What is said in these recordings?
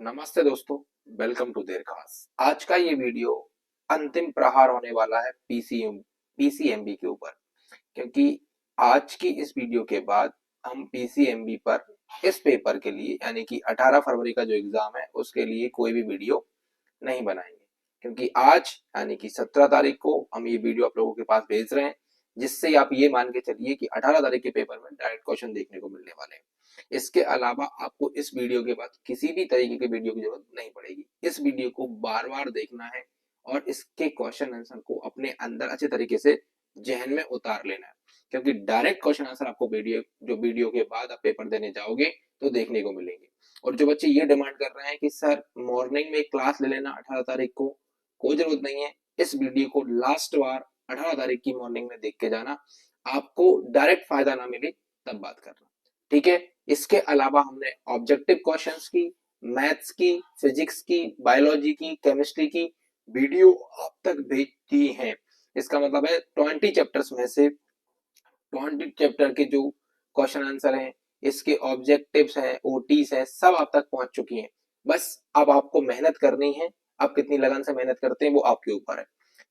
नमस्ते दोस्तों, welcome to their खास। आज का ये वीडियो अंतिम प्रहार होने वाला है पीसीएमबी के ऊपर, क्योंकि आज की इस वीडियो के बाद हम पीसीएमबी पर इस पेपर के लिए यानी कि 18 फरवरी का जो एग्जाम है उसके लिए कोई भी वीडियो नहीं बनाएंगे, क्योंकि आज यानी कि 17 तारीख को हम ये वीडियो आप लोगों के पास भेज रहे हैं, जिससे आप ये मान के चलिए कि 18 तारीख के पेपर में डायरेक्ट क्वेश्चन देखने को मिलने वाले हैं। इसके अलावा आपको इस वीडियो के बाद किसी भी तरीके के वीडियो की जरूरत नहीं पड़ेगी। इस वीडियो को बार बार देखना है और इसके क्वेश्चन आंसर को अपने अंदर अच्छे तरीके से जहन में उतार लेना है, क्योंकि डायरेक्ट क्वेश्चन आंसर आपको वीडियो के बाद आप पेपर देने जाओगे तो देखने को मिलेंगे। और जो बच्चे ये डिमांड कर रहे हैं कि सर मॉर्निंग में क्लास ले लेना 18 तारीख को, कोई जरूरत नहीं है। इस वीडियो को लास्ट बार 18 तारीख की मॉर्निंग में देख के जाना, आपको डायरेक्ट फायदा ना मिले तब बात करना, ठीक है। इसके अलावा हमने ऑब्जेक्टिव क्वेश्चंस की, मैथ्स की, फिजिक्स की, बायोलॉजी की, केमिस्ट्री की वीडियो आप तक भेज दी है। इसका मतलब है 20 चैप्टर्स में से 20 चैप्टर के जो क्वेश्चन आंसर हैं, इसके ऑब्जेक्टिव्स हैं, ओटीज हैं, सब आप तक पहुंच चुकी हैं। बस अब आपको मेहनत करनी है। आप कितनी लगन से मेहनत करते हैं वो आपके ऊपर है,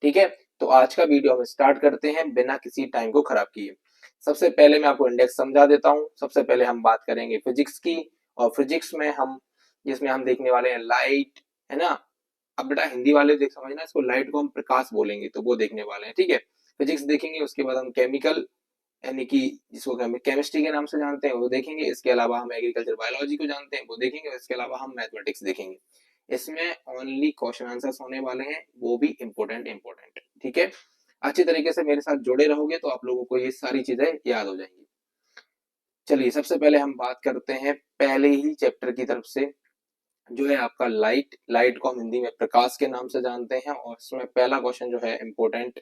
ठीक है। तो आज का वीडियो हम स्टार्ट करते हैं बिना किसी टाइम को खराब किए। सबसे पहले मैं आपको इंडेक्स समझा देता हूं। सबसे पहले हम बात करेंगे फिजिक्स की, और फिजिक्स में हम जिसमें हम देखने वाले हैं लाइट, है ना। अब बेटा हिंदी वाले देख समझना, इसको लाइट को हम प्रकाश बोलेंगे तो वो देखने वाले हैं, ठीक है। फिजिक्स देखेंगे, उसके बाद हम केमिकल यानी कि जिसको हम केमिस्ट्री के नाम से जानते हैं वो देखेंगे। इसके अलावा हम एग्रीकल्चर बायोलॉजी को जानते हैं वो देखेंगे। इसके अलावा हम मैथमेटिक्स देखेंगे। इसमें ओनली क्वेश्चन आंसर्स होने वाले हैं, वो भी इंपॉर्टेंट, ठीक है। अच्छी तरीके से मेरे साथ जुड़े रहोगे तो आप लोगों को ये सारी चीजें याद हो जाएंगी। चलिए सबसे पहले हम बात करते हैं पहले ही चैप्टर की तरफ से, जो है आपका लाइट को हम हिंदी में प्रकाश के नाम से जानते हैं। और इसमें पहला क्वेश्चन जो है इंपॉर्टेंट,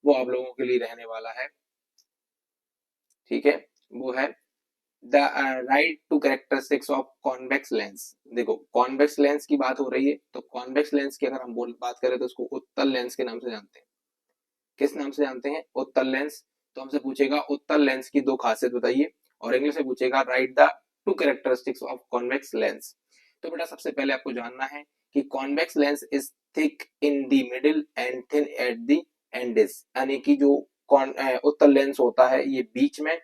वो आप लोगों के लिए रहने वाला है, ठीक है। वो है the right to characteristics of convex lens. देखो कॉन्वेक्स लेंस की बात हो रही है, तो कॉन्वेक्स लेंस की अगर हम बात करें तो उसको उत्तल लेंस के नाम से जानते हैं। किस नाम से जानते हैं? उत्तल लेंस। तो हमसे पूछेगा उत्तल लेंस की दो खासियत बताइए, और इंग्लिश में पूछेगा right the two characteristics of convex lens. तो बेटा सबसे पहले आपको जानना है कि convex lens is thick in the middle and thin at the Andes, यानी कि जो उत्तल लेंस होता है ये बीच में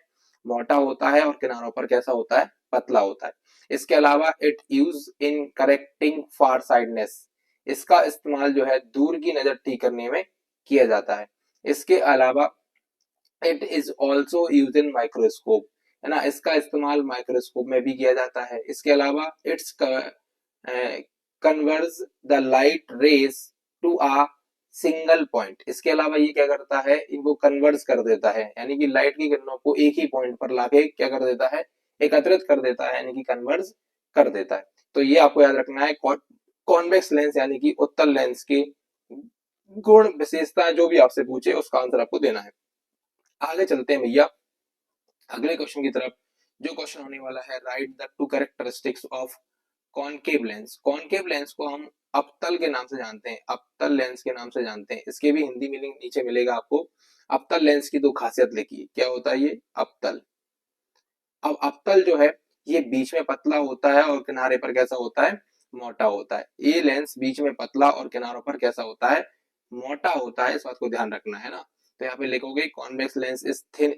मोटा होता है और किनारों पर कैसा होता है? पतला होता है। इसके अलावा it use in correcting far sightedness, इसका इस्तेमाल जो है दूर की नजर ठीक करने में किया जाता है। इसके अलावा it is also use in microscope, है ना, इसका इस्तेमाल माइक्रोस्कोप में भी किया जाता है। इसके अलावा it's converge the light rays to a single point, इसके अलावा ये क्या करता है? इनको कन्वर्ज कर देता है, यानी कि लाइट की किरणों को एक ही पॉइंट पर लाके क्या कर देता है? एकत्रित कर देता है, यानी कि कन्वर्ज कर देता है। तो ये आपको याद रखना है। कॉन्वेक्स लेंस यानी कि उत्तल लेंस की गुण विशेषता जो भी आपसे पूछे उसका आंसर आपको देना है। आगे चलते हैं भैया अगले क्वेश्चन की तरफ। जो क्वेश्चन होने वाला है write the two characteristics of concave lens. Concave lens को हम अवतल के नाम से जानते हैं, अवतल लेंस के नाम से जानते हैं। इसके भी हिंदी मीनिंग नीचे मिलेगा आपको। अवतल लेंस की दो खासियत लिखिए, क्या होता है ये अवतल। अब अवतल जो है ये बीच में पतला होता है और किनारे पर कैसा होता है? मोटा होता है। ये लेंस बीच में पतला और किनारों पर कैसा होता है? मोटा होता है। इस बात को ध्यान रखना है ना। तो यहाँ पे लिखोगे convex lens is thin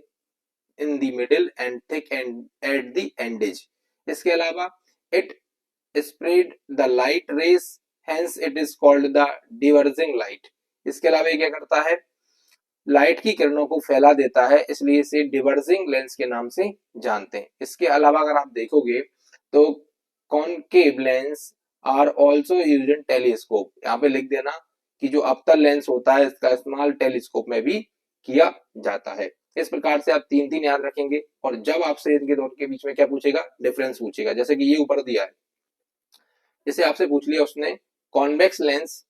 in the middle and thick and at the edges. इसके अलावा it spread the light rays, hence it is called the diverging light. इसके अलावा ये क्या करता है? लाइट की किरणों को फैला देता है, इसलिए इसे डिवर्जिंग लेंस के नाम से जानते हैं। इसके अलावा अगर आप देखोगे तो concave lens are also used in telescope. यहाँ पे लिख देना कि जो अवतल लेंस होता है इसका इस्तेमाल टेलीस्कोप में भी किया जाता है। इस प्रकार से आप तीन तीन याद रखेंगे, और जब आपसे इनके दोनों के बीच में क्या पूछेगा? डिफरेंस पूछेगा। जैसे कि ये ऊपर दिया है, जैसे आपसे पूछ लिया उसने कॉन्वेक्स लेंस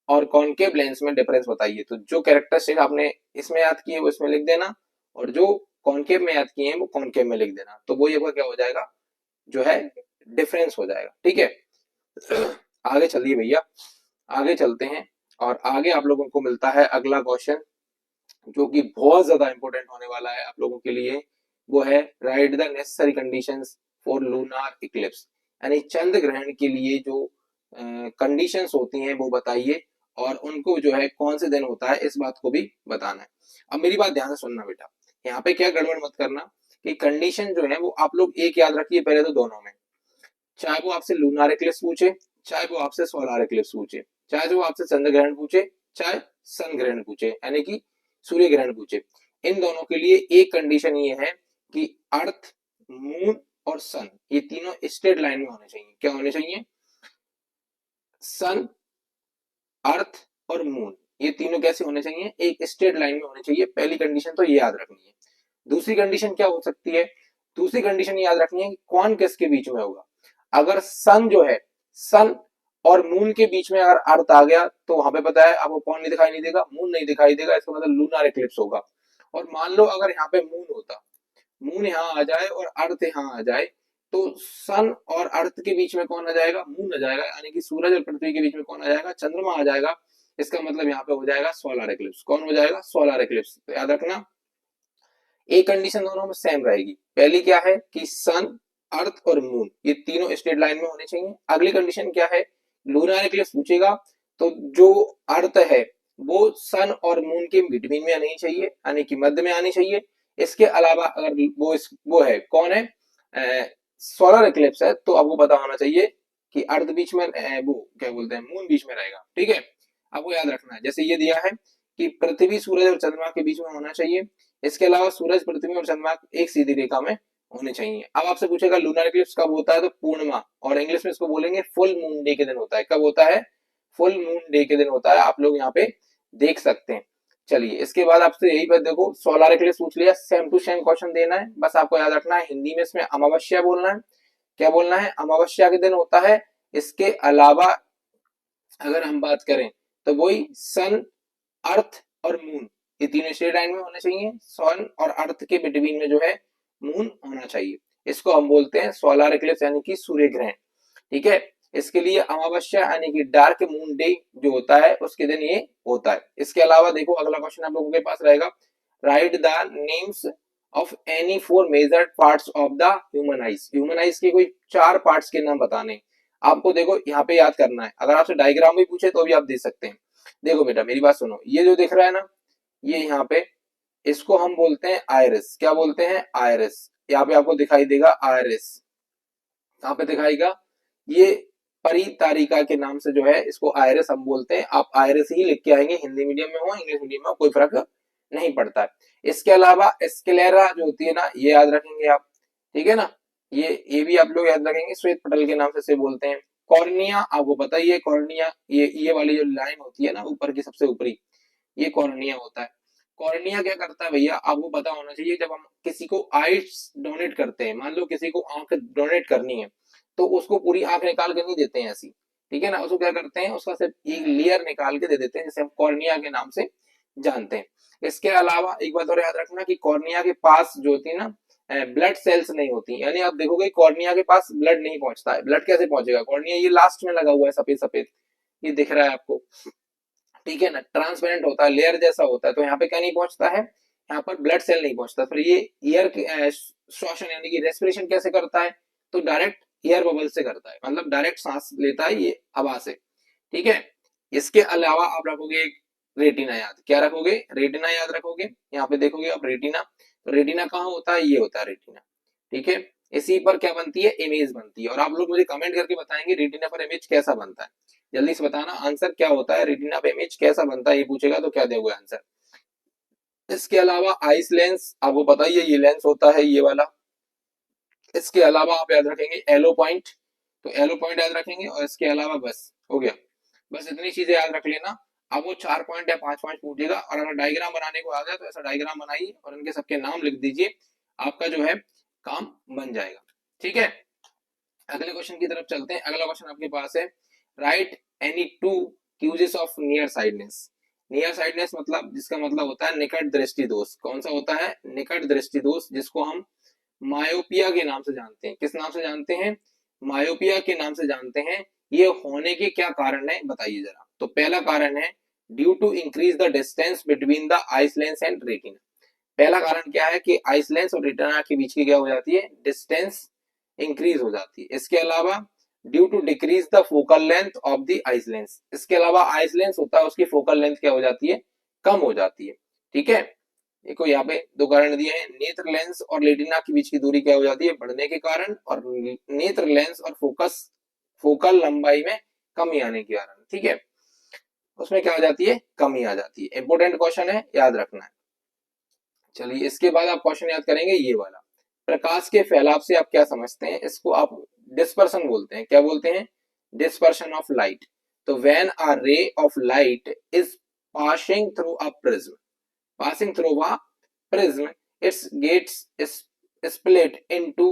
और कॉनकेव लेंस में डिफरेंस बताइए, तो जो कैरेक्टरिस्टिक आपने इसमें याद किए वो इसमें लिख देना, और जो कॉनकेव में याद किए हैं वो कॉनकेव में लिख देना। तो वो ये क्या हो जाएगा? जो है डिफरेंस हो जाएगा, ठीक है। आगे चलिए भैया, आगे चलते हैं, और आगे आप लोगों को मिलता है अगला क्वेश्चन, जो कि बहुत ज्यादा इंपॉर्टेंट होने वाला है आप लोगों के लिए। वो है write the necessary conditions for lunar Eclipse, यानी चंद्र ग्रहण के लिए जो कंडीशंस होती हैं वो बताइए, और उनको जो है कौन से दिन होता है इस बात को भी बताना है। अब मेरी बात ध्यान से सुनना बेटा, यहाँ पे क्या गड़बड़ मत करना कि कंडीशन जो है वो आप लोग एक याद रखिए पहले तो दोनों में, चाहे वो आपसे लूनार एक्लिप्स पूछे, चाहे वो आपसे सोलार एक्लिप्स पूछे, चाहे वो आपसे चंद्र ग्रहण पूछे, चाहे सन ग्रहण पूछे यानी कि सूर्य ग्रहण पूछे, इन दोनों के लिए एक कंडीशन ये है कि अर्थ, मून और सन ये तीनों स्ट्रेट लाइन में होने चाहिए। क्या होने चाहिए? सन, अर्थ और मून ये तीनों कैसे होने चाहिए? एक स्ट्रेट लाइन में होने चाहिए। पहली कंडीशन तो ये याद रखनी है। दूसरी कंडीशन क्या हो सकती है? दूसरी कंडीशन याद रखनी है कि कौन किसके बीच में होगा। अगर सन जो है, सन और मून के बीच में अगर अर्थ आ गया तो वहां पे पता है आपको कौन नहीं दिखाई नहीं देगा? मून नहीं दिखाई देगा, इसका मतलब लूनार एक्लिप्स होगा। और मान लो अगर यहाँ पे मून होता, मून यहाँ आ जाए और अर्थ यहाँ आ जाए, तो सन और अर्थ के बीच में कौन आ जाएगा? मून आ जाएगा, यानी कि सूरज और पृथ्वी के बीच में कौन आ जाएगा? चंद्रमा आ जाएगा। इसका मतलब यहाँ पे हो जाएगा सोलर एक्लिप्स। कौन हो जाएगा? Solar eclipse. तो याद रखना एक कंडीशन दोनों में सेम रहेगी। पहली क्या है कि सन, अर्थ और मून ये तीनों स्ट्रेट लाइन में होने चाहिए। अगली कंडीशन क्या है? लूनार एक्लिप्स पूछेगा तो जो अर्थ है वो सन और मून के बिटवीन में आनी चाहिए, यानी कि मध्य में आनी चाहिए। इसके अलावा अगर वो है, कौन है, सोलर एक्लिप्स है, तो आपको पता होना चाहिए कि अर्थ बीच में, वो क्या बोलते हैं, मून बीच में रहेगा। ठीक है, आपको याद रखना है। जैसे ये दिया है कि पृथ्वी, सूरज और चंद्रमा के बीच में होना चाहिए। इसके अलावा सूरज, पृथ्वी और चंद्रमा एक सीधी रेखा में होने चाहिए। अब आपसे पूछेगा लूनर एक्लिप्स कब होता है, तो पूर्णिमा, और इंग्लिश में इसको बोलेंगे फुल मून डे के दिन होता है। कब होता है? फुल मून डे के दिन होता है। आप लोग यहाँ पे देख सकते हैं। चलिए, इसके बाद आपसे यही बात देखो, सोलर एक्लिप्स पूछ लिया, सेम टू सेम क्वेश्चन देना है। बस आपको याद रखना है हिंदी में इसमें अमावस्या बोलना है। क्या बोलना है? अमावस्या के दिन होता है। इसके अलावा अगर हम बात करें तो वही सन, अर्थ और मून ये तीनों स्ट्रेट लाइन में होने चाहिए। सन और अर्थ के बिटवीन में जो है मून होना चाहिए। इसको हम बोलते हैं सोलर एक्लिप्स यानी कि सूर्य ग्रहण। ठीक है, इसके लिए अमावस्या यानी कि डार्क मून डे जो होता है उसके दिन ये होता है। इसके अलावा देखो अगला क्वेश्चन आप लोगों के पास रहेगा, right the names of any four measured parts of the human eyes. Human eyes के कोई 4 पार्ट्स के नाम बताने आपको। देखो यहाँ पे याद करना है, अगर आपसे डायग्राम भी पूछे तो भी आप दे सकते हैं। देखो बेटा मेरी बात सुनो, ये जो दिख रहा है ना, ये यहाँ पे इसको हम बोलते हैं आयरिस। क्या बोलते हैं? आयरिस। यहाँ पे आपको दिखाई देगा आयरिस, यहाँ पे दिखाएगा ये परी तारिका के नाम से जो है इसको आयरिस हम बोलते हैं। आप आयरिस ही लिख के आएंगे, हिंदी मीडियम में हो इंग्लिश मीडियम में हो कोई फर्क नहीं पड़ता है। इसके अलावा स्क्लेरा जो होती है ना, ये याद रखेंगे आप। ठीक है ना, ये भी आप लोग याद रखेंगे, श्वेत पटल के नाम से इसे बोलते हैं। कॉर्निया आपको पता ही है, कॉर्निया ये वाली जो लाइन होती है ना ऊपर की सबसे ऊपरी, ये कॉर्निया होता है। कॉर्निया क्या करता है भैया, आपको पता होना चाहिए, जब हम किसी को आइस डोनेट करते हैं, मान लो किसी को आंख डोनेट करनी है, तो उसको पूरी आंख निकाल के नहीं देते हैं ऐसी। ठीक है ना, उसको क्या करते हैं, उसका सिर्फ एक लेयर निकाल के दे देते हैं, जिसे हम कॉर्निया के नाम से जानते हैं। इसके अलावा एक बात और याद रखना कि कॉर्निया के पास जो होती है ना ब्लड सेल्स नहीं होती, यानी आप देखोगे कॉर्निया के पास ब्लड नहीं पहुंचता है। ब्लड कैसे पहुंचेगा? कॉर्निया ये लास्ट में लगा हुआ है सफेद सफेद, ये दिख रहा है आपको। ठीक है ना, ट्रांसपेरेंट होता है, लेयर जैसा होता है, तो यहाँ पे क्या नहीं पहुंचता है, यहाँ पर ब्लड सेल नहीं पहुंचता। फिर ये एयर श्वसन यानी कि रेस्पिरेशन कैसे करता है, तो डायरेक्ट एयर बबल से करता है, मतलब डायरेक्ट सांस लेता है ये हवा से। ठीक है, इसके अलावा आप रखोगे एक रेटिना याद। क्या रखोगे? रेटिना याद रखोगे। यहाँ पे देखोगे आप रेटिना, तो रेटिना कहाँ होता है? ये होता है रेटिना। ठीक है, इसी पर क्या बनती है? इमेज बनती है। और आप लोग मुझे कमेंट करके बताएंगे रेटिना पर इमेज कैसा बनता है। जल्दी से बताना आंसर क्या होता है, रेटिना पे इमेज कैसा बनता है, ये पूछेगा तो क्या दोगे आंसर। इसके अलावा आइस लेंस आपको पता ही है, ये लेंस होता है ये वाला। इसके अलावा आप याद रखेंगे एलो पॉइंट, तो एलो पॉइंट याद रखेंगे। और इसके अलावा बस हो गया, बस इतनी चीजें याद रख लेना। अब वो 4 पॉइंट या 5 पॉइंट पूछेगा, और अगर डायग्राम बनाने को आ जाए तो ऐसा डायग्राम बनाइए और इनके सबके नाम लिख दीजिए, आपका जो है काम बन जाएगा। ठीक है, अगले क्वेश्चन की तरफ चलते हैं। अगला क्वेश्चन आपके पास है, write any two causes of near sightedness. Near sightedness मतलब, जिसका मतलब होता है निकट दृष्टि दोष। कौन सा होता है? निकट दृष्टि दोष, जिसको हम मायोपिया के नाम से जानते हैं। किस नाम से जानते हैं? मायोपिया के नाम से जानते हैं। ये होने के क्या कारण है बताइए जरा। तो पहला कारण है due to increase the distance between the eye's lens and retina. पहला कारण क्या है कि आइस लेंस और रेटिना के बीच की क्या हो जाती है? डिस्टेंस इंक्रीज हो जाती है। इसके अलावा due to decrease the focal length of the eye's lens. इसके अलावा आइस लेंस होता है उसकी फोकल लेंथ क्या हो जाती है, कम हो जाती है। ठीक है, देखो यहाँ पे दो कारण दिए हैं, नेत्र लेंस और रेटिना के बीच की दूरी क्या हो जाती है, बढ़ने के कारण, और नेत्र लेंस और फोकल लंबाई में कमी आने के कारण। ठीक है, उसमें क्या हो जाती है, कमी आ जाती है। इंपोर्टेंट क्वेश्चन है, याद रखना है। चलिए इसके बाद आप क्वेश्चन याद करेंगे ये वाला, प्रकाश के फैलाव से आप क्या समझते हैं, इसको आप डिस्पर्शन बोलते हैं। क्या बोलते हैं, डिस्पर्शन ऑफ लाइट। तो when a ray of light is passing through a prism, passing through a prism, its gets split into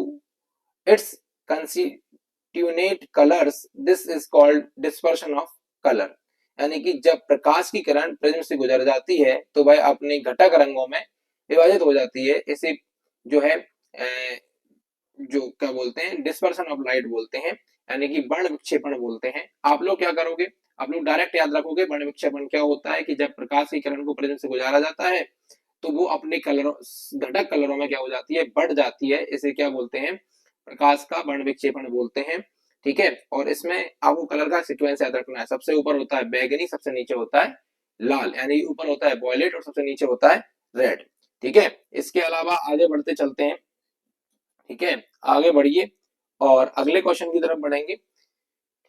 its constituent colors. This is called dispersion of color। यानी कि जब प्रकाश की किरण प्रिज्म से गुजर जाती है तो वह अपने घटक रंगों में विभाजित हो जाती है। इसे जो है जो क्या बोलते हैं, डिस्पर्शन ऑफ लाइट बोलते हैं, यानी कि वर्ण विक्षेपण बोलते हैं। आप लोग क्या करोगे, आप लोग डायरेक्ट याद रखोगे वर्ण विक्षेपण क्या होता है कि जब प्रकाश की किरण को प्रिज्म से गुजारा जाता है तो वो अपने कलरों, घटक कलरों में क्या हो जाती है, बढ़ जाती है। इसे क्या बोलते हैं, प्रकाश का वर्ण विक्षेपण बोलते हैं। ठीक है, और इसमें आपको कलर का सीक्वेंस याद रखना है, सबसे ऊपर होता है बैगनी, सबसे नीचे होता है लाल, यानी ऊपर होता है वॉयलेट और सबसे नीचे होता है रेड। ठीक है, इसके अलावा आगे बढ़ते चलते हैं। ठीक है, आगे बढ़िए और अगले क्वेश्चन की तरफ बढ़ेंगे।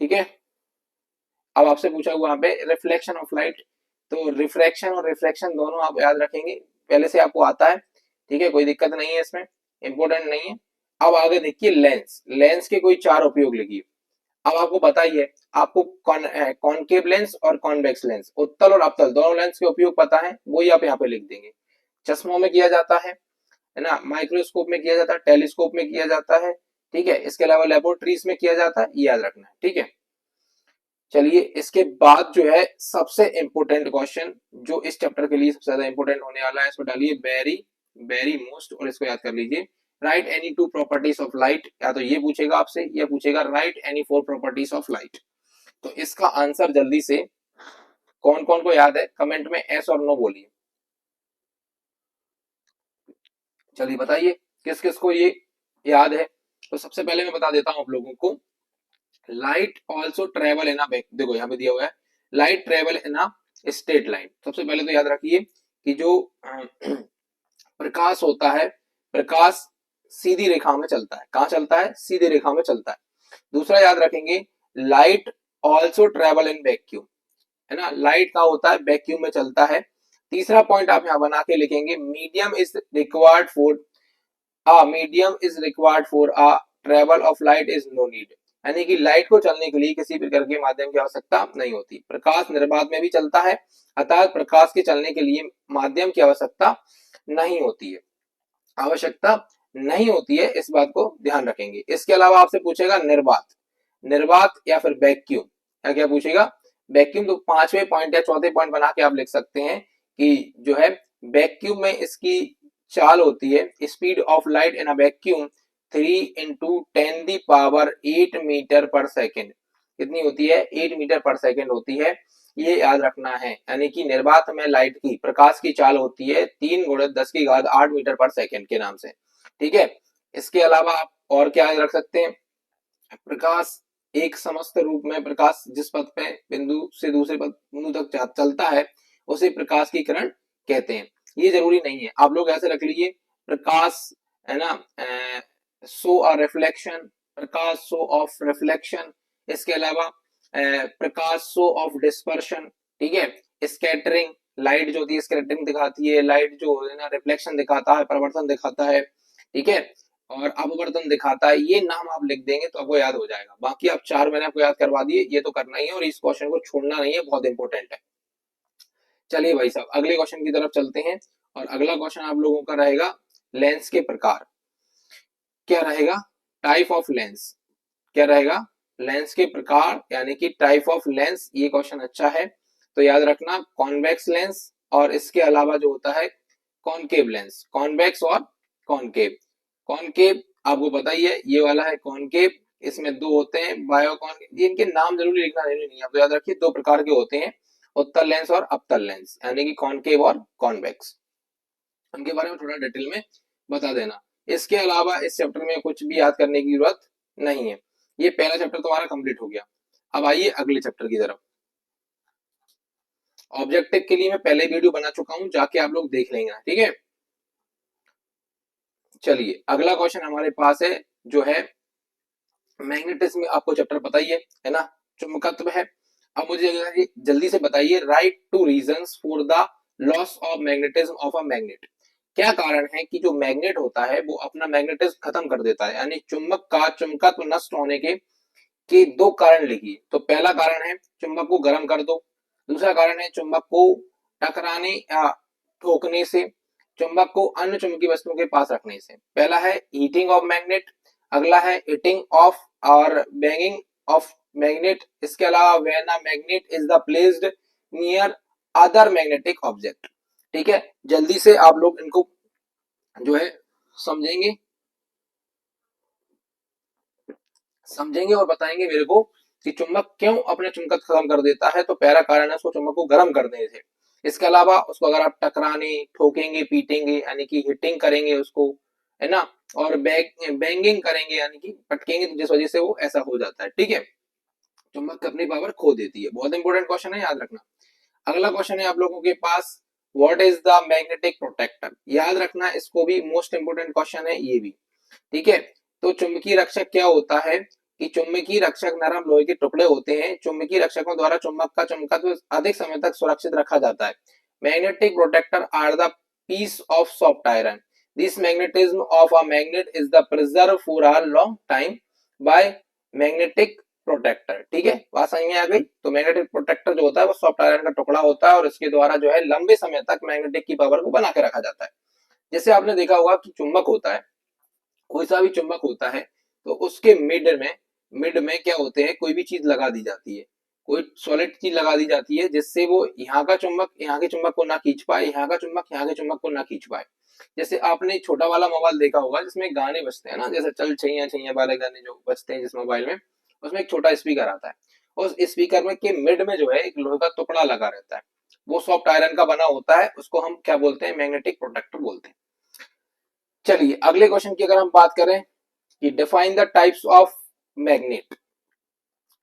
ठीक है, अब आपसे पूछा हुआ यहाँ पे रिफ्लेक्शन ऑफ लाइट, तो रिफ्रैक्शन और रिफ्लेक्शन दोनों आप याद रखेंगे, पहले से आपको आता है। ठीक है, कोई दिक्कत नहीं है इसमें, इंपोर्टेंट नहीं है। अब आगे देखिए लेंस, लेंस के कोई चार उपयोग लिखिए। अब आपको पता ही है, आपको कॉनकेव लेंस और कॉन्वेक्स लेंस, उत्तल और अवतल दोनों लेंस के उपयोग पता है, वही आप यहाँ पे लिख देंगे। चश्मों में किया जाता है ना, माइक्रोस्कोप में किया जाता है, टेलीस्कोप में किया जाता है। ठीक है, इसके अलावा लेबोरेटरीज में किया जाता है, ये याद रखना है। ठीक है, चलिए इसके बाद जो है सबसे इंपोर्टेंट क्वेश्चन जो इस चैप्टर के लिए सबसे ज्यादा इंपोर्टेंट होने वाला है, इसको डालिए वेरी वेरी मोस्ट, और इसको याद कर लीजिए, right any to properties of light. या तो ये पूछेगा आपसे, या पूछेगा right any four properties of light. तो इसका आंसर जल्दी से कौन कौन को याद है, कमेंट में एस और नो बोलिए। चलिए बताइए किस किस को ये याद है। तो सबसे पहले मैं बता देता हूं आप लोगों को, लाइट ऑल्सो ट्रेवल इन अ, देखो यहाँ पे दिया हुआ है light travel in a straight line. सबसे पहले तो याद रखिए कि जो प्रकाश होता है, प्रकाश सीधी रेखा में चलता है। कहां चलता है, सीधी रेखा में चलता है। दूसरा याद रखेंगे, light also travel in vacuum, है ना, लाइट का होता है वैक्यूम में चलता है। तीसरा पॉइंट आप यहाँ बना के लिखेंगे, medium is required for medium is required for a travel of light is no need, यानी कि लाइट को चलने के लिए किसी प्रकार के माध्यम की आवश्यकता नहीं होती। प्रकाश निर्बाध में भी चलता है, अतः प्रकाश के चलने के लिए माध्यम की आवश्यकता नहीं होती है, आवश्यकता नहीं होती है, इस बात को ध्यान रखेंगे। इसके अलावा आपसे पूछेगा निर्वात, निर्वात या फिर वैक्यूम, या क्या पूछेगा, वैक्यूम। तो पांचवें पॉइंट या चौथे पॉइंट बना के आप लिख सकते हैं कि जो है वैक्यूम में इसकी चाल होती है, speed of light in a vacuum 3 × 10⁸ metre per second. कितनी होती है, 8 मीटर पर सेकेंड होती है, ये याद रखना है। यानी कि निर्वात में लाइट की, प्रकाश की चाल होती है 3 × 10⁸ मीटर पर सेकेंड के नाम से। ठीक है, इसके अलावा आप और क्या याद रख सकते हैं, प्रकाश एक समस्त रूप में, प्रकाश जिस पथ पे बिंदु से दूसरे बिंदु तक चलता है उसे प्रकाश की किरण कहते हैं। ये जरूरी नहीं है, आप लोग ऐसे रख लीजिए, प्रकाश, है ना, show a reflection, Prakash show off reflection. इसके अलावा प्रकाश शो ऑफ डिस्पर्शन। ठीक है, स्कैटरिंग, लाइट जो होती है स्कैटरिंग दिखाती है, लाइट जो है ना रिफ्लेक्शन दिखाता है, परिवर्तन दिखाता है। ठीक है, और अपवर्तन दिखाता है। ये नाम आप लिख देंगे तो आपको याद हो जाएगा। बाकी आप चार मैंने आपको याद करवा दिए, ये तो करना ही है और इस क्वेश्चन को छोड़ना नहीं है, बहुत इंपॉर्टेंट है। चलिए भाई साहब अगले क्वेश्चन की तरफ चलते हैं, और अगला क्वेश्चन आप लोगों का रहेगा लेंस के प्रकार। क्या रहेगा, टाइप ऑफ लेंस। क्या रहेगा, लेंस के प्रकार, यानी कि टाइप ऑफ लेंस। ये क्वेश्चन अच्छा है, तो याद रखना कॉन्वेक्स लेंस, और इसके अलावा जो होता है कॉनकेव लेंस, कॉन्वेक्स और कॉनकेव। कॉनकेव आपको पता ही है, ये वाला है कॉनकेव, इसमें दो होते हैं बायोकॉनकेव, इनके नाम जरूर लिखना नहीं है, तो याद रखिए दो प्रकार के होते हैं, उत्तल लेंस और अवतल लेंस, यानी कि कॉनकेव और कॉन्वेक्स। उनके बारे में थोड़ा डिटेल में बता देना। इसके अलावा इस चैप्टर में कुछ भी याद करने की जरूरत नहीं है। ये पहला चैप्टर तुम्हारा कंप्लीट हो गया। अब आइए अगले चैप्टर की तरफ। ऑब्जेक्टिव के लिए मैं पहले वीडियो बना चुका हूं, जाके आप लोग देख लेंगे, ठीक है। चलिए अगला क्वेश्चन हमारे पास है, जो है मैग्नेटिज्म। आपको चैप्टर पता ही है ना, चुंबकत्व है। अब मुझे जल्दी से बताइए, right two reasons for the loss of magnetism of a magnet. क्या कारण है कि जो मैग्नेट होता है वो अपना मैग्नेटिज्म खत्म कर देता है, यानी चुंबक का चुंबकत्व नष्ट होने के दो कारण लिखिए। तो पहला कारण है चुंबक को गर्म कर दो, दूसरा कारण है चुंबक को टकराने या ठोकने से, चुंबक को अन्य चुंबकीय वस्तुओं के पास रखने से। पहला है हीटिंग ऑफ मैग्नेट, अगला है हीटिंग ऑफ और बैंगिंग ऑफ मैग्नेट। इसके अलावा when a magnet is the placed near other magnetic object. ठीक है, जल्दी से आप लोग इनको जो है समझेंगे समझेंगे और बताएंगे मेरे को कि चुंबक क्यों अपने चुंबकत्व खत्म कर देता है। तो पहला कारण है उसको चुंबक को गर्म करने से। इसके अलावा उसको अगर आप टकराने, ठोकेंगे, पीटेंगे यानी कि हिटिंग करेंगे उसको, है ना, और बैंगिंग करेंगे यानी कि पटकेंगे, तो जिस वजह से वो ऐसा हो जाता है। ठीक है, चुंबक अपनी पावर खो देती है। बहुत इंपॉर्टेंट क्वेश्चन है, याद रखना। अगला क्वेश्चन है आप लोगों के पास, what is the magnetic protector. याद रखना, इसको भी मोस्ट इंपोर्टेंट क्वेश्चन है ये भी। ठीक है, तो चुंबकीय रक्षक क्या होता है कि चुंबकीय रक्षक नरम लोहे के टुकड़े होते हैं। चुंबकीय रक्षकों द्वारा चुंबक का चुंबकत्व अधिक समय तक सुरक्षित रखा जाता है। Magnetic protector are the piece of soft iron. This magnetism of a magnet is the preserve for a long time by magnetic protector. ठीक है, बात समझ में आ गई। तो मैग्नेटिक प्रोटेक्टर जो होता है वो सॉफ्ट आयरन का टुकड़ा होता है और इसके द्वारा जो है लंबे समय तक मैग्नेटिक की पावर को बना के रखा जाता है। जैसे आपने देखा होगा कि चुंबक होता है, कोई सा भी चुंबक होता है, तो उसके मिड में क्या होते हैं, कोई भी चीज लगा दी जाती है, कोई सॉलिड चीज लगा दी जाती है, जिससे वो यहाँ का चुंबक यहाँ के चुंबक को ना खींच पाए, यहाँ का चुंबक यहाँ के चुंबक को ना खींच पाए। जैसे आपने छोटा वाला मोबाइल देखा होगा जिसमें गाने बजते हैं ना, जैसे चल छैया छैया वाले गाने जो बजते हैं जिस मोबाइल में, उसमें एक छोटा स्पीकर आता है। उस स्पीकर में के मिड में जो है एक लोहे का टुकड़ा लगा रहता है, वो सॉफ्ट आयरन का बना होता है, उसको हम क्या बोलते हैं, मैग्नेटिक प्रोटेक्टर बोलते हैं। चलिए अगले क्वेश्चन की अगर हम बात करें कि define the types of magnet,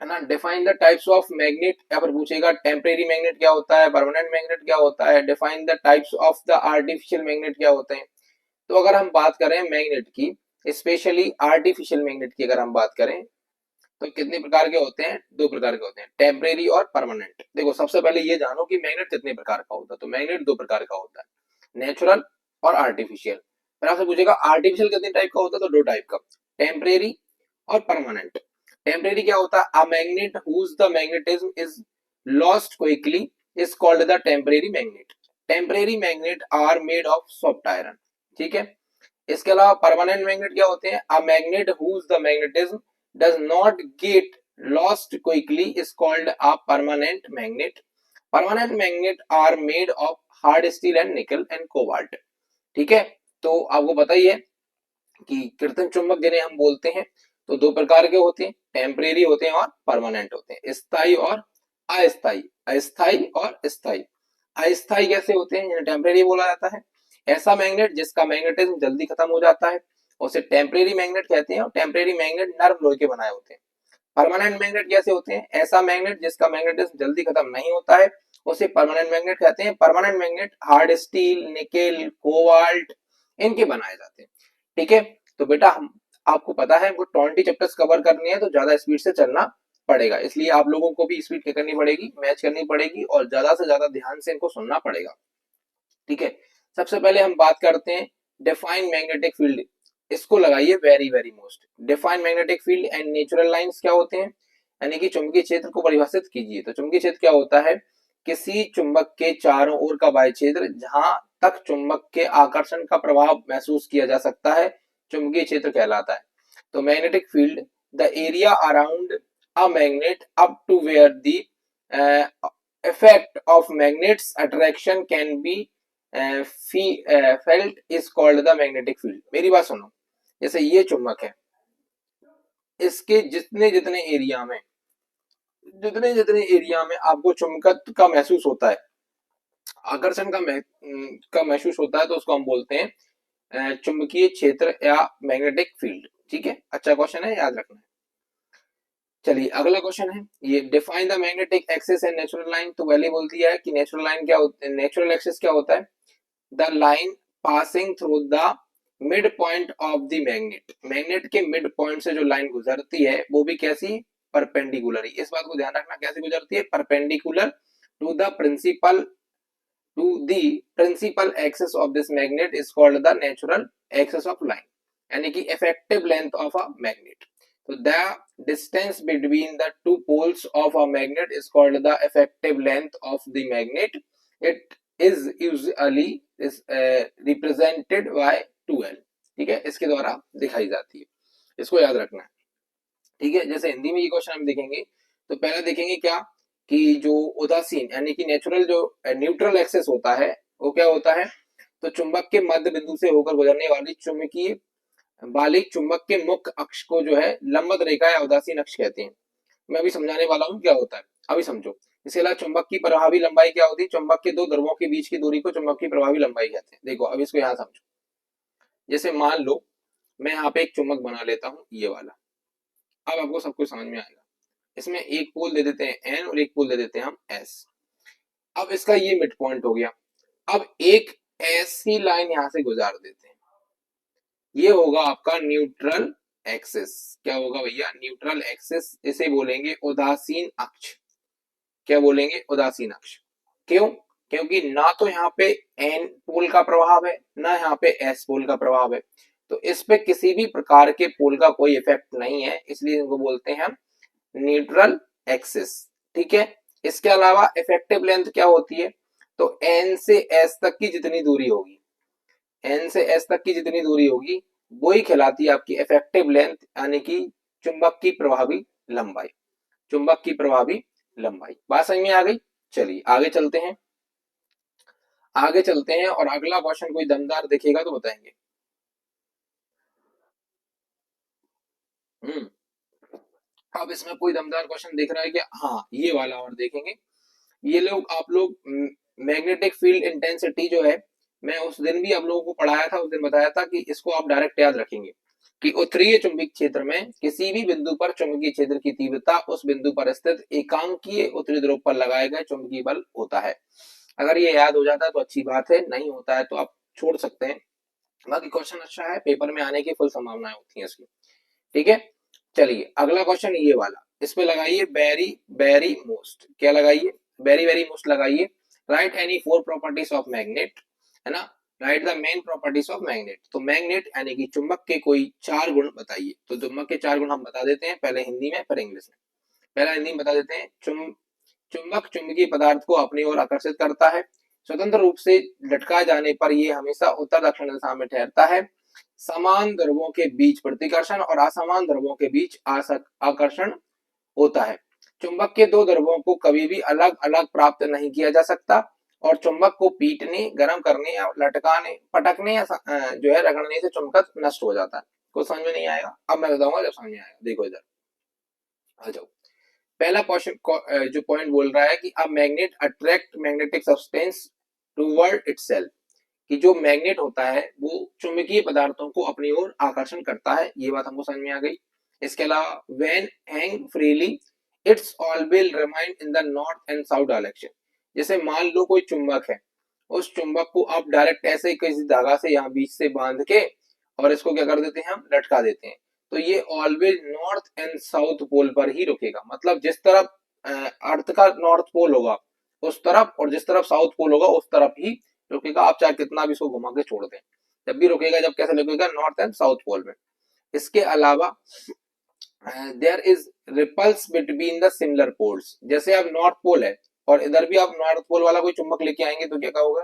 है ना, define the types of magnet. यहाँ पर पूछेगा टेम्परेरी मैग्नेट क्या होता है, परमानेंट मैग्नेट क्या होता है, define the types of the artificial magnet क्या होते हैं। तो अगर हम बात करें मैग्नेट की, स्पेशली आर्टिफिशियल मैग्नेट की अगर हम बात करें, तो कितने प्रकार के होते हैं, दो प्रकार के होते हैं, टेम्परेरी और परमानेंट। देखो सबसे पहले ये जानो कि मैग्नेट कितने प्रकार का होता है। तो मैग्नेट दो प्रकार का होता है, नेचुरल और आर्टिफिशियल। फिर आपसे पूछेगा आर्टिफिशियल कितने टाइप का होता है, तो दो टाइप का, टेम्परेरी और परमानेंट। टेम्परेरी क्या होता है, a magnet whose the magnetism is lost quickly is called the temporary magnet. Temporary magnet are made of soft iron. ठीक है, इसके अलावा परमानेंट मैग्नेट क्या होते हैं, a magnet whose the magnetism does not get lost quickly is called a permanent magnet. Permanent magnet are made of hard steel and nickel and cobalt. ठीक है, तो आपको पता ही है कि कृत्रिम चुंबक जिन्हें हम बोलते हैं, तो दो प्रकार के होते हैं, टेम्परेरी होते हैं और परमानेंट होते हैं, स्थायी और अस्थायी। अस्थायी और स्थायी। अस्थायी कैसे होते हैं, जिन्हें टेम्परेरी बोला जाता है। ऐसा मैग्नेट जिसका मैग्नेटिज्म जल्दी खत्म हो जाता है, उसे टेम्परेरी मैग्नेट कहते हैं। और टेम्परेरी मैग्नेट नर्म लोहे के बनाए होते हैं। परमानेंट मैग्नेट कैसे होते हैं, ऐसा मैग्नेट जिसका मैग्नेटिज्म जल्दी खत्म नहीं होता है, उसे परमानेंट मैग्नेट कहते हैं। Permanent magnet hard steel, nickel, cobalt इनके बनाए जाते हैं। ठीक है, तो बेटा हम आपको पता है वो 20 चैप्टर्स कवर करने हैं, तो ज्यादा स्पीड से चलना पड़ेगा, इसलिए आप लोगों को भी स्पीड करनी पड़ेगी, मैच करनी पड़ेगी और ज्यादा से ज्यादा ध्यान से इनको सुनना पड़ेगा। ठीक है, सबसे पहले हम बात करते हैं डिफाइन मैग्नेटिक फील्ड। इसको लगाइए very very most. Define magnetic field and natural lines क्या होते हैं, यानी कि चुंबकीय क्षेत्र को परिभाषित कीजिए। तो चुंबकीय क्षेत्र क्या होता है, किसी चुंबक के चारों ओर का बाह्य क्षेत्र जहां तक चुंबक के आकर्षण का प्रभाव महसूस किया जा सकता है, चुंबकीय क्षेत्र कहलाता है। तो magnetic field, the area around a magnet up to where the effect of magnet's attraction can be felt is called the magnetic field। मेरी बात सुनो, जैसे ये चुंबक है, इसके जितने जितने एरिया में आपको चुंबकत्व का महसूस होता है, आकर्षण का महसूस होता है, तो उसको हम बोलते हैं चुंबकीय क्षेत्र या मैग्नेटिक फील्ड। ठीक है, अच्छा क्वेश्चन है, याद रखना है। चलिए अगला क्वेश्चन है ये, define the magnetic axis and natural line. तो पहले बोल दिया है कि नेचुरल लाइन क्या होता है, नेचुरल एक्सिस क्या होता है, the line passing through the mid point of the magnet. Magnet के मिड पॉइंट से जो लाइन गुजरती है वो भी कैसी, परपेंडिकुलर। इस बात को ध्यान रखना, कैसे गुजरती है, perpendicular to the principal to the principal axis of this magnet is called the natural axis of line, यानी कि effective length of a magnet. So the distance between the two poles of a magnet is called the effective length of the magnet. It is usually represented by 2L. ठीक है, इसके द्वारा दिखाई जाती है, इसको याद रखना है। ठीक है, जैसे हिंदी में ये क्वेश्चन हम देखेंगे तो पहले देखेंगे क्या कि जो उदासीन यानी कि नेचुरल जो न्यूट्रल एक्सेस होता है वो क्या होता है, तो चुंबक के मध्य बिंदु से होकर गुजरने वाली चुंबकीय बालिक चुंबक के मुख्य अक्ष को जो है लंबवत रेखा या उदासीन अक्ष कहते हैं। मैं अभी समझाने वाला हूँ क्या होता है, अभी समझो। इसके अलावा चुंबक की प्रभावी लंबाई क्या होती है, चुंबक के दो ध्रुवों के बीच की दूरी को चुंबक की प्रभावी लंबाई कहते हैं। देखो अब इसको यहाँ समझो, जैसे मान लो मैं यहाँ पे एक चुंबक बना लेता हूँ ये वाला, अब आपको सब कुछ समझ में आएगा। इसमें एक पोल दे देते हैं एन और एक पोल दे देते हैं हम एस। अब इसका ये मिड पॉइंट हो गया, अब एक ऐसी लाइन यहां से गुजार देते हैं, ये होगा आपका न्यूट्रल एक्सिस। क्या होगा भैया, न्यूट्रल एक्सिस। इसे बोलेंगे उदासीन अक्ष। क्या बोलेंगे, उदासीन अक्ष। क्यों, क्योंकि ना तो यहाँ पे एन पोल का प्रभाव है ना यहाँ पे एस पोल का प्रभाव है, तो इस पे किसी भी प्रकार के पोल का कोई इफेक्ट नहीं है, इसलिए इनको बोलते हैं हम न्यूट्रल एक्सिस। ठीक है, इसके अलावा इफेक्टिव लेंथ क्या होती है, तो एन से एस तक की जितनी दूरी होगी, एन से एस तक की जितनी दूरी होगी वो ही कहलाती है आपकी इफेक्टिव लेंथ, यानी कि चुंबक की प्रभावी लंबाई। चुंबक की प्रभावी लंबाई, बात समझ में आ गई। चलिए आगे चलते हैं, आगे चलते हैं और अगला क्वेश्चन कोई दमदार दिखेगा तो बताएंगे। अब इसमें कोई दमदार क्वेश्चन दिख रहा है क्या, हाँ ये वाला और देखेंगे। ये लोग आप लोग मैग्नेटिक फील्ड इंटेंसिटी जो है, मैं उस दिन भी आप लोगों को पढ़ाया था, उस दिन बताया था कि इसको आप डायरेक्ट याद रखेंगे कि उत्तरीय चुंबकीय क्षेत्र में किसी भी बिंदु पर चुंबकीय क्षेत्र की तीव्रता उस बिंदु पर स्थित एकांकीय उत्तरी ध्रुव पर लगाए गए चुंबकीय बल होता है। अगर ये याद हो जाता है तो अच्छी बात है, नहीं होता है तो आप छोड़ सकते हैं। बाकी क्वेश्चन अच्छा है, पेपर में आने की फुल संभावनाएं होती है इसकी। ठीक है, चलिए अगला क्वेश्चन ये वाला, इस पे लगाइए वेरी वेरी मोस्ट। क्या लगाइए, वेरी वेरी मोस्ट लगाइए। Right any four properties of magnet, है ना, right the main properties of magnet. तो मैग्नेट यानी कि चुंबक के कोई चार गुण बताइए। तो चुंबक के चार गुण हम बता देते हैं, पहले हिंदी में फिर इंग्लिश में। पहला हिंदी में बता देते हैं, चुंबक चुंबकीय पदार्थ को अपनी ओर आकर्षित करता है। स्वतंत्र रूप से लटकाए जाने पर यह हमेशा उत्तर दक्षिण दिशा में ठहरता है। समान ध्रुवों के बीच प्रतिकर्षण और असमान ध्रुवों के बीच आकर्षण होता है। चुंबक के दो ध्रुवों को कभी भी अलग अलग प्राप्त नहीं किया जा सकता और चुंबक को पीटने, गर्म करने या लटकाने, पटकने या जो है रगड़ने से चुंबक नष्ट हो जाता है। कुछ समझ में नहीं आएगा, अब मैं बताऊंगा जब समझ में आएगा। देखो इधर आ जाओ। पहला क्वेश्चन जो पॉइंट बोल रहा है कि a magnet attract magnetic substance toward itself, कि जो मैग्नेट होता है वो चुंबकीय पदार्थों को अपनी ओर आकर्षण करता है, ये बात हमको समझ में आ गई। इसके अलावा when hang freely it's always remain in the north and south direction. जैसे मान लो कोई चुंबक है, उस चुंबक को आप डायरेक्ट ऐसे किसी धागा से यहाँ बीच से बांध के और इसको क्या कर देते हैं, हम लटका देते हैं, तो ये always north and south pole पर ही रुकेगा। मतलब जिस तरफ अर्थ का नॉर्थ पोल होगा उस तरफ, और जिस तरफ साउथ पोल होगा उस तरफ ही रुकेगा। आप चाहे कितना भी इसको घुमा के छोड़ दें, जब भी रुकेगा, जब कैसे रुकेगा, नॉर्थ एंड साउथ पोल में। इसके अलावा there is repulse between the similar poles. जैसे अब नॉर्थ पोल है और इधर भी आप नॉर्थ पोल वाला कोई चुंबक लेके आएंगे तो क्या होगा,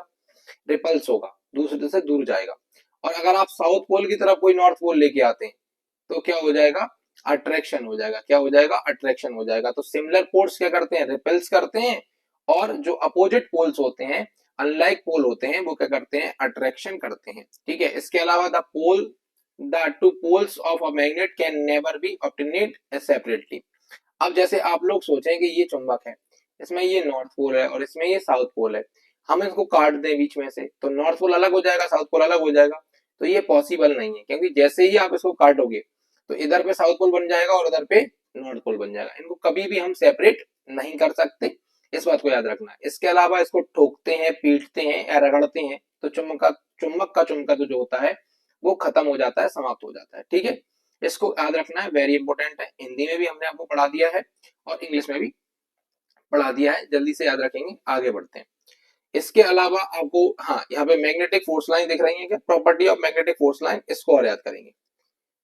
रिपल्स होगा, दूसरे से दूर जाएगा। और अगर आप साउथ पोल की तरफ कोई नॉर्थ पोल लेके आते हैं तो क्या हो जाएगा, अट्रैक्शन हो जाएगा। क्या हो जाएगा, अट्रैक्शन हो जाएगा। तो सिमिलर पोल्स क्या करते हैं, रिपल्स करते हैं, और जो अपोजिट पोल्स होते हैं, अनलाइक पोल होते हैं, वो क्या करते हैं, अट्रैक्शन करते हैं। ठीक है, इसके अलावा the two poles of a magnet can never be obtained separately. अब जैसे आप लोग सोचें कि ये चुंबक है, इसमें ये नॉर्थ पोल है और इसमें ये साउथ पोल है, हम इसको काट दें बीच में से तो नॉर्थ पोल अलग हो जाएगा, साउथ पोल अलग हो जाएगा। तो ये पॉसिबल नहीं है, क्योंकि जैसे ही आप इसको काटोगे तो इधर पे साउथ पोल बन जाएगा और उधर पे नॉर्थ पोल बन जाएगा। इनको कभी भी हम सेपरेट नहीं कर सकते, इस बात को याद रखना है। इसके अलावा इसको ठोकते हैं, पीटते हैं या रगड़ते हैं तो चुम्बक का चुम्बकत्व जो होता है वो खत्म हो जाता है, समाप्त हो जाता है। ठीक है, इसको याद रखना है, वेरी इंपॉर्टेंट है। हिंदी में भी हमने आपको पढ़ा दिया है और इंग्लिश में भी पढ़ा दिया है, जल्दी से याद रखेंगे। आगे बढ़ते हैं। इसके अलावा आपको, हाँ, यहाँ पे मैग्नेटिक फोर्स लाइन दिख रही है क्या, property of magnetic force line, इसको और याद करेंगे।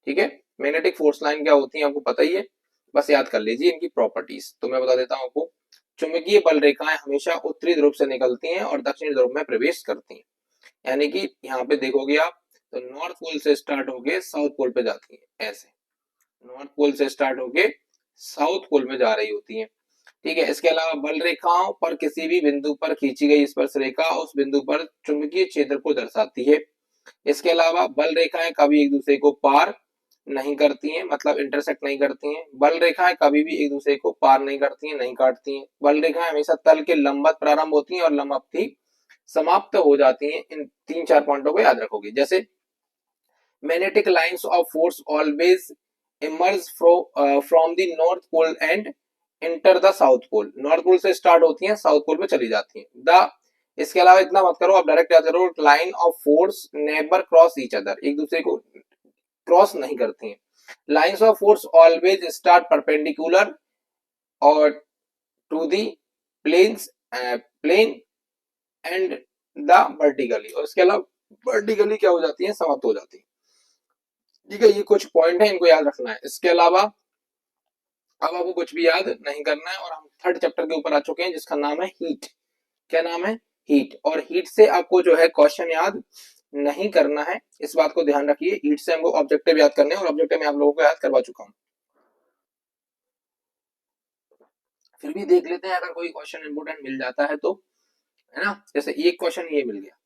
ठीक है, मैग्नेटिक फोर्स लाइन क्या होती है आपको पता ही है, बस याद कर लीजिए इनकी प्रॉपर्टीज। तो मैं बता देता हूँ आपको। चुंबकीय बल रेखाएं हमेशा उत्तरी ध्रुव से निकलती हैं और दक्षिणी ध्रुव में प्रवेश करती हैं। यानी कि यहाँ पे देखोगे आप तो नॉर्थ पोल से स्टार्ट होके साउथ पोल पे जाती है, ऐसे नॉर्थ पोल से स्टार्ट होके साउथ पोल में जा रही होती है। ठीक है, इसके अलावा बल रेखाओं पर किसी भी बिंदु पर खींची गई स्पर्श रेखा उस बिंदु पर चुंबकीय क्षेत्र को दर्शाती है। इसके अलावा बल रेखाएं कभी एक दूसरे को पार नहीं करती हैं, मतलब इंटरसेक्ट नहीं करती हैं। बल रेखाएं कभी भी एक दूसरे को पार नहीं करती हैं, नहीं काटती हैं। बल रेखाएं हमेशा तल के लंबवत प्रारंभ होती हैं और लंबवत ही समाप्त हो जाती हैं। इन 3-4 पॉइंटों को याद रखोगे। जैसे magnetic lines of force always emerge from the north pole and enter the south pole. North pole से स्टार्ट होती हैं, साउथ पोल पे चली जाती हैं। द इसके अलावा इतना मत करो, आप डायरेक्ट याद करो, line of force never cross each other, एक दूसरे को क्रॉस नहीं करती हैं। Lines of force always start perpendicular और to the planes plane and the vertically, और इसके अलावा वर्टिकली क्या हो जाती है, समाप्त हो जाती है। ठीक है, ये कुछ पॉइंट है, इनको याद रखना है। इसके अलावा अब आपको कुछ भी याद नहीं करना है और हम थर्ड चैप्टर के ऊपर आ चुके हैं जिसका नाम है हीट। क्या नाम है, हीट। और हीट से आपको जो है क्वेश्चन याद नहीं करना है, इस बात को ध्यान रखिए। हीट से हमको ऑब्जेक्टिव याद करने हैं और ऑब्जेक्टिव में आप लोगों को याद करवा चुका हूं। फिर भी देख लेते हैं अगर कोई क्वेश्चन इंपोर्टेंट मिल जाता है तो, है ना। जैसे एक क्वेश्चन ये मिल गया,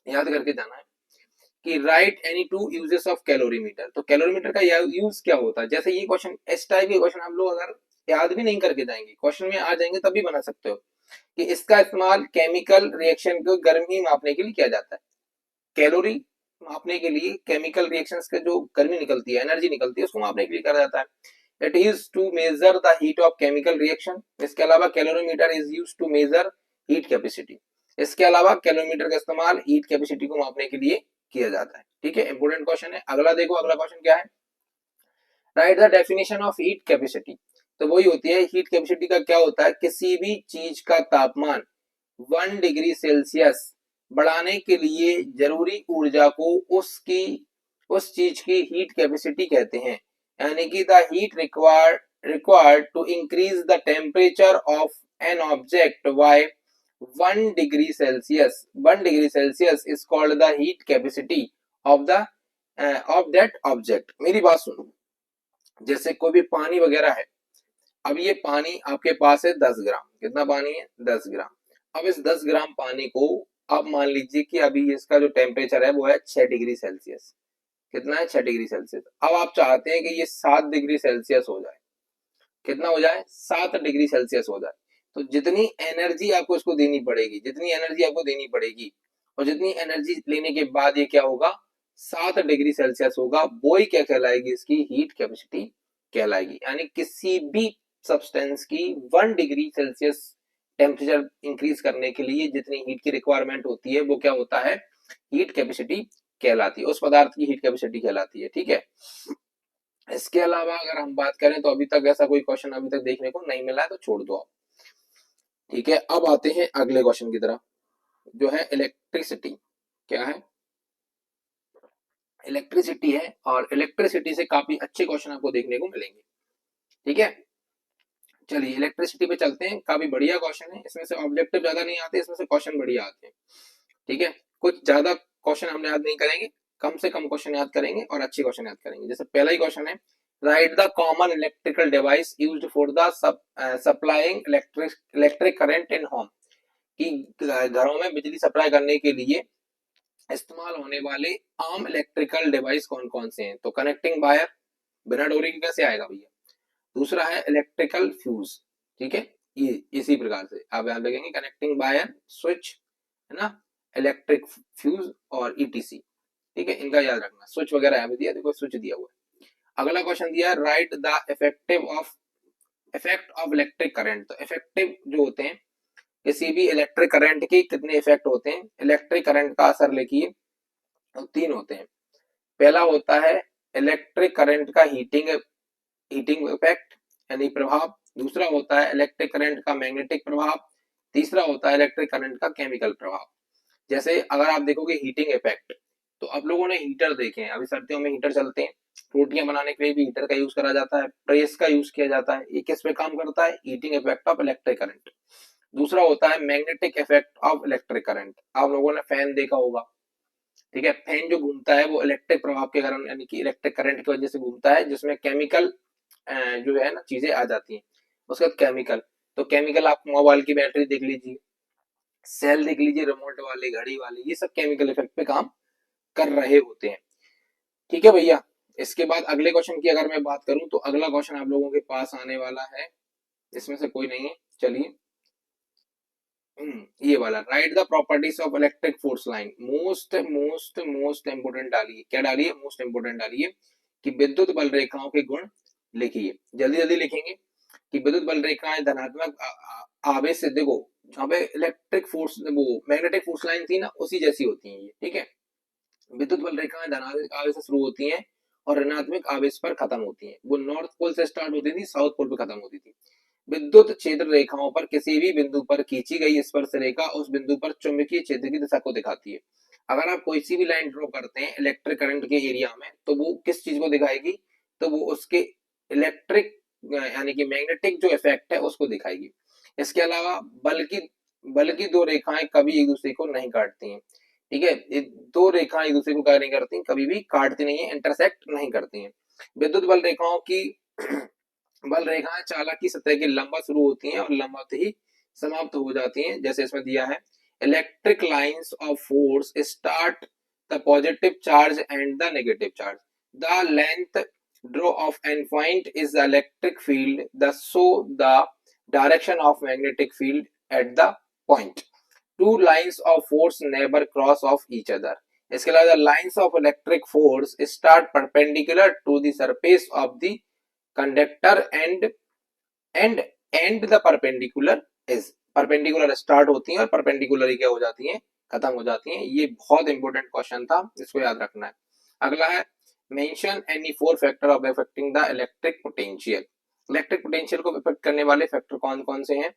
याद करके जाना है कि write any to uses of calorimeter. तो कैलोरीमीटर का यूज क्या होता है। जैसे ये क्वेश्चन, इस टाइप के क्वेश्चन आप लोग अगर याद भी नहीं करके जाएंगे, क्वेश्चन में आ जाएंगे तब भी बना सकते हो कि इसका इस्तेमाल केमिकल रिएक्शन को गर्मी मापने के लिए किया जाता है। कैलोरी मापने के लिए केमिकल रिएक्शंस के जो गर्मी निकलती है, एनर्जी निकलती है, उसको मापने के लिए करा जाता है। It is to measure the heat of chemical reaction. इसके अलावा calorimeter is used to measure heat capacity. इसके अलावा कैलोरीमीटर का इस्तेमाल हीट कैपेसिटी को मापने के लिए किया जाता है। ठीक है, इंपोर्टेंट क्वेश्चन है। अगला देखो, अगला क्वेश्चन क्या है, write the definition of heat capacity. तो वही होती है, हीट कैपेसिटी का क्या होता है, किसी भी चीज का तापमान 1 डिग्री सेल्सियस बढ़ाने के लिए जरूरी ऊर्जा को उस चीज की हीट कैपेसिटी कहते हैं। यानी कि the heat required to increase the temperature of an object by 1 degree Celsius, 1 degree Celsius is called the heat capacity of that object. मेरी बात सुनो, जैसे कोई भी पानी वगैरह है, अब ये पानी आपके पास है 10 ग्राम, कितना पानी है, 10 ग्राम। अब इस 10 ग्राम पानी को आप मान लीजिए कि अभी इसका जो टेम्परेचर है वो है 6 डिग्री सेल्सियस। कितना है, 6 डिग्री सेल्सियस। अब आप चाहते हैं कि ये 7 डिग्री सेल्सियस हो जाए। कितना हो जाए, 7 डिग्री सेल्सियस हो जाए। तो जितनी एनर्जी आपको इसको देनी पड़ेगी, जितनी एनर्जी आपको देनी पड़ेगी और जितनी एनर्जी लेने के बाद ये क्या होगा, 7 डिग्री सेल्सियस होगा, वो ही क्या कहलाएगी, इसकी हीट कैपेसिटी कहलाएगी। यानी किसी भी सब्सटेंस की 1 डिग्री सेल्सियस टेम्परेचर इंक्रीज करने के लिए जितनी हीट की रिक्वायरमेंट होती है वो क्या होता है, हीट कैपेसिटी कहलाती है, उस पदार्थ की हीट कैपेसिटी कहलाती है। ठीक है, इसके अलावा अगर हम बात करें तो अभी तक ऐसा कोई क्वेश्चन अभी तक देखने को नहीं मिला है, तो छोड़ दो आप। ठीक है, अब आते हैं अगले क्वेश्चन की तरफ, जो है इलेक्ट्रिसिटी। क्या है, इलेक्ट्रिसिटी है, और इलेक्ट्रिसिटी से काफी अच्छे क्वेश्चन आपको देखने को मिलेंगे। ठीक है, चलिए इलेक्ट्रिसिटी पे चलते हैं। काफी बढ़िया क्वेश्चन है, इसमें से ऑब्जेक्टिव ज्यादा नहीं आते, इसमें से क्वेश्चन बढ़िया आते हैं। ठीक है, कुछ ज्यादा क्वेश्चन हम याद नहीं करेंगे, कम से कम क्वेश्चन याद करेंगे और अच्छे क्वेश्चन याद करेंगे। जैसे पहला ही क्वेश्चन है, write the common electrical device used for the supplying electric current in home. कि घरों में बिजली सप्लाई करने के लिए इस्तेमाल होने वाले आम इलेक्ट्रिकल डिवाइस कौन कौन से हैं। तो कनेक्टिंग वायर, बिना डोरी के कैसे आएगा भैया। दूसरा है इलेक्ट्रिकल फ्यूज। ठीक है, ये इसी प्रकार से आप याद रखेंगे, कनेक्टिंग वायर, स्विच, है ना, इलेक्ट्रिक फ्यूज और ईटीसी। ठीक है, इनका याद रखना। स्विच वगैरह यहाँ पे दिया, देखो स्विच दिया हुआ है। अगला क्वेश्चन दिया है write the effect of electric current. तो इफेक्टिव जो होते हैं किसी भी इलेक्ट्रिक करंट के कितने इफेक्ट होते हैं, इलेक्ट्रिक करंट का असर लिखिए। तो 3 होते हैं। पहला होता है इलेक्ट्रिक करंट का हीटिंग इफेक्ट यानी प्रभाव। दूसरा होता है इलेक्ट्रिक करंट का मैग्नेटिक प्रभाव। तीसरा होता है इलेक्ट्रिक करंट का केमिकल प्रभाव। जैसे अगर आप देखोगे हीटिंग इफेक्ट, तो आप लोगों ने हीटर देखे हैं, अभी सर्दियों में हीटर चलते हैं, रोटियां बनाने के लिए भी हीटर का यूज करा जाता है, प्रेस का यूज किया जाता है। ये किस पे काम करता है, heating effect of electric current. दूसरा होता है magnetic effect of electric current. आप लोगों ने फैन देखा होगा, ठीक है, फैन जो घूमता है वो इलेक्ट्रिक प्रभाव के कारण यानी कि इलेक्ट्रिक करंट की वजह से घूमता है, जिसमें केमिकल जो है ना चीजें आ जाती हैं। उसके बाद केमिकल, तो केमिकल आप मोबाइल की बैटरी देख लीजिए, सेल देख लीजिए, रिमोट वाले, घड़ी वाले, ये सब केमिकल इफेक्ट पे काम कर रहे होते हैं। ठीक है भैया। इसके बाद अगले क्वेश्चन की अगर मैं बात करूं तो अगला क्वेश्चन आप लोगों के पास आने वाला है, इसमें से कोई नहीं है, चलिए ये वाला, right the properties of electric force line. Most important डालिए, क्या डालिए, मोस्ट इंपोर्टेंट डालिए कि विद्युत बल रेखाओं के गुण लिखिए। जल्दी जल्दी लिखेंगे कि विद्युत बल रेखाएं धनात्मक आवेश से, देखो जहां पे इलेक्ट्रिक फोर्स वो मैग्नेटिक फोर्स लाइन थी ना उसी जैसी होती है ये, ठीक है। विद्युत बल रेखाएं धनात्मक आवेश से शुरू होती हैं और ऋणात्मक आवेश पर खत्म होती हैं। वो नॉर्थ पोल से स्टार्ट होती थी, साउथ पोल पे खत्म होती थी। विद्युत क्षेत्र रेखाओं पर किसी भी बिंदु पर खींची गई स्पर्श रेखा उस बिंदु पर चुंबकीय क्षेत्र की दिशा को दिखाती है। अगर आप कोई सी भी लाइन ड्रॉ करते हैं इलेक्ट्रिक करंट के एरिया में, तो वो किस चीज को दिखाएगी, तो वो उसके इलेक्ट्रिक यानी कि मैग्नेटिक जो इफेक्ट है उसको दिखाएगी। इसके अलावा बल की दो रेखाएं कभी एक दूसरे को नहीं काटती हैं, ठीक है। ये दो रेखाएं एक दूसरे को क्या नहीं करती, कभी भी काटती नहीं है, इंटरसेक्ट नहीं करती हैं। विद्युत बल रेखाओं की बल रेखाएं चालक की सतह के लंबवत शुरू होती हैं और लंबवत ही समाप्त हो जाती हैं। जैसे इसमें दिया है, electric lines of force start the positive charge and the negative charge. The length draw of an point is the electric field the show the direction of magnetic field at the point. Two lines of force never cross of each other. इसके अलावा lines of electric force start perpendicular to the surface of the conductor and the perpendicular is. Perpendicular start होती हैं और perpendicular ही क्या हो जाती हैं, खत्म हो जाती हैं। ये बहुत इंपॉर्टेंट क्वेश्चन था, इसको याद रखना है। अगला है mention any 4 factor of affecting the electric potential. Electric potential को अफेक्ट करने वाले फैक्टर कौन कौन से हैं।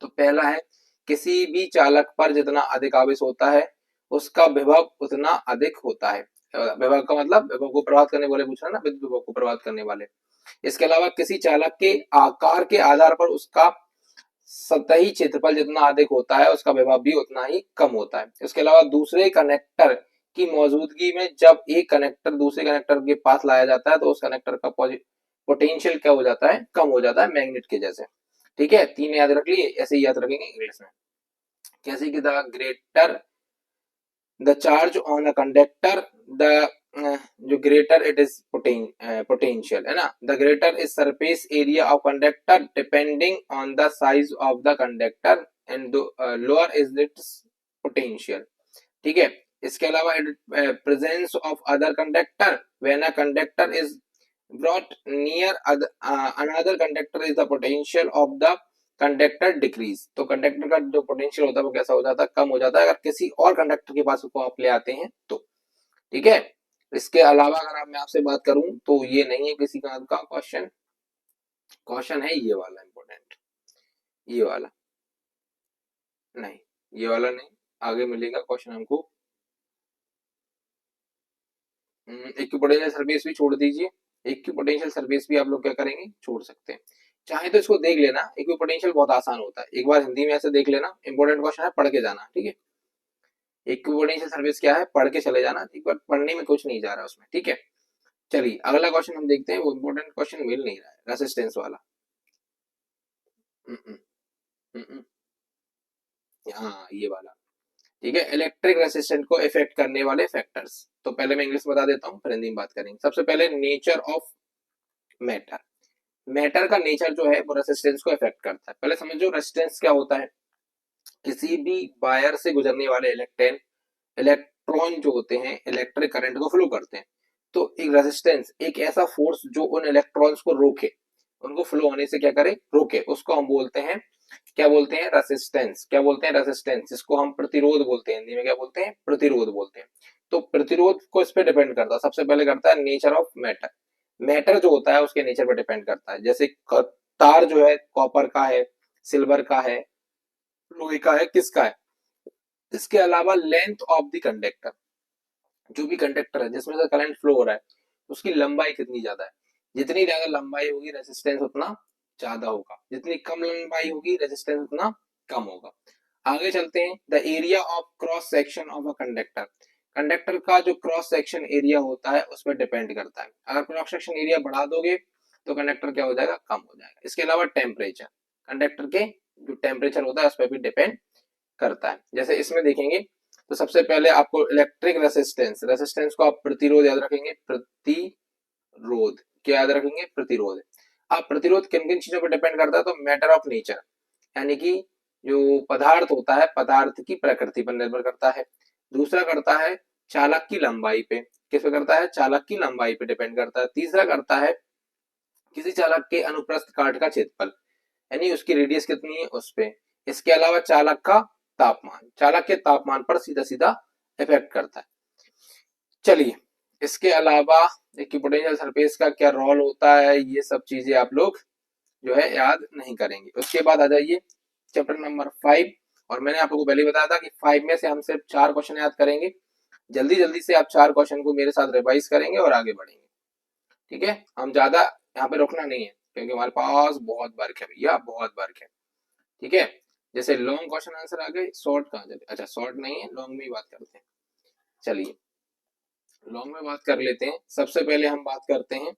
तो पहला है किसी भी चालक पर जितना अधिक आवेश होता है उसका विभव उतना अधिक होता है। विभव का मतलब विभव को प्रभावित करने वाले पूछ रहा है ना, विद्युत विभव को प्रभावित करने वाले। इसके अलावा किसी चालक के आकार के आधार पर उसका सतही क्षेत्रफल जितना अधिक होता है उसका विभव भी उतना ही कम होता है। इसके अलावा दूसरे कनेक्टर की मौजूदगी में जब एक कनेक्टर दूसरे कनेक्टर के पास लाया जाता है तो उस कनेक्टर का पोटेंशियल क्या हो जाता है, कम हो जाता है, मैग्नेट के जैसे। ठीक है, 3 याद रख लिए, ऐसे ही याद रखेंगे इंग्लिश में। कैसे कि the greater the charge on a conductor the जो ग्रेटर इट इज पोटेंशियल है ना, the greater is surface area of conductor depending on the size of the conductor and lower is it's potential. ठीक है, इसके अलावा presence of other conductor when a conductor is brought near another conductor is the potential of the conductor decrease. तो conductor का जो potential होता है वो कैसा हो जाता है, कम हो जाता है अगर किसी और कंडक्टर के पास उसको आप ले आते हैं तो। ठीक है, इसके अलावा अगर मैं आपसे बात करूं तो ये नहीं है किसी का क्वेश्चन, क्वेश्चन है ये वाला इंपॉर्टेंट, ये वाला नहीं, ये वाला नहीं, आगे मिलेगा क्वेश्चन हमको। इक्विपोटेंशियल सर्विस भी छोड़ दीजिए, इक्विपोटेंशियल सर्विस भी आप लोग क्या करेंगे, छोड़ सकते हैं। चाहे तो इसको देख लेना, इक्विपोटेंशियल बहुत आसान होता है, एक बार हिंदी में ऐसे देख लेना, इंपॉर्टेंट क्वेश्चन है, पढ़ के जाना। ठीक है, इक्विपोटेंशियल सर्विस क्या है, पढ़ के चले जाना, एक बार पढ़ने में कुछ नहीं जा रहा उसमें। ठीक है, चलिए अगला क्वेश्चन हम देखते हैं, वो इंपॉर्टेंट क्वेश्चन मिल नहीं रहा है, रेसिस्टेंस वाला। हाँ ये वाला, ठीक है, इलेक्ट्रिक रेसिस्टेंस को इफेक्ट करने वाले फैक्टर्स। तो पहले मैं इंग्लिश बता देता हूँ, फिर हिंदी में बात करेंगे। सबसे पहले नेचर ऑफ मैटर। मैटर का नेचर जो है वो रेसिस्टेंस को इफेक्ट करता है। पहले समझो रेसिस्टेंस क्या होता है, किसी भी वायर से गुजरने वाले इलेक्ट्रॉन जो होते हैं इलेक्ट्रिक करंट को फ्लो करते हैं। तो एक रेजिस्टेंस, एक ऐसा फोर्स जो उन इलेक्ट्रॉन्स को रोके, उनको फ्लो होने से क्या करे, रोके, उसको हम बोलते हैं, क्या बोलते हैं, रेसिस्टेंस। क्या बोलते हैं, रेसिस्टेंस, जिसको हम प्रतिरोध बोलते हैं, हिंदी में क्या बोलते हैं, प्रतिरोध बोलते हैं। तो प्रतिरोध को इस पे डिपेंड करता है, सबसे पहले करता है नेचर ऑफ मैटर। मैटर जो होता है उसके नेचर पर डिपेंड करता है। जैसे तार जो है कॉपर का है, सिल्वर का है, लोहे का है, किसका है। इसके अलावा लेंथ ऑफ द कंडक्टर, जो भी कंडक्टर है जिसमें से करंट फ्लो हो रहा है, उसकी लंबाई कितनी ज्यादा है। जितनी ज्यादा लंबाई होगी रेजिस्टेंस उतना ज्यादा होगा, जितनी कम लंबाई होगी रेजिस्टेंस उतना कम होगा। आगे चलते हैं, the area of cross section of a conductor. Conductor का जो क्रॉस सेक्शन एरिया होता है उस पर डिपेंड करता है। अगर क्रॉस सेक्शन एरिया बढ़ा दोगे तो कंडक्टर क्या हो जाएगा, कम हो जाएगा। इसके अलावा टेम्परेचर, कंडक्टर के जो टेम्परेचर होता है उस पर भी डिपेंड करता है। जैसे इसमें देखेंगे तो सबसे पहले आपको इलेक्ट्रिक रेसिस्टेंस, रेसिस्टेंस को आप प्रतिरोध याद रखेंगे, प्रतिरोध क्या याद रखेंगे, प्रतिरोध। आप प्रतिरोध किन किन चीजों पर डिपेंड करता है, तो मैटर ऑफ नेचर, यानी कि जो पदार्थ होता है पदार्थ की प्रकृति पर निर्भर करता है। दूसरा करता है चालक की लंबाई पे, किस पे करता है, चालक की लंबाई पे डिपेंड करता है। तीसरा करता है किसी चालक के अनुप्रस्थ काट का क्षेत्रफल, यानी उसकी रेडियस कितनी है उस पे। इसके अलावा चालक का तापमान, चालक के तापमान पर सीधा सीधा इफेक्ट करता है। चलिए, इसके अलावा इक्विपोटेंशियल सरफेस का क्या रोल होता है, ये सब चीजें आप लोग जो है याद नहीं करेंगे। उसके बाद आ जाइए चैप्टर नंबर 5, और मैंने आप लोगों को पहले बताया था कि 5 में से हम सिर्फ 4 क्वेश्चन याद करेंगे। जल्दी जल्दी से आप 4 क्वेश्चन को मेरे साथ रिवाइज करेंगे और आगे बढ़ेंगे, ठीक है। हम ज्यादा यहाँ पे रुकना नहीं है क्योंकि हमारे पास बहुत वर्क है भैया, बहुत वर्क है, ठीक है। जैसे लॉन्ग क्वेश्चन आंसर आ गए, शॉर्ट कहाँ चले, अच्छा शॉर्ट नहीं है, लॉन्ग में ही बात करते हैं। चलिए लॉन्ग में बात कर लेते हैं। सबसे पहले हम बात करते हैं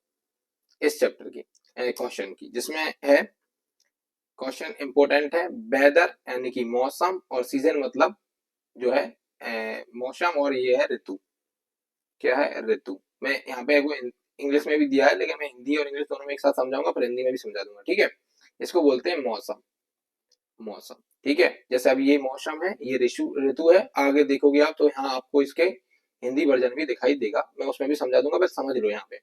इस चैप्टर की क्वेश्चन की, जिसमें है क्वेश्चन इंपोर्टेंट है, वेदर यानी कि मौसम, और सीजन मतलब जो है मौसम, और ये है ऋतु, क्या है, ऋतु। मैं यहाँ पे इंग्लिश में भी दिया है, लेकिन मैं हिंदी और इंग्लिश दोनों में एक साथ समझाऊंगा, पर हिंदी में भी समझा दूंगा, ठीक है। इसको बोलते हैं मौसम, मौसम, ठीक है। जैसे अभी ये मौसम है, ये ऋतु है, आगे देखोगे आप तो यहाँ आपको इसके हिंदी वर्जन भी दिखाई देगा, मैं उसमें भी समझा दूंगा, बस समझ लो यहाँ पे।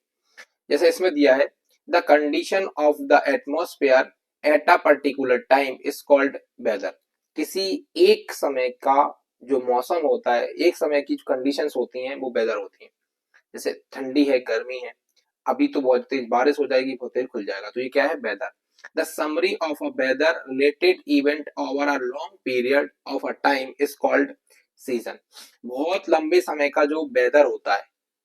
जैसे इसमें दिया है, the condition of the atmosphere at a particular time is called weather. किसी एक समय का जो मौसम होता है, एक समय की जो कंडीशंस होती हैं वो वेदर होती हैं। जैसे ठंडी है, गर्मी है, अभी तो बहुत तेज बारिश हो जाएगी, बहुत तेज खुल जाएगा, तो ये क्या है, weather. The summary of a weather related event over a long period of a time is called season. बहुत लंबे समय का जो वेदर होता है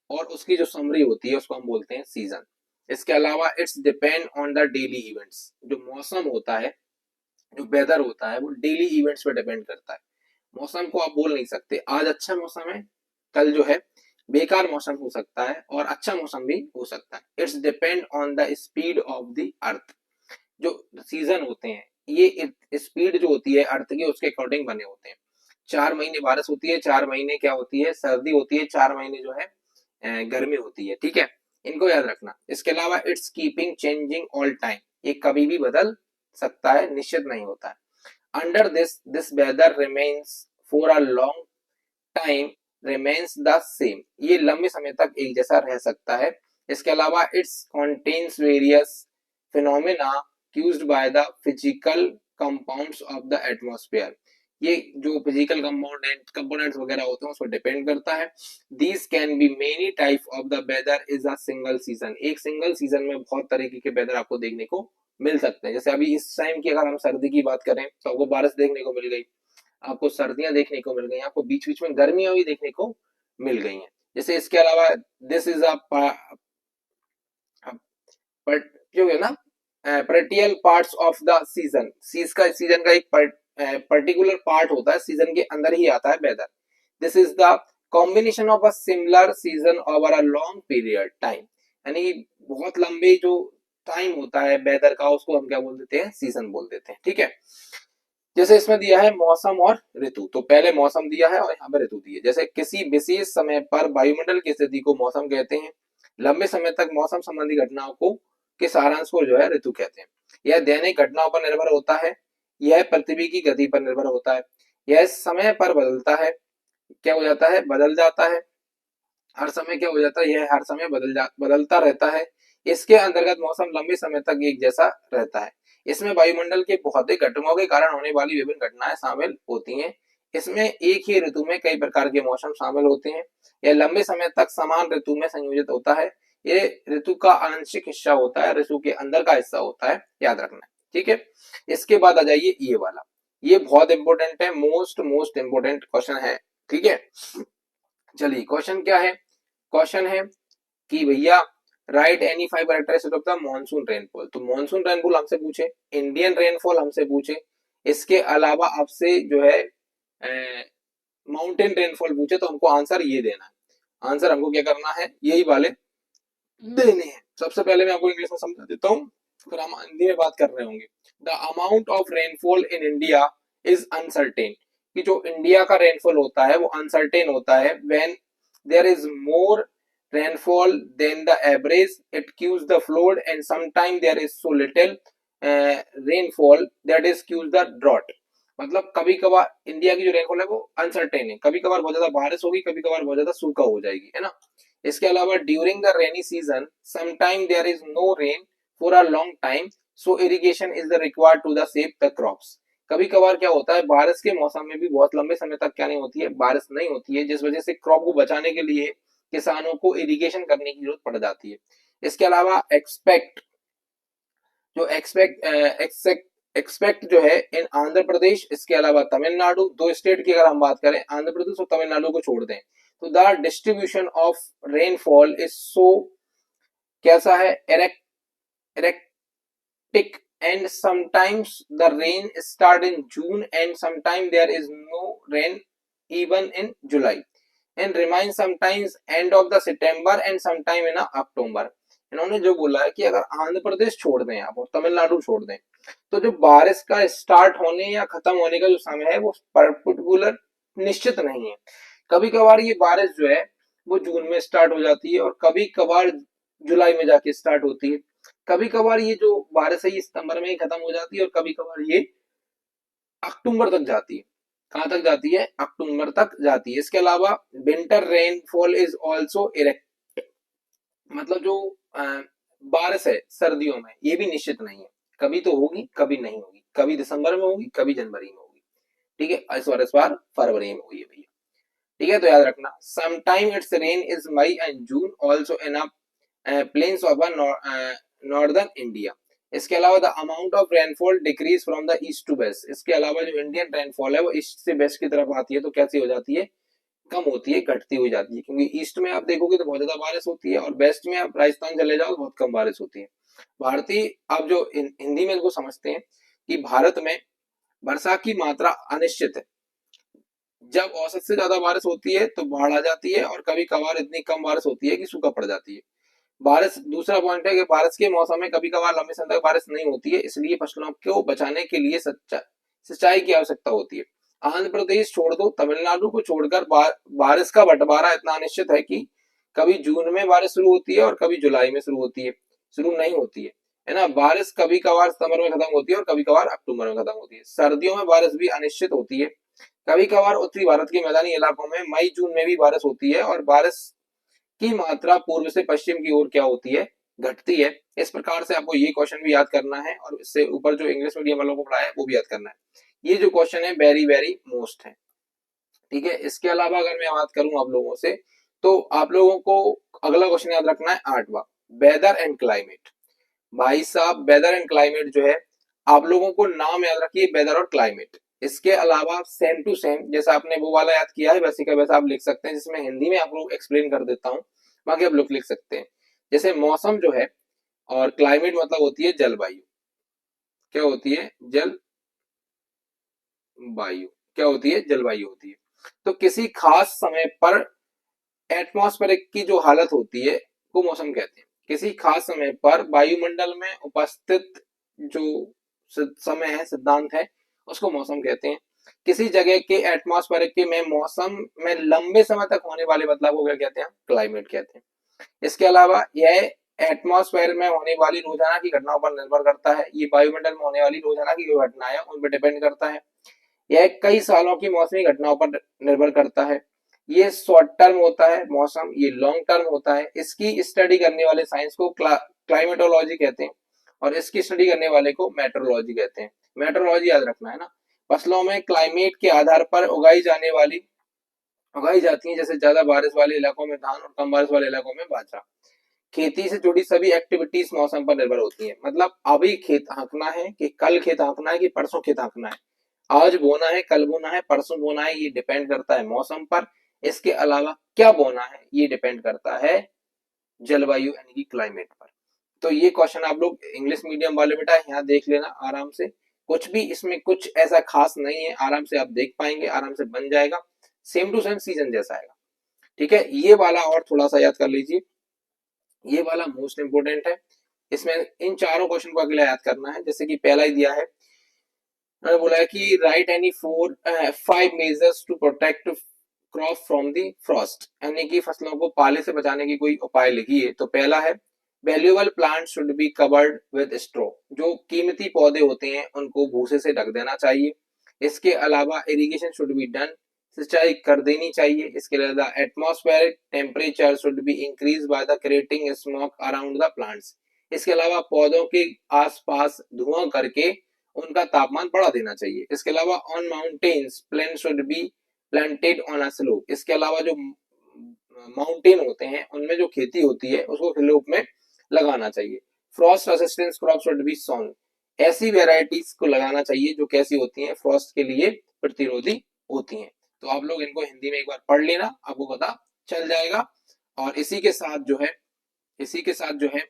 और उसकी जो समरी होती है उसको हम बोलते हैं सीजन। इसके अलावा it's depend on the daily events, जो मौसम होता है, जो वेदर होता है, वो डेली इवेंट्स पे डिपेंड करता है। मौसम को आप बोल नहीं सकते आज अच्छा मौसम है, कल जो है बेकार मौसम हो सकता है, और अच्छा मौसम भी हो सकता है। It's depend on the speed of the earth. जो सीजन होते हैं ये स्पीड जो होती है अर्थ की उसके अकॉर्डिंग बने होते हैं। 4 महीने बारिश होती है, 4 महीने क्या होती है, सर्दी होती है, 4 महीने जो है गर्मी होती है, ठीक है। इनको याद रखना। इसके अलावा it's keeping changing all time, ये कभी भी बदल सकता है, निश्चित नहीं होता है। Under this weather remains for a long time remains the same, ये लंबे समय तक एक जैसा रह सकता है। इसके अलावा its contains various phenomena caused by the physical compounds of the atmosphere, ये जो फिजिकल कंपोनेंट्स वगैरह होते हैं उस पर डिपेंड करता है। These can be many type of the weather is a single season, एक सिंगल सीजन में बहुत तरीके के वेदर आपको देखने को मिल सकते हैं। जैसे अभी इस टाइम की अगर हम सर्दी की बात करें तो आपको बारिश देखने को मिल गई, आपको सर्दियां देखने को मिल गई, आपको बीच बीच में गर्मियां भी देखने को मिल गई हैं। जैसे इसके अलावा दिस इज अ जो है ना partial parts of the season, season का एक पर्टिकुलर पार्ट होता है, सीजन के अंदर ही आता है weather. This is the combination of a similar season over a long period time, यानी बहुत लंबे जो टाइम होता है वेदर का उसको हम क्या बोल देते हैं, सीजन बोल देते हैं, ठीक है। जैसे इसमें दिया है मौसम और ऋतु, तो पहले मौसम दिया है और यहाँ पे ऋतु दी है। जैसे किसी विशेष समय पर वायुमंडल की स्थिति को मौसम कहते हैं। लंबे समय तक मौसम संबंधी घटनाओं को के सारांश को जो है ऋतु कहते हैं। यह दैनिक घटनाओं पर निर्भर होता है, यह पृथ्वी की गति पर निर्भर होता है, यह समय पर बदलता है, क्या हो जाता है, बदल जाता है, हर समय क्या हो जाता है, यह हर समय बदलता रहता है। इसके अंतर्गत मौसम लंबे समय तक एक जैसा रहता है। इसमें वायुमंडल के भौतिक घटनाओं के कारण होने वाली विभिन्न घटनाएं शामिल होती हैं। इसमें एक ही ऋतु में कई प्रकार के मौसम शामिल होते हैं। यह लंबे समय तक समान ऋतु में संयोजित होता है। ये ऋतु का आंशिक हिस्सा होता है, ऋतु के अंदर का हिस्सा होता है, याद रखना है, ठीक है। इसके बाद आ जाइए ये वाला, ये बहुत इंपॉर्टेंट है, मोस्ट मोस्ट इंपॉर्टेंट क्वेश्चन है, ठीक है। चलिए क्वेश्चन क्या है, क्वेश्चन है कि भैया right any 5 characteristic of the monsoon rainfall. तो मॉनसून रेनफॉल हमसे पूछे, इंडियन रेनफॉल हमसे पूछे, इसके अलावा आपसे जो है माउंटेन रेनफॉल पूछे, तो हमको आंसर ये देना है। आंसर हमको क्या करना है, यही वाले देने हैं। सबसे पहले मैं आपको इंग्लिश में समझा देता हूँ, फिर हम हिंदी में बात कर रहे होंगे। The amount of rainfall in India is uncertain, कि जो इंडिया का रेनफॉल होता है वो अनसर्टेन होता है। When there is more rainfall than the average, it cues the flood, and sometimes there is so little rainfall that is cues the drought। मतलब कभी कभार इंडिया की जो रेनफॉल है वो अनसर्टेन है, कभी कभार बहुत ज्यादा बारिश होगी, कभी कभार बहुत ज्यादा सूखा हो जाएगी, है ना। इसके अलावा during the rainy season sometime there is no rain for a long time, so irrigation is the required to the save the crops. कभी कभार क्या होता है, बारिश के मौसम में भी बहुत लंबे समय तक क्या नहीं होती है, बारिश नहीं होती है, जिस वजह से क्रॉप को बचाने के लिए किसानों को इरिगेशन करने की जरूरत पड़ जाती है। इसके अलावा एक्सपेक्ट जो एक्सपेक्ट जो है इन आंध्र प्रदेश, इसके अलावा तमिलनाडु, दो स्टेट की अगर हम बात करें, आंध्र प्रदेश और तमिलनाडु को छोड़ दें, तो the distribution of rainfall is so कैसा है, erratic, and sometimes the rain start in June and sometimes there is no rain even in July and remain sometimes end of the September and sometime in October। इन्होंने जो बोला है कि अगर आंध्र प्रदेश छोड़ दें आप और तमिलनाडु छोड़ दें, तो जो बारिश का स्टार्ट होने या खत्म होने का जो समय है वो पर्टिकुलर निश्चित नहीं है। कभी कभार ये बारिश जो है वो जून में स्टार्ट हो जाती है और कभी कभार जुलाई में जाके स्टार्ट होती है। कभी कभार ये जो बारिश है ये सितंबर में ही खत्म हो जाती है और कभी कभार ये अक्टूबर तक जाती है। कहां तक जाती है, अक्टूबर तक जाती है। इसके अलावा winter rainfall is also erect, मतलब जो बारिश है सर्दियों में ये भी निश्चित नहीं है, कभी तो होगी कभी नहीं होगी, कभी दिसंबर में होगी कभी जनवरी में होगी, ठीक है। इस बार फरवरी में हुई है भैया, ठीक है। तो याद रखना, sometime it's rain is May and June also in plains of northern India. इसके अलावा the amount of rainfall decrease from the east to west. इसके अलावा जो इंडियन रेनफॉल है वो ईस्ट से वेस्ट की तरफ आती है तो कैसी हो जाती है, कम होती है, घटती हुई जाती है, क्योंकि ईस्ट में आप देखोगे तो बहुत ज्यादा बारिश होती है और वेस्ट में आप राजस्थान चले जाओ तो बहुत कम बारिश होती है। भारतीय आप जो हिंदी में इसको समझते हैं कि भारत में वर्षा की मात्रा अनिश्चित है। जब औसत से ज्यादा बारिश होती है तो बाढ़ आ जाती है और कभी कभार इतनी कम बारिश होती है कि सूखा पड़ जाती है। बारिश, दूसरा पॉइंट है कि बारिश के मौसम में कभी कभार लंबे समय तक बारिश नहीं होती है, इसलिए फसलों को बचाने के लिए सिंचाई की आवश्यकता होती है। आंध्र प्रदेश छोड़ दो, तमिलनाडु को छोड़कर बारिश का बंटवारा इतना अनिश्चित है कि कभी जून में बारिश शुरू होती है और कभी जुलाई में शुरू होती है, शुरू नहीं होती है ना। बारिश कभी कभार सितंबर में खत्म होती है और कभी कभार अक्टूबर में खत्म होती है। सर्दियों में बारिश भी अनिश्चित होती है, कभी कभार उत्तरी भारत के मैदानी इलाकों में मई जून में भी बारिश होती है और बारिश की मात्रा पूर्व से पश्चिम की ओर क्या होती है, घटती है। इस प्रकार से आपको ये क्वेश्चन भी याद करना है और इससे ऊपर जो इंग्लिश मीडियम वालों को पढ़ाया है वो भी याद करना है। ये जो क्वेश्चन है वेरी वेरी मोस्ट है, ठीक है। इसके अलावा अगर मैं बात करूं आप लोगों से, तो आप लोगों को अगला क्वेश्चन याद रखना है 8वां, वेदर एंड क्लाइमेट। भाई साहब वेदर एंड क्लाइमेट जो है आप लोगों को नाम याद रखिए, वेदर और क्लाइमेट। इसके अलावा सेम टू सेम जैसा आपने वो वाला याद किया है वैसे का वैसा आप लिख सकते हैं, जिसमें हिंदी में आप लोग एक्सप्लेन कर देता हूं, बाकी आप लोग लिख सकते हैं। जैसे मौसम जो है और क्लाइमेट मतलब होती है जलवायु, क्या होती है, जल वायु, क्या होती है, जलवायु होती है। तो किसी खास समय पर एटमॉस्फेरिक की जो हालत होती है वो मौसम कहते हैं। किसी खास समय पर वायुमंडल में उपस्थित जो समय है, सिद्धांत है, उसको मौसम कहते हैं। किसी जगह के एटमॉस्फेरिक के में मौसम में लंबे समय तक होने वाले बदलाव को क्या कहते हैं, क्लाइमेट कहते हैं। इसके अलावा यह एटमॉस्फेयर में होने वाली रोजाना की घटनाओं पर निर्भर करता है। ये वायुमंडल में होने वाली रोजाना की जो घटनाएं उन पर डिपेंड करता है। यह कई सालों की मौसमी घटनाओं पर निर्भर करता है। ये शॉर्ट टर्म होता है मौसम, ये लॉन्ग टर्म होता है। इसकी स्टडी करने वाले साइंस को क्लाइमेटोलॉजी कहते हैं और इसकी स्टडी करने वाले को मेट्रोलॉजी कहते हैं। मेट्रोलॉजी याद रखना है ना। फसलों में क्लाइमेट के आधार पर उगाई जाती है, जैसे ज्यादा बारिश वाले इलाकों में धान और कम बारिश वाले इलाकों में बाजरा। खेती से जुड़ी सभी एक्टिविटीज मौसम पर निर्भर होती है। मतलब अभी खेत हाँकना है कि कल खेत हाँकना है कि परसों खेत हाँकना है, आज बोना है कल बोना है परसों बोना है, ये डिपेंड करता है मौसम पर। इसके अलावा क्या बोना है ये डिपेंड करता है जलवायु यानी कि क्लाइमेट पर। तो ये क्वेश्चन आप लोग इंग्लिश मीडियम वाले बेटा यहाँ देख लेना आराम से, कुछ भी इसमें कुछ ऐसा खास नहीं है, आराम से आप देख पाएंगे, आराम से बन जाएगा, सेम टू सेम सीजन जैसा आएगा। ठीक है, ये वाला और थोड़ा सा याद कर लीजिए, ये वाला मोस्ट इंपोर्टेंट है। इसमें इन चारों क्वेश्चन को अगला याद करना है। जैसे कि पहला ही दिया है, मैंने बोला है कि write any 5 measures to protect crop from the frost, यानी कि फसलों को पाले से बचाने की कोई उपाय लिखिए। तो पहला है valuable plant should be covered with straw, जो कीमती पौधे होते हैं उनको भूसे से ढक देना चाहिए। इसके अलावा इरिगेशन शुड बी डन, सिंचाई कर देनी चाहिए। इसके अलावा atmospheric temperature should be increase by the creating smoke around the plants. इसके अलावा पौधों के आसपास धुआं करके उनका तापमान बढ़ा देना चाहिए। इसके अलावा on mountains plant should be planted on a slope, इसके अलावा जो माउंटेन होते हैं उनमें जो खेती होती है उसको स्लोप में लगाना चाहिए। Frost resistance crop should be sown, ऐसी वेराइटीज को लगाना चाहिए जो कैसी होती हैं, फ्रॉस्ट के लिए प्रतिरोधी होती हैं। तो आप लोग इनको हिंदी में एक बार पढ़ लेना, आपको पता चल जाएगा। और इसी के साथ जो है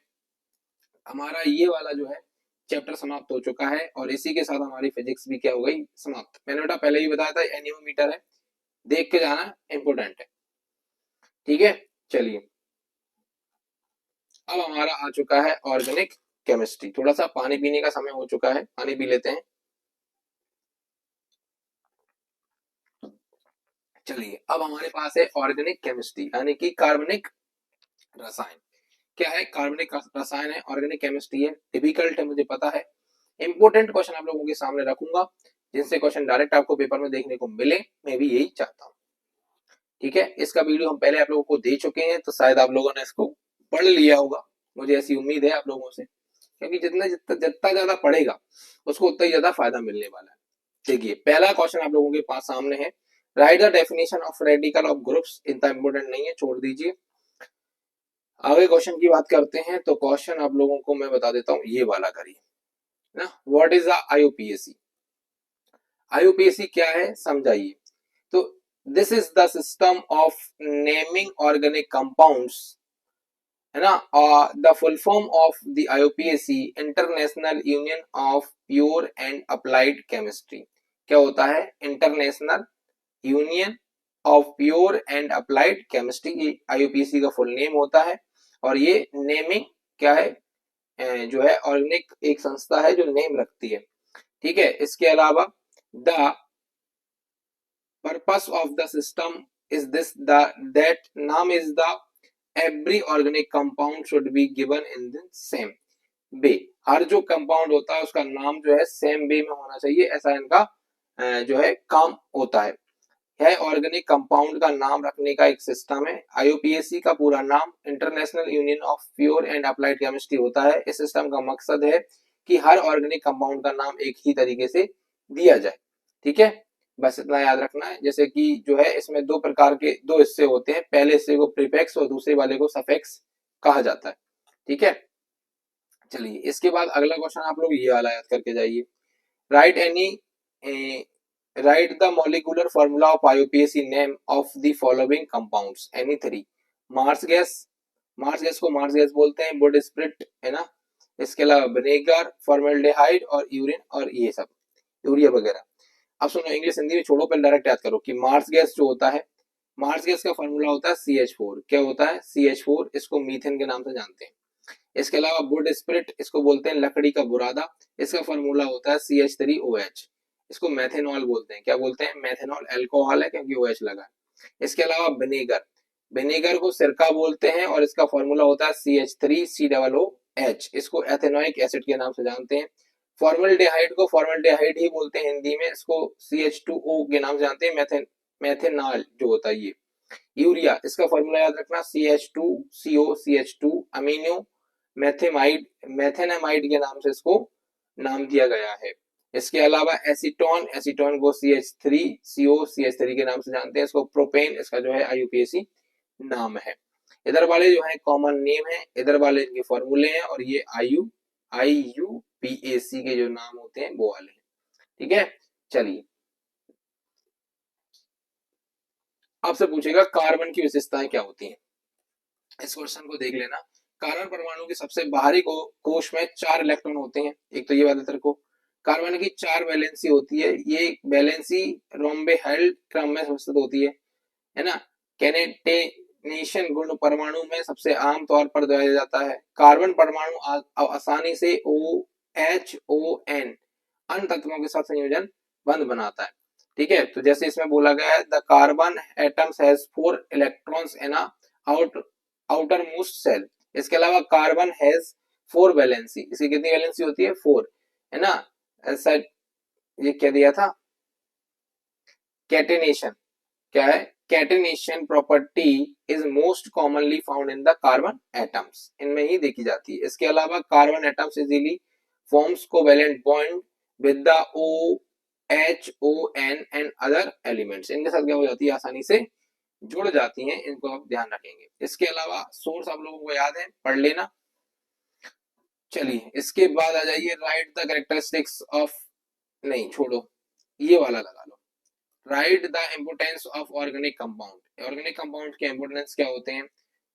हमारा ये वाला जो है चैप्टर समाप्त हो चुका है और इसी के साथ हमारी फिजिक्स भी क्या हो गई, समाप्त। मैंने बेटा पहले ही बताया था एनीमोमीटर है, देख के जाना, इंपोर्टेंट है। ठीक है, चलिए अब हमारा आ चुका है ऑर्गेनिक केमिस्ट्री। थोड़ा सा पानी पीने का समय हो चुका है, पानी पी लेते हैं। चलिए अब हमारे पास है ऑर्गेनिक केमिस्ट्री यानी कि कार्बनिक रसायन। क्या है, कार्बनिक रसायन है, ऑर्गेनिक केमिस्ट्री है। डिफिकल्ट है मुझे पता है, इंपोर्टेंट क्वेश्चन आप लोगों के सामने रखूंगा जिनसे क्वेश्चन डायरेक्ट आपको पेपर में देखने को मिले, मैं भी यही चाहता हूँ। ठीक है, इसका वीडियो हम पहले आप लोगों को दे चुके हैं, तो शायद आप लोगों ने इसको पढ़ लिया होगा, मुझे ऐसी उम्मीद है आप लोगों से, क्योंकि जितना जितना जितना ज्यादा पढ़ेगा उसको उतना ही ज्यादा फायदा मिलने वाला है। देखिए पहला क्वेश्चन आप लोगों के पास सामने है, write the definition of radical of groups. इतना इंपोर्टेंट नहीं है, छोड़ दीजिए। आगे क्वेश्चन की बात करते हैं, तो क्वेश्चन आप लोगों को मैं बता देता हूँ, ये वाला करिए ना, what is the IUPAC. IUPAC क्या है समझाइए। तो this is the system of naming organic compounds, है ना। The full form of the IUPAC international union of pure and applied chemistry. क्या होता है, international union of pure and applied chemistry, ये आईयूपीएसी का फुल नेम होता है। और ये नेमिंग क्या है, जो है ऑर्गेनिक एक संस्था है जो नेम रखती है। ठीक है, इसके अलावा the purpose of the system is this, the that नाम is the every organic compound should be given in the same way. हर जो कंपाउंड होता है उसका नाम जो है सेम वे में होना चाहिए, ऐसा इनका जो है काम होता है ऑर्गेनिक कंपाउंड का नाम रखने का एक सिस्टम है। आईयूपीएसी का पूरा नाम international union of pure and applied chemistry होता है। इस सिस्टम का मकसद है कि हर ऑर्गेनिक कंपाउंड का नाम एक ही तरीके से दिया जाए। ठीक है, बस इतना याद रखना है। जैसे कि जो है इसमें दो प्रकार के दो हिस्से होते हैं, पहले हिस्से को प्रीफिक्स और दूसरे वाले को सफिक्स कहा जाता है। ठीक है, चलिए इसके बाद अगला क्वेश्चन आप लोग ये वाला याद करके जाइए, right any write the molecular formula of IUPAC name of the following compounds any three। Marsh gas को मार्स गैस बोलते हैं, वुड स्प्रिट है ना, इसके अलावा विनेगर, फॉर्मल्डिहाइड और यूरिन और ये सब यूरिया वगैरह। अब सुनो, इंग्लिश हिंदी में छोड़ो, पहले डायरेक्ट याद करो कि मार्स गैस जो होता है, मार्स गैस का फॉर्मूला होता है CH4। क्या होता है, CH4, इसको मीथेन के नाम से जानते हैं। इसके अलावा वुड स्प्रिट, इसको बोलते हैं लकड़ी का बुरादा, इसका फॉर्मूला होता है CH3OH। इसको मेथेनॉल बोलते हैं, क्या बोलते हैं, मेथेनॉल, अल्कोहल है क्योंकि OH लगा है। इसके अलावा विनेगर को सिरका बोलते हैं और इसका फॉर्मूला होता है CH3COOH। इसको एथेनोइक एसिड के नाम से जानते हैं। फॉर्मल्डिहाइड को फॉर्मल्डिहाइड ही बोलते हैं हिंदी में, इसको CH2O के नाम से जानते हैं। मेथेनॉल जो होता है ये, यूरिया, इसका फॉर्मूला याद रखना CH2CO CH2 अमीनो मेथेमाइड मेथेनामाइड के नाम से इसको नाम दिया गया है। इसके अलावा एसीटोन, एसीटोन को CH3CO CH3 के नाम से जानते हैं। इसको प्रोपेन, इसका जो है IUPAC नाम है। इधर वाले जो है कॉमन नेम है, इधर वाले इनके फॉर्मूले हैं, और ये IUPAC के जो नाम होते हैं वो वाले हैं। ठीक है, चलिए आपसे पूछेगा कार्बन की विशेषताएं क्या होती हैं। इस क्वेश्चन को देख लेना। कार्बन परमाणु के सबसे बाहरी कोश में 4 इलेक्ट्रॉन होते हैं। एक तो ये बात तेरे को, कार्बन की 4 वैलेंसी होती है। ये वैलेंसी रोम्बेहेल्ड क्रम में व्यवस्थित होती है ना। कैटेनेशन गुण परमाणु में सबसे आम तौर पर दिया जाता है। कार्बन परमाणु आसानी से OH-ON अन्य तत्वों के साथ संयोजन बंध बनाता है। ठीक है, तो जैसे इसमें बोला गया है, the carbon atoms has 4 electrons in outermost shell. इसके अलावा कार्बन हैज 4 वैलेंसी। इसकी कितनी वैलेंसी होती है? 4, है ना। ऐसा ये क्या दिया था? कैटेनेशन क्या है? Catenation property is most commonly found in the carbon atoms, इनमें ही देखी जाती है। इसके अलावा carbon atoms easily forms covalent bond with the OH-ON and other elements. इनके साथ क्या हो जाती है? आसानी से जुड़ जाती हैं। इनको आप ध्यान रखेंगे। इसके अलावा सोर्स आप लोगों को याद है, पढ़ लेना। चलिए इसके बाद आ जाइए, राइट द कैरेक्टरिस्टिक्स ऑफ, नहीं छोड़ो, ये वाला लगा लो। Write the importance of organic compound. Organic compound के इम्पोर्टेंस क्या होते हैं?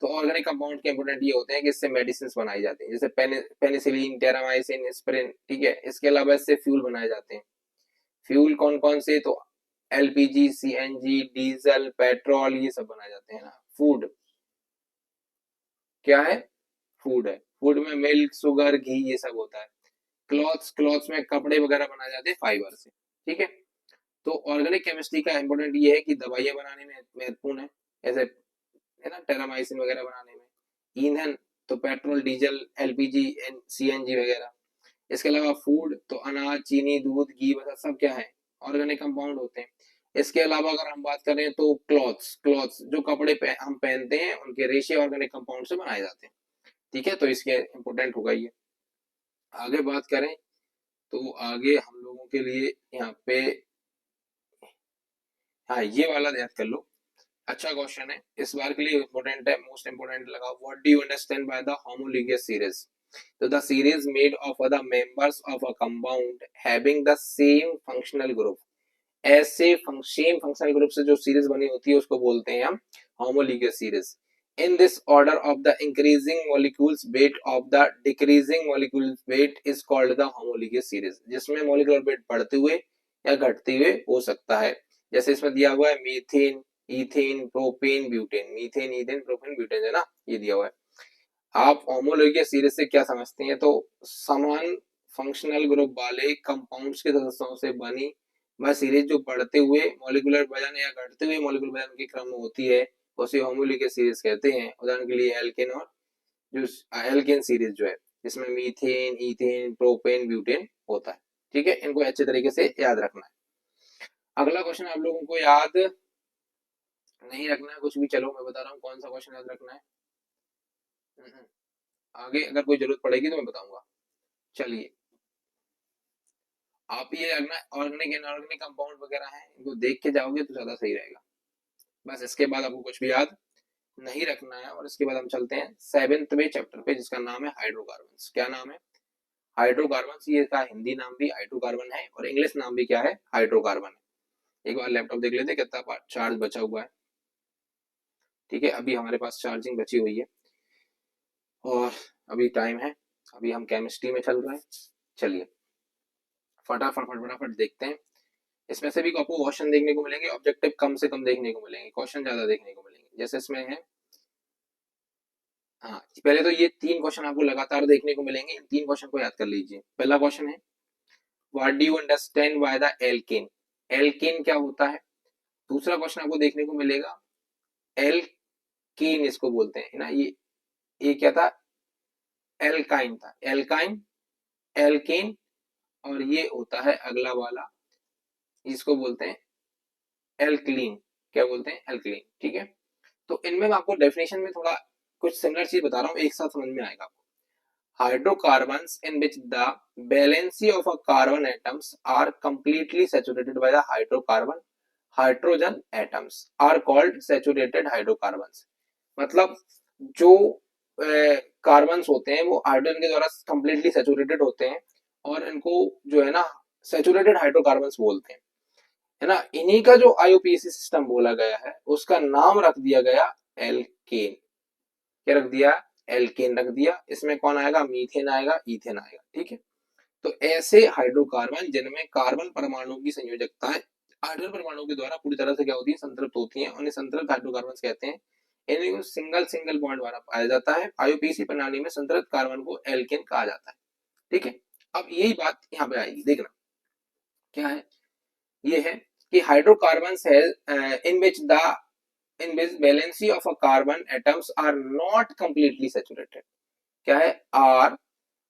तो ऑर्गेनिक कंपाउंड के इम्पोर्टेंट ये होते हैं कि इससे मेडिसिन बनाई जाती हैं, जैसे पेनिसिलिन, टेरामाइसिन, एस्पिरिन। ठीक है, इसके अलावा इससे फ्यूल बनाए जाते हैं। फ्यूल कौन कौन से? तो LPG, CNG, डीजल, पेट्रोल, ये सब बनाए जाते हैं ना। फूड क्या है? फूड है। फूड में मिल्क, शुगर, घी, ये सब होता है। क्लॉथ्स में कपड़े वगैरह बनाए जाते हैं फाइबर से। ठीक है, तो ऑर्गेनिक केमिस्ट्री का इंपॉर्टेंट ये है कि दवाइयां बनाने में महत्वपूर्ण है, ऐसे है ना, टेरामाइसिन वगैरह बनाने में। ईंधन तो पेट्रोल, डीजल, LPG, CNG वगैरह। इसके अलावा फूड तो अनाज, चीनी, दूध, घी वगैरह सब क्या है? ऑर्गेनिक कंपाउंड होते हैं। इसके अलावा अगर हम बात करें तो क्लॉथ्स जो कपड़े हम पहनते हैं, उनके रेशे ऑर्गेनिक कंपाउंड से बनाए जाते हैं। ठीक है, तो इसके इंपोर्टेंट होगा ये। आगे बात करें तो आगे हम लोगों के लिए यहाँ पे, हाँ ये वाला याद कर लो। अच्छा क्वेश्चन है, इस बार के लिए इंपोर्टेंट है, मोस्ट इंपोर्टेंट लगा। What do you understand by the homologous series? तो the series made of the members of a compound having the same functional group. ऐसे सेम फंक्शनल ग्रुप से जो सीरीज बनी होती है उसको बोलते हैं हम homologous series. In this order of the increasing molecules weight of the decreasing molecules weight is called the homologous series, जिसमें molecular weight बढ़ते हुए या घटते हुए हो सकता है। जैसे इसमें दिया हुआ है methane, ethane, propane, butane. Methane, ethane, propane, butane, है ना, ये दिया हुआ है। आप होमोलोगस सीरीज से क्या समझते हैं? तो समान फंक्शनल ग्रुप वाले कंपाउंड्स के सदस्यों से बनी वह सीरीज जो बढ़ते हुए मॉलिक्यूलर वजन या घटते हुए मॉलिक्यूलर वजन के क्रम में होती है, उसे होमोलोगस सीरीज कहते हैं। उदाहरण के लिए एल्केन, और जो एल्केन सीरीज जो है जिसमें मीथेन, इथेन, प्रोपेन, ब्यूटेन होता है। ठीक है, इनको अच्छे तरीके से याद रखना है। अगला क्वेश्चन आप लोगों को याद नहीं रखना है कुछ भी, चलो मैं बता रहा हूँ कौन सा क्वेश्चन याद रखना है। आगे अगर कोई जरूरत पड़ेगी तो मैं बताऊंगा। चलिए आप ये रखना, ऑर्गेनिक इनऑर्गेनिक कंपाउंड वगैरह है, इनको देख के जाओगे तो ज्यादा सही रहेगा। बस इसके बाद आपको कुछ भी याद नहीं रखना है। और इसके बाद हम चलते हैं 7वें चैप्टर पे, जिसका नाम है हाइड्रोकार्बन। क्या नाम है? हाइड्रोकार्बन। ये का हिंदी नाम भी हाइड्रोकार्बन है और इंग्लिश नाम भी क्या है? हाइड्रोकार्बन है। एक बार लैपटॉप देख लेते कितना चार्ज बचा हुआ है। ठीक है, अभी हमारे पास चार्जिंग बची हुई है और अभी टाइम है, अभी हम केमिस्ट्री में चल रहे हैं। चलिए फटाफट देखते हैं। इसमें से भी आपको क्वेश्चन देखने को मिलेंगे, ऑब्जेक्टिव कम से कम देखने को मिलेंगे, क्वेश्चन ज्यादा देखने को मिलेंगे। जैसे इसमें है, हाँ पहले तो ये 3 क्वेश्चन आपको लगातार देखने को मिलेंगे। इन 3 क्वेश्चन को याद कर लीजिए। पहला क्वेश्चन है, what do you understand by the alkane? Alkane क्या होता है? दूसरा क्वेश्चन आपको देखने को मिलेगा, एल्केन इसको बोलते हैं ना, ये क्या था? एल्काइन था, एल्काइन, एल्केन। और ये होता है अगला वाला, इसको बोलते हैं एल्कलीन। क्या बोलते हैं? एल्कलीन। ठीक है, तो इनमें मैं आपको डेफिनेशन में थोड़ा कुछ सिमिलर चीज बता रहा हूँ, एक साथ समझ में आएगा आपको। Hydrocarbons in which the valency of a carbon atoms are completely saturated by the hydrogen atoms are called saturated hydrocarbons। मतलब जो कार्बन्स होते हैं वो हाइड्रोजन के द्वारा कंप्लीटली सेचुरेटेड होते हैं और इनको जो है ना सेचुरेटेड हाइड्रोकार्बन्स बोलते हैं, है ना। इन्हीं का जो आईयूपीएसी सिस्टम बोला गया है उसका नाम रख दिया गया एल्केन। क्या रख दिया? एल्केन रख दिया। इसमें कौन आएगा? मीथेन आएगा, इथेन आएगा, ठीक है। तो ऐसे हाइड्रोकार्बन जिनमें कार्बन परमाणु की संयोजकताएं हाइड्रोजन परमाणु के द्वारा पूरी तरह से क्या होती है? संतृप्त होती हैं, उन्हें संतृप्त हाइड्रोकार्बन कहते हैं। इन्हें सिंगल सिंगल बॉन्ड द्वारा पाया जाता है। आईयूपीएसी प्रणाली में संतृप्त कार्बन को एल्केन कहा जाता है, ठीक है। अब यही बात यहाँ पे आएगी, देखना क्या है। ये है कि hydrocarbons in which the in which valency of a carbon atoms are not completely saturated। क्या है? are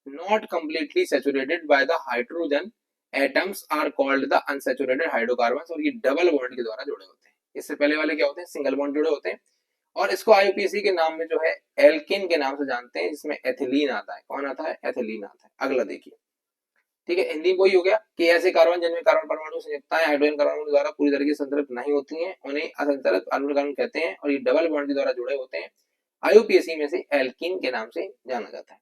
not completely saturated by the hydrogen atoms are called the unsaturated hydrocarbons। और ये डबल बॉन्ड के द्वारा जुड़े होते हैं। इससे पहले वाले क्या होते हैं? सिंगल बॉन्ड जुड़े होते हैं। और इसको आईयूपीएसी के नाम में जो है एल्किन के नाम से जानते हैं, जिसमें एथिलीन आता है। कौन आता है? एथिलीन आता है। अगला देखिए, ठीक है। हिंदी में वही हो गया कि ऐसे कार्बन जिनमें कार्बन परमाणु संयुक्ताएं हाइड्रोजन परमाणु द्वारा पूरी तरीके से संतृप्त नहीं होती हैं उन्हें असंतृप्त हाइड्रोकार्बन कहते हैं और ये डबल बॉन्ड के द्वारा जुड़े होते हैं। आईयूपीएसी में से एल्कीन के नाम से जाना जाता है।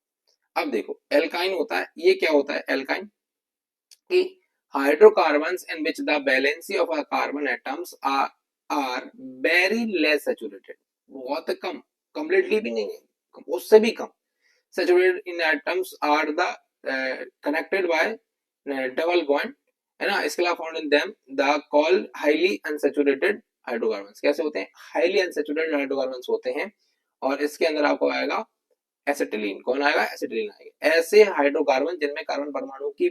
अब देखो एल्काइन होता है, ये क्या होता है एल्काइन? कि hydrocarbons in which the valency of a carbon atoms are very less saturated, बहुत कम, कंप्लीटली भी नहीं है, उससे भी कम। Saturated in atoms are the connected by double bond, है ना। इसके अलावा found in them the called highly unsaturated hydrocarbons. कैसे होते हैं? हाईली अनसैचुरेटेड हाइड्रोकार्बन्स होते हैं। और इसके अंदर आपको आएगा एसिटिलीन। कौन आएगा? एसिटिलीन आएगा। ऐसे हाइड्रोकार्बन जिनमें कार्बन परमाणु की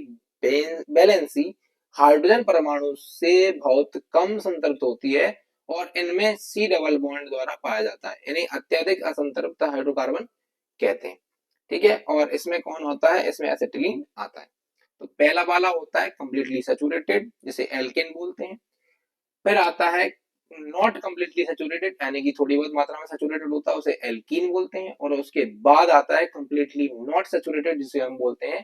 वैलेंसी हाइड्रोजन परमाणु से बहुत कम संतृप्त होती है और इनमें सी डबल बॉन्ड द्वारा पाया जाता है, इन्हें अत्यधिक असंतृप्त हाइड्रोकार्बन कहते हैं, ठीक है। और इसमें कौन होता है? इसमें एसिटिलीन आता है। तो पहला वाला होता है कंप्लीटली सैचुरेटेड, जिसे एल्केन बोलते हैं। फिर आता है नॉट कंप्लीटली सैचुरेटेड, यानी कि थोड़ी बहुत मात्रा में सैचुरेटेड होता है, उसे एल्कीन बोलते हैं। और उसके बाद आता है कंप्लीटली नॉट सैचुरेटेड, जिसे हम बोलते हैं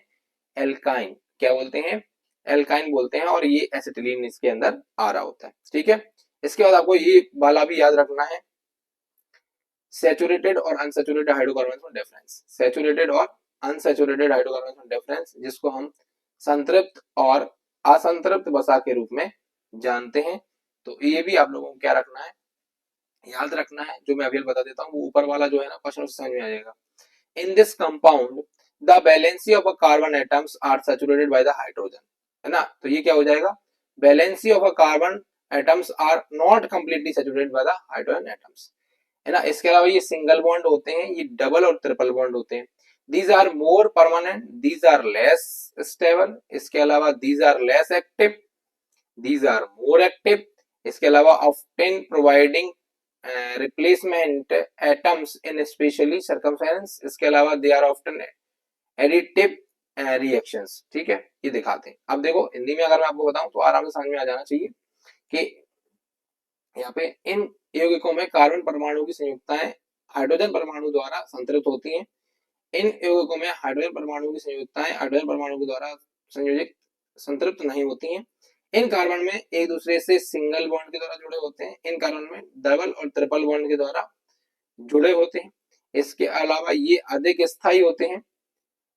एल्काइन। क्या बोलते हैं? एल्काइन बोलते हैं। और ये एसिटिलीन इसके अंदर आ रहा होता है, ठीक है। इसके बाद आपको ये वाला भी याद रखना है, सैचुरेटेड और अनसैचुरेटेड हाइड्रोकार्बन में डिफरेंस। सैचुरेटेड और अनसैचुरेटेड हाइड्रोकार्बन में डिफरेंस, जिसको हम संतृप्त और असंतृप्त वसा के रूप में जानते हैं। तो ये भी आप लोगों को क्या रखना है? याद रखना है। जो मैं अभी बता देता हूँ वो ऊपर वाला जो है ना क्वेश्चन समझ में आ जाएगा। In this compound the valency of a carbon atoms are saturated by the hydrogen, है ना। तो ये क्या हो जाएगा? Valency of a carbon atoms are not completely saturated by the hydrogen atoms, है ना। इसके अलावा ये सिंगल बॉन्ड होते हैं, ये डबल और ट्रिपल बॉन्ड होते हैं। These are more permanent, these are less stable. इसके अलावा these are less active, these are more active. इसके अलावा often providing replacement atoms in specially circumstance. इसके अलावा they are often additive reactions, ठीक है। ये दिखाते हैं। अब देखो हिंदी में अगर मैं आपको बताऊं तो आराम से समझ में आ जाना चाहिए कि यहाँ पे इन यौगिकों में कार्बन परमाणु की संयुक्ताएं हाइड्रोजन परमाणु द्वारा संतृप्त होती हैं। इन यौगिकों में हाइड्रोजन परमाणु की संयुक्ताएं हाइड्रोजन परमाणु के द्वारा संयोजित संतृप्त नहीं होती हैं। इन कार्बन में एक दूसरे से सिंगल बॉन्ड के द्वारा जुड़े होते हैं, इन कार्बन में डबल और ट्रिपल बॉन्ड के द्वारा जुड़े होते हैं। इसके अलावा ये अधिक स्थायी होते हैं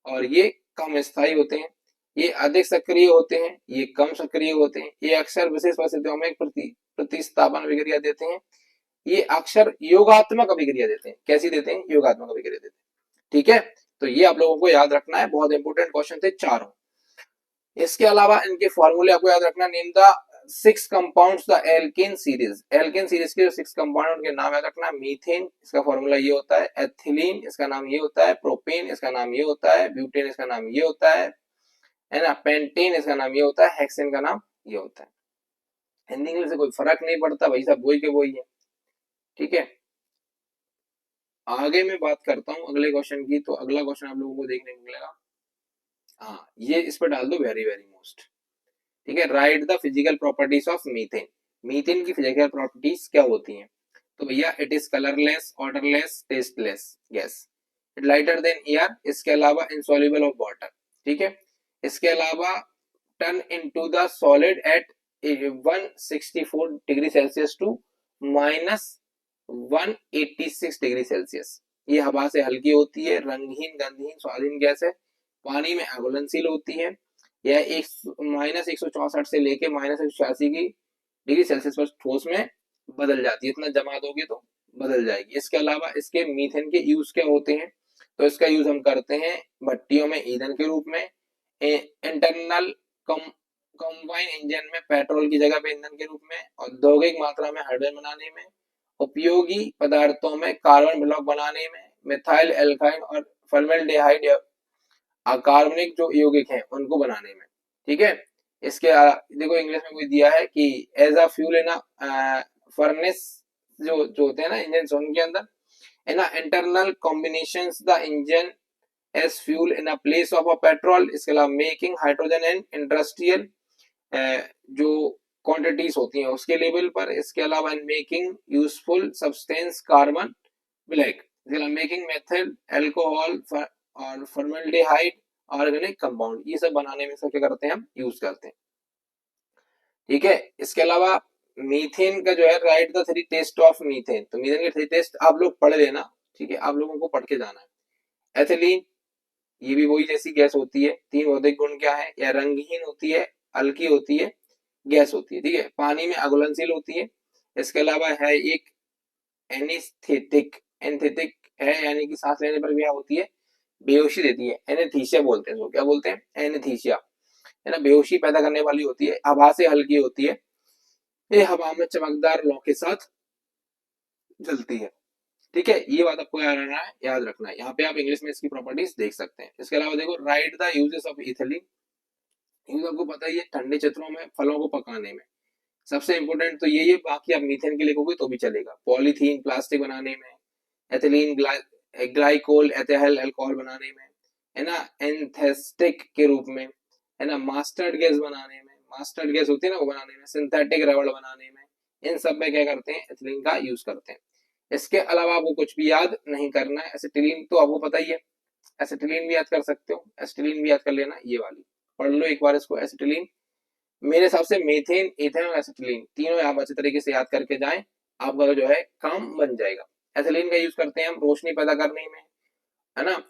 और ये कम स्थायी होते हैं। ये अधिक सक्रिय होते हैं, ये कम सक्रिय होते हैं। ये अक्सर विशेष परिस्थितियों में प्रतिस्थापन अभिक्रिया देते हैं। ये अक्सर योगात्मक अभिक्रिया देते हैं। कैसी देते हैं? योगात्मक अभिक्रिया देते हैं, ठीक है। तो ये आप लोगों को याद रखना है, बहुत इंपोर्टेंट क्वेश्चन थे चारों। इसके अलावा इनके फॉर्मूले आपको याद रखना। Name the 6 compounds the alkane series. Alkane series के जो 6 कंपाउंड उनके नाम याद रखना। मीथेन, इसका फॉर्मूला ये होता है। एथिलीन, इसका नाम ये होता है। प्रोपेन, इसका नाम ये होता है। ब्यूटेन, इसका नाम ये होता है ना। पेंटेन, इसका नाम ये होता है। हेक्सेन का नाम ये होता है। हिंदी इंग्लिश से कोई फर्क नहीं पड़ता, वही सब वही के वही है, ठीक है। आगे मैं बात करता हूं अगले क्वेश्चन की। तो अगला क्वेश्चन आप लोगों को देखने को मिलेगा, हाँ ये इस पर डाल दो वेरी वेरी मोस्ट, ठीक है। Write the physical properties of methane. Methane की फिजिकल प्रॉपर्टीज क्या होती हैं? तो भैया it is colourless, odourless, tasteless gas, lighter than air, इसके अलावा इनसॉल्युबल ऑफ वाटर, ठीक है। इसके अलावा turn into the solid at 164 degree Celsius to -186 degree Celsius. ये हवा से हल्की होती है, रंगहीन, गंधहीन, स्वादहीन गैस है, पानी में अघुलनशील होती है। यह एक -164 से लेके -186 की डिग्री सेल्सियस पर ठोस में बदल जाती है। इतना जमा दोगे तो बदल जाएगी। इसके अलावा इसके मीथेन के यूज क्या होते हैं, तो इसका यूज हम करते हैं भट्टियों में ईंधन के रूप में, इंटरनल कंबाइन इंजन में पेट्रोल की जगह पे ईंधन के रूप में, औद्योगिक मात्रा में हाइड्रोजन बनाने में, उपयोगी पदार्थों में कार्बन ब्लॉक बनाने में, मिथाइल एल्काइन और फॉर्मेल्डिहाइड अकार्बनिक जो यौगिक हैं उनको बनाने में, ठीक है। इसके देखो इंग्लिश में कोई दिया है कि as a fuel in furnace, जो होते हैं ना इंजन उनके अंदर, in internal combinations the engine as fuel in a place of a petrol. इसके अलावा मेकिंग हाइड्रोजन एंड इंडस्ट्रियल जो क्वांटिटीज होती हैं उसके लेवल पर। इसके अलावा in making useful substance carbon black, इसके अलावा मेकिंग मेथड एल्कोहल और फॉर्मेल्डिहाइड ऑर्गेनिक कंपाउंड, ये सब बनाने में सब क्या करते हैं हम यूज करते हैं, ठीक है। इसके अलावा मीथेन का जो है, write the 3 test of methane, तो मीथेन के 3 टेस्ट आप लोग पढ़ लेना, ठीक है, आप लोगों को पढ़ के जाना है। एथिलीन, ये भी वही जैसी गैस होती है। 3 भौतिक गुण क्या है, या रंगहीन होती है, हल्की होती है, गैस होती है, ठीक है, पानी में अघुलनशील होती है। इसके अलावा है एक एनेस्थेटिक, एनेस्थेटिक है यानी कि सांस लेने पर क्या होती है, बेहोशी देती है, एनेस्थीसिया बोलते हैं, क्या बोलते हैं, एनेस्थीसिया, है ना, बेहोशी पैदा करने वाली होती है, हवा से हल्की होती है, ये हवा में चमकदार लौ के साथ जलती है, ठीक है। ये बात आपको याद रखना है। यहाँ पे आप इंग्लिश में इसकी प्रॉपर्टीज देख सकते हैं। इसके अलावा देखो, right the uses of ethylene, use आपको पता ही है, ठंडे क्षेत्रों में फलों को पकाने में सबसे इंपॉर्टेंट तो यही है, बाकी आप मीथेन के लिखोगे तो भी चलेगा। पॉलीथीन, प्लास्टिक बनाने में, एथिलीन ग्लाइकोल एथेनॉल अल्कोहल बनाने में, है ना, एंथेस्टिक के रूप में, है ना, मास्टर्ड गैस बनाने में, मास्टर्ड गैस होती है ना वो बनाने में, सिंथेटिक रबड़ बनाने में, इन सब में क्या करते हैं, एथिलीन का यूज करते हैं। इसके अलावा आपको कुछ भी याद नहीं करना है। एसिटिलीन तो आपको पता ही है, एसिटिलीन भी याद कर सकते हो, एसिटिलीन भी याद कर लेना, ये वाली पढ़ लो एक बार इसको। एसिटिलीन मेरे हिसाब से मीथेन, इथेन और एसिटिलीन तीनों आप अच्छे तरीके से याद करके जाएं, आपका जो है काम बन जाएगा। एथिलीन का यूज करते हैं हम रोशनी पैदा करने में, है ना,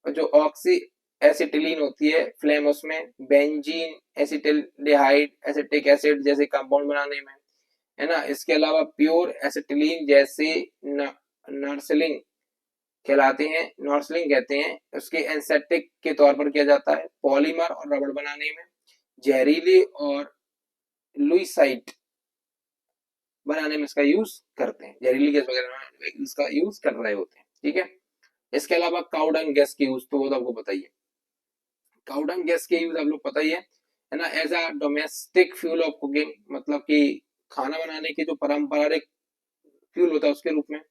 जो ऑक्सी एसिटिलीन होती है फ्लेम, उसमें बेंजीन एसिटिल्डिहाइड एसिटिक एसिड जैसे कंपाउंड बनाने में, है ना। इसके अलावा प्योर एसिटिलीन जैसे नर्सलिंग कहलाते हैं, नॉर्सलिंग कहते हैं, उसके एंसेटिक के तौर पर किया जाता है। पॉलीमर और रबड़ बनाने में, जहरीली और लुइसाइट बनाने में इसका यूज करते हैं, जहरीली गैस वगैरह इसका यूज कर रहे होते हैं, ठीक है। इसके अलावा काउडंग गैस के यूज तो वो तो आपको पता ही है, काउडंग गैस के यूज आप लोग पता ही है ना, as a domestic fuel of cooking, मतलब कि खाना बनाने की जो पारंपरिक फ्यूल होता है उसके रूप में।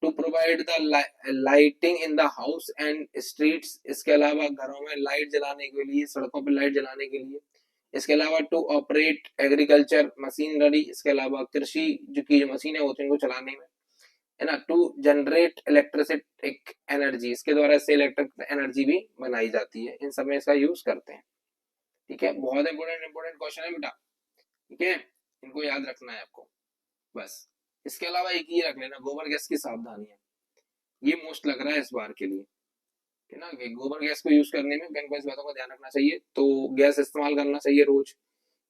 To provide the lighting in the house and streets, इसके अलावा घरों में लाइट जलाने के लिए, सड़कों पर लाइट जलाने के लिए। इसके अलावा टू ऑपरेट एग्रीकल्चर मशीनरी, इसके अलावा कृषि की जो मशीनें होती हैं उनको चलाने में, है ना। टू जनरेट इलेक्ट्रिसिटिक एनर्जी, इसके द्वारा इससे इलेक्ट्रिक एनर्जी भी बनाई जाती है, इन सब में इसका यूज करते हैं, ठीक है। बहुत इंपॉर्टेंट क्वेश्चन है बेटा, ठीक है, इनको याद रखना है आपको बस। इसके अलावा एक ही रख लेना, गोबर गैस की सावधानियां, ये मोस्ट लग रहा है इस बार के लिए, है ना, कि गोबर गैस को यूज करने में किन बातों का ध्यान रखना चाहिए। तो गैस इस्तेमाल करना चाहिए रोज,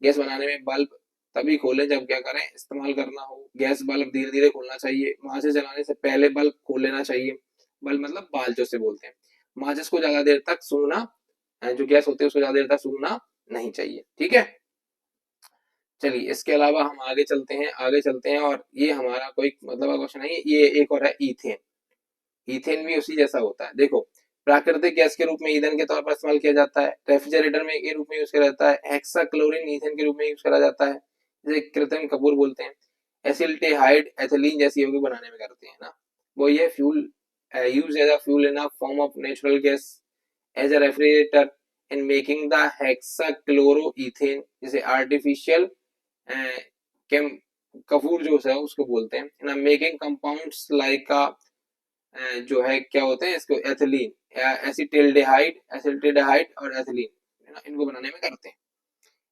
गैस बनाने में बल्ब तभी खोलें जब क्या करें, इस्तेमाल करना हो। गैस बल्ब धीरे धीरे खोलना चाहिए, माचिस जलाने से पहले बल्ब खोल लेना चाहिए, बल्ब मतलब बाल्ब से बोलते हैं। माचिस को ज्यादा देर तक सूंघना, जो गैस होती है उसको ज्यादा देर तक सूंघना नहीं चाहिए, ठीक है। चलिए इसके अलावा हम आगे चलते हैं और ये हमारा कोई मतलब क्वेश्चन है, ये एक और है ईथेन। ईथेन भी उसी जैसा होता है। देखो, प्राकृतिक गैस के रूप में ईंधन के तौर पर इस्तेमाल किया जाता है, रेफ्रिजरेटर में के रूप में यूज किया जाता है, हेक्साक्लोरीन ईथेन के रूप में यूज करा जाता है, जिसे कृत्रिम कपूर बोलते हैं। एसिल्टेहाइड एथिलीन जैसी यौगिक बनाने में करते हैं ना, वो ये fuel use as a fuel in a form of natural gas as a refrigerator in making the hexachloroethane, जिसे आर्टिफिशियल कफूर जो है उसको बोलते हैं ना, मेकिंग कंपाउंड्स लाइक जो है क्या होते हैं इसको, एथिलीन, एसिटिल्डिहाइड, एसिटिल्डिहाइड और एथिलीन, है ना, इनको बनाने में करते हैं।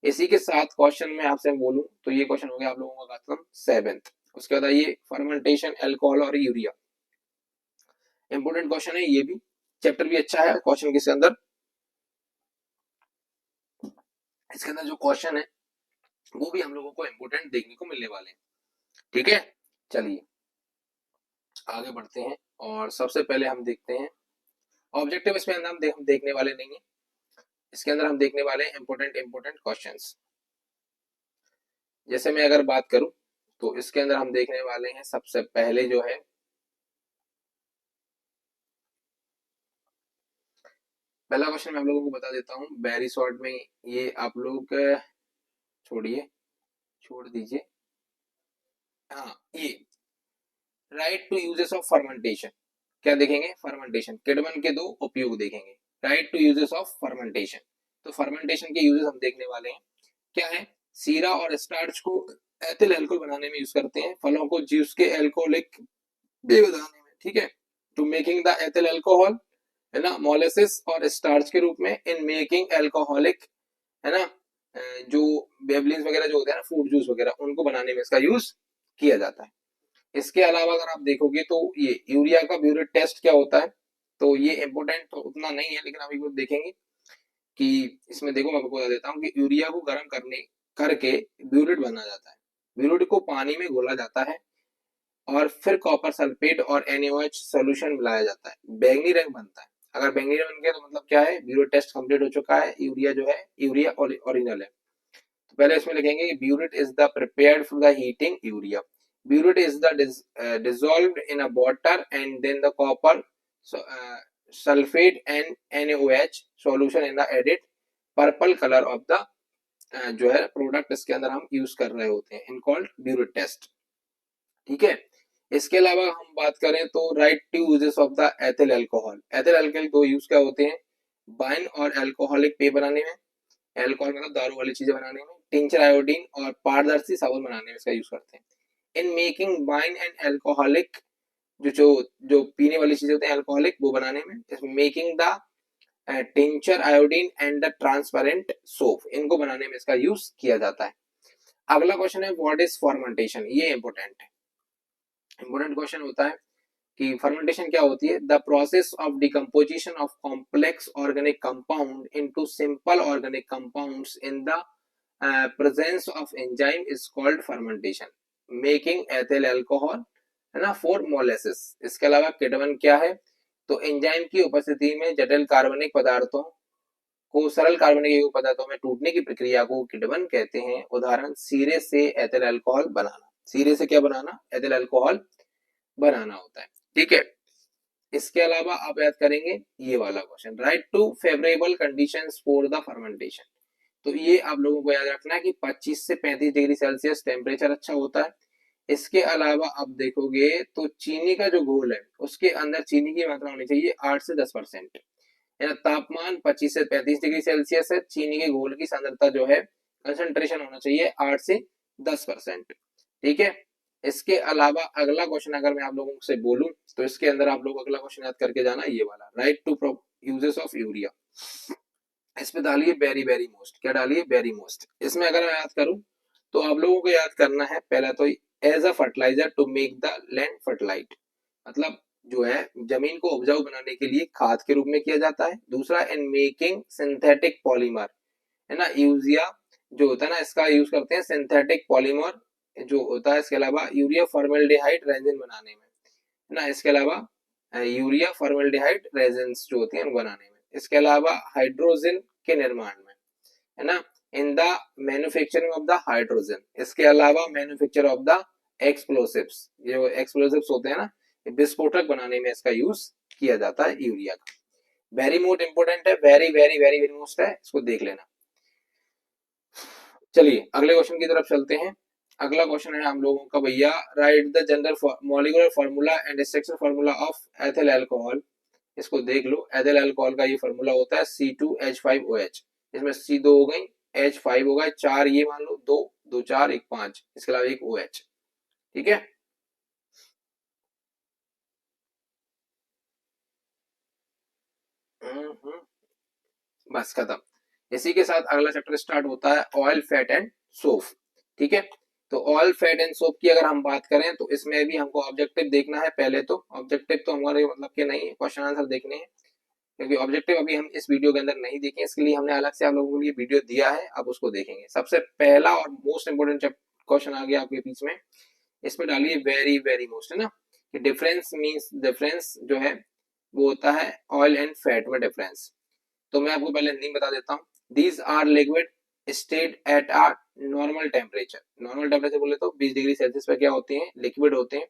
इसी के साथ क्वेश्चन में आपसे बोलूं तो ये क्वेश्चन हो गया आप लोगों का खत्म 7th। उसके बाद आइए फर्मेंटेशन, अल्कोहल और यूरिया, इंपोर्टेंट क्वेश्चन है ये भी, चैप्टर भी अच्छा है, क्वेश्चन के अंदर, इसके अंदर जो क्वेश्चन है वो भी हम लोगों को इंपोर्टेंट देखने को मिलने वाले हैं। ठीक है, चलिए आगे बढ़ते हैं और सबसे पहले हम देखते हैं ऑब्जेक्टिव। इसमें अंदर हम देखने वाले नहीं है, इसके अंदर हम देखने वाले हैं इंपोर्टेंट क्वेश्चंस। जैसे मैं अगर बात करूं तो इसके अंदर हम देखने वाले हैं सबसे पहले जो है, पहला क्वेश्चन मैं आप लोगों को बता देता हूं वेरी शॉर्ट में, ये आप लोग छोड़ दीजिए। हाँ, ये write two uses of fermentation, क्या देखेंगे, फर्मेंटेशन, किडमन के दो उपयोग देखेंगे, write two uses of fermentation. तो फर्मेंटेशन के यूजेस हम देखने वाले हैं, क्या है, सीरा और स्टार्च को एथिल अल्कोहल बनाने में यूज करते हैं, फलों को जूस के अल्कोहलिक भी बनाने में, ठीक है, to making the ethyl alcohol, है ना, मोलेसिस और स्टार्च के रूप में, इन मेकिंग अल्कोहलिक, है ना, जो बेबलिन्स वगैरह जो होते हैं ना, फ्रूट जूस वगैरह, उनको बनाने में इसका यूज किया जाता है। इसके अलावा अगर आप देखोगे तो ये यूरिया का ब्यूरेट टेस्ट क्या होता है, तो ये इंपोर्टेंट तो उतना नहीं है, लेकिन अभी वो देखेंगे कि इसमें देखो मैं आपको बता देता हूँ कि यूरिया को गर्म करने करके ब्यूरेट बना जाता है, ब्यूरेट को पानी में घोला जाता है और फिर कॉपर सल्फेट और NaOH सॉल्यूशन मिलाया जाता है, बैंगनी रंग बनता है। अगर बैंगनी रंग बन गया तो मतलब क्या है, ब्यूरेट टेस्ट कंप्लीट हो चुका है, यूरिया जो है यूरिया ओरिजिनल है। तो पहले इसमें लिखेंगे burette is the prepared for the heating urea, burette is the dissolved in a water and then the copper sulfate and NaOH solution in the added purple color of the जो है product इसके अंदर हम use कर रहे होते हैं, इन called burette test. ठीक है, इसके अलावा हम बात करें तो write two uses of the ethyl alcohol, ethyl alcohol दो यूज क्या होते हैं, वाइन और अल्कोहलिक पेय बनाने में, अल्कोहल मतलब दारू वाली चीजें बनाने में, टिंचर आयोडीन और पारदर्शी साबुन बनाने में इसका यूज करते हैं। इन मेकिंग वाइन एंड अल्कोहलिक, जो जो जो पीने वाली चीजें होते हैं अल्कोहलिक, वो बनाने में, making the tincture iodine and the transparent soap, इनको बनाने में इसका यूज किया जाता है। अगला क्वेश्चन है व्हाट इज फर्मेंटेशन, ये इंपोर्टेंट है, इंपोर्टेंट क्वेश्चन होता है कि फर्मेंटेशन क्या होती है, the process of decomposition of complex organic compound into simple organic compounds in the presence of enzyme is called fermentation, making ethyl alcohol, है ना, फॉर मोलेसिस। इसके अलावा किडमन क्या है, तो एंजाइम की उपस्थिति में जटिल कार्बनिक पदार्थों को सरल कार्बनिक पदार्थों में टूटने की प्रक्रिया को किडमन कहते हैं। उदाहरण, सीरे से एथिल अल्कोहल बनाना, सीरे से क्या बनाना, एथिल अल्कोहल बनाना होता है। ठीक है, इसके अलावा आप याद करेंगे ये वाला question, write two favourable conditions for the fermentation, तो ये आप लोगों को याद रखना है कि 25 से 35 डिग्री सेल्सियस टेम्परेचर अच्छा होता है। इसके अलावा आप देखोगे तो चीनी का जो घोल है उसके अंदर चीनी की मात्रा होनी चाहिए 8 से 10%, है ना, तापमान 25 से 35 डिग्री सेल्सियस है, चीनी के घोल की सांद्रता जो है कंसंट्रेशन होना चाहिए 8 से 10%। ठीक है, इसके अलावा अगला क्वेश्चन अगर मैं आप लोगों से बोलूं तो इसके अंदर आप लोग अगला क्वेश्चन याद करके जाना, ये वाला, write two uses of urea, इसमें डालिए वेरी वेरी मोस्ट, क्या डालिए, वेरी मोस्ट। इसमें अगर मैं याद करूं तो आप लोगों को याद करना है पहला तो as a fertiliser to make the land fertile, मतलब जो है जमीन को उपजाऊ बनाने के लिए खाद के रूप में किया जाता है। दूसरा, इन मेकिंग सिंथेटिक पॉलीमर, है ना, यूरिया जो होता है ना इसका यूज करते हैं सिंथेटिक पॉलीमर जो होता है। इसके अलावा यूरिया फॉर्मेल्डिहाइड रेजिन बनाने में, है ना, इसके अलावा यूरिया फॉर्मेल्डिहाइड रेजिन्स जो होती हैं बनाने में, इसके अलावा हाइड्रोजन के निर्माण में, है ना, in the manufacturing of the hydrogen, इसके अलावा मैन्युफैक्चर ऑफ द एक्सप्लोसिव्स, जो एक्सप्लोसिव्स होते हैं ना, विस्फोटक बनाने में इसका यूज किया जाता है यूरिया का। वेरी मोस्ट इंपोर्टेंट है, very very very very most है, इसको देख लेना। चलिए अगले क्वेश्चन की तरफ चलते हैं। अगला क्वेश्चन है हम लोगों का भैया, right the general molecular formula and structural formula of ethyl alcohol, इसको देख लो। एथिल अल्कोहल का ये फार्मूला होता है C2H5OH, इसमें C2 हो गई, H5 होगा 4, ये मान लो 2 2 4 1 5, इसके अलावा एक OH। ठीक है। बस खत्म। इसी के साथ अगला चैप्टर स्टार्ट होता है ऑयल फैट एंड सोप। ठीक है, तो ऑयल फैट एंड सोप की अगर हम बात करें तो इसमें भी हमको ऑब्जेक्टिव देखना है। पहले तो ऑब्जेक्टिव तो हमारे मतलब के नहीं है, क्वेश्चन आंसर देखने हैं, क्योंकि ऑब्जेक्टिव अभी हम इस वीडियो के अंदर नहीं देखें, इसके लिए हमने अलग से आप लोगों के लिए वीडियो दिया है, अब उसको देखेंगे। सबसे पहला और मोस्ट इंपोर्टेंट क्वेश्चन आ गया आपके बीच में, इसमें डालिए वेरी वेरी मोस्ट, है ना, कि डिफरेंस मींस, डिफरेंस जो है वो होता है ऑयल एंड फैट में डिफरेंस। तो मैं आपको पहले हिंदी में बता देता हूँ। These are liquid state at a normal temperature. Normal temperature बोले तो 20 डिग्री सेल्सियस पे क्या होते हैं, लिक्विड होते हैं।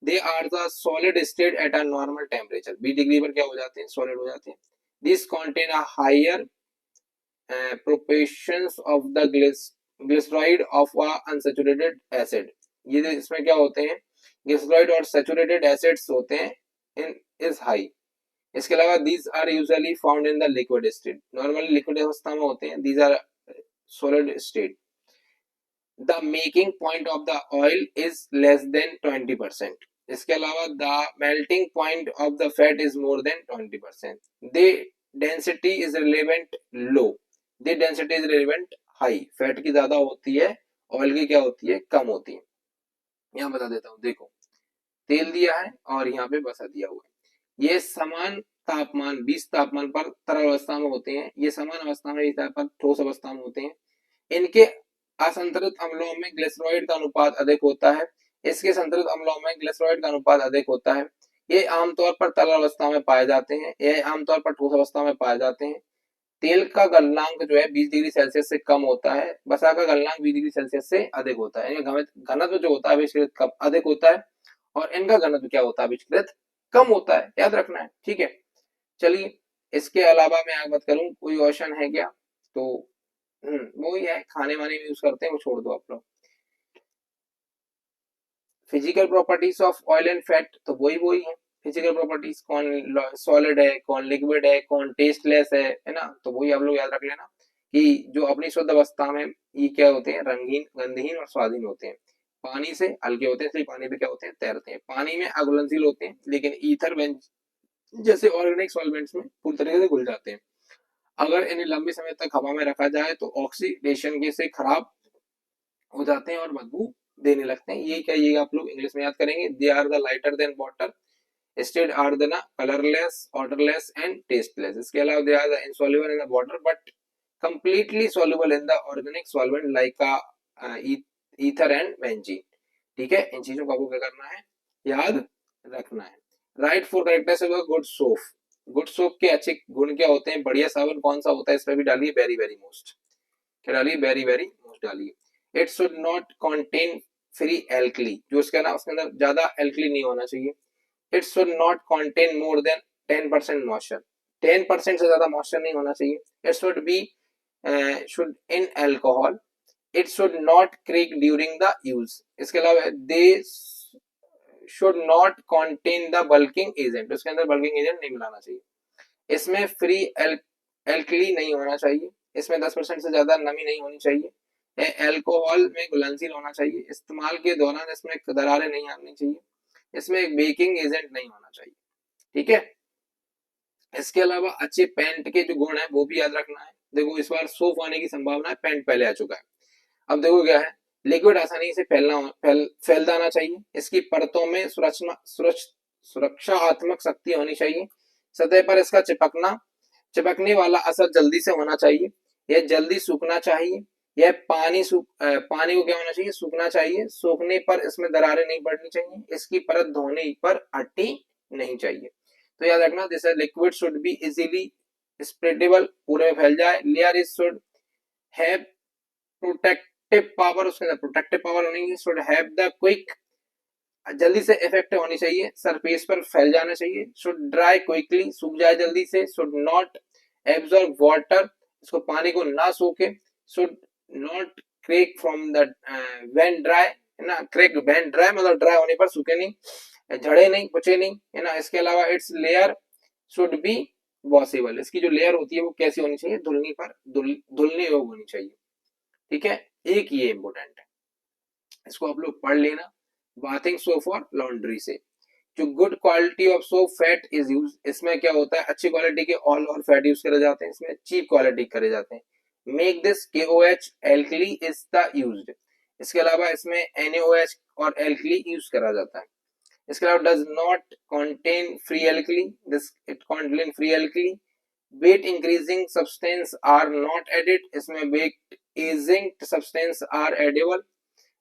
They are the solid state at a normal temperature, 20 degree पर क्या हो जाते हैं, सॉलिड हो जाते हैं। This contain a higher proportions of the glyceride of a unsaturated acid. ये इसमें क्या होते हैं, ग्लिसरॉइड और सैचुरेटेड एसिड्स होते हैं इन इज हाई। इसके अलावा these are usually found in the liquid state, normally liquid अवस्था में होते हैं। These are solid state. The making point of the oil is less than 20%। इसके अलावा the melting point of the fat is more than 20%। They density is relevant low, they density is relevant high. Fat की ज्यादा होती है, oil की क्या होती है, कम होती है। यहाँ बता देता हूँ, देखो तेल दिया है और यहाँ पे बसा दिया हुआ है। ये समान तापमान 20 तापमान पर तरल अवस्था में होते हैं, ये समान अवस्था में पर ठोस अवस्था में होते हैं। इनके असंतुलित अम्लों में ग्लिसरॉइड का अनुपात अधिक होता है, इसके संतुलित अम्लों में ग्लिसरॉइड का अनुपात अधिक होता है। ये आमतौर पर तरल अवस्था में पाए जाते हैं, ये आमतौर पर ठोस अवस्था में पाए जाते हैं। तेल का गलनांक जो है 20 डिग्री सेल्सियस से कम होता है, वसा का गलनांक 20 डिग्री सेल्सियस से अधिक होता है। घनत्व जो होता है अभिष्कृत कम अधिक होता है, और इनका घनत्व क्या होता है, अभिष्कृत कम होता है, याद रखना है। ठीक है, चलिए इसके अलावा मैं आगे बात करूं, कोई क्वेश्चन है क्या, तो वो ही है, खाने वाने में यूज करते हैं, वो छोड़ दो आप लोग। Physical properties of oil and fat, तो वही है फिजिकल प्रॉपर्टीज, कौन सॉलिड है, कौन लिक्विड है, कौन टेस्टलेस है ना, तो वही आप लोग याद रख लेना कि जो अपनी शुद्ध अवस्था में ये क्या होते हैं, रंगीन, गंधहीन और स्वादहीन होते हैं। पानी से हल्के होते हैं, इसलिए पानी पे क्या होते हैं, तैरते हैं। पानी में अघुलनशील होते हैं, लेकिन ईथर जैसे ऑर्गेनिक सॉल्वेंट्स में पूरी तरीके से घुल जाते हैं। अगर इन्हें लंबे समय तक हवा में रखा जाए तो ऑक्सीडेशन के से खराब हो जाते हैं और बदबू देने लगते हैं। ये क्या, ये आप लोग इंग्लिश में याद करेंगे। They are the lighter than water, state are the colourless, odourless and tasteless. इसके अलावा they are the insoluble in the water but completely soluble in the organic solvent like ether and benzene. ठीक है, इन चीजों को आपको क्या करना है, याद रखना है। Right for correctness of good soap. Good soap के अच्छे गुण क्या होते हैं, बढ़िया साबुन कौन सा होता है, इसमें भी डालिए वेरी वेरी मोस्ट, क्या डालिए, वेरी वेरी मोस्ट डालिए। It should not contain free alkali, जो इसका ना उसके अंदर ज्यादा एल्कली नहीं होना चाहिए। It should not contain more than 10% moisture, 10% से ज्यादा मॉइस्चर नहीं होना चाहिए। It should be should in alcohol. It should not crack during the use. इसके अलावा they should not contain the bulking agent, उसके अंदर बल्किंग एजेंट नहीं मिलाना चाहिए। इसमें फ्री एल्कली नहीं होना चाहिए, इसमें 10% से ज्यादा नमी नहीं होनी चाहिए। एल्कोहल में घुलनशील होना चाहिए। इस्तेमाल के दौरान इसमें दरारें नहीं आनी चाहिए। इसमें एक बेकिंग एजेंट नहीं होना चाहिए। ठीक है, इसके अलावा अच्छे पेंट के जो गुण है वो भी याद रखना है। देखो इस बार सोप आने की संभावना है, पेंट पहले आ चुका है। अब देखो क्या है, लिक्विड आसानी से फैलता आना चाहिए। इसकी परतों में सुरक्षात्मक शक्ति होनी चाहिए। सतह पर इसका चिपकने वाला असर जल्दी से होना चाहिए। यह जल्दी सूखना चाहिए। यह पानी को क्या होना चाहिए, सूखना चाहिए। सूखने पर इसमें दरारें नहीं पड़नी चाहिए। इसकी परत धोने पर हटनी नहीं चाहिए। तो याद रखना, this liquid should be easily spreadable, पूरे में फैल जाए। Layer is should have protective power, उसके अंदर प्रोटेक्टिव पावर होनी चाहिए। शुड हैव द क्विक, जल्दी से इफेक्टिव होनी चाहिए। सरफेस पर फैल जाना चाहिए। शुड ड्राई क्विकली, सूख जाए जल्दी से। शुड नॉट एब्जॉर्ब वाटर, इसको पानी को ना सोखे। Should not crack from the when dry, है ना, क्रेक व्हेन ड्राई मतलब ड्राई होने पर सूखे नहीं, झड़े नहीं, कुचे नहीं, है ना। इसके अलावा it's layer should be washable, इसकी जो लेयर होती है वो कैसी होनी चाहिए, धुलने योग्य होनी चाहिए। ठीक है, एक ये इंपोर्टेंट है, इसको आप लोग पढ़ लेना। बाथिंग सोप और लॉन्ड्री से। जो good quality of soap fat is use, इसमें क्या होता है, अच्छी क्वालिटी के ऑयल और फैट यूज करे जाते हैं, इसमें चीप क्वालिटी करे जाते हैं। Make this KOH alkali is the used, इसके अलावा इसमें NaOH और एल्कली यूज करा जाता है। इसके अलावा does not contain free alkali, this it contain free alkali. Weight increasing substance are not added, इसमें weight easing substance are addable.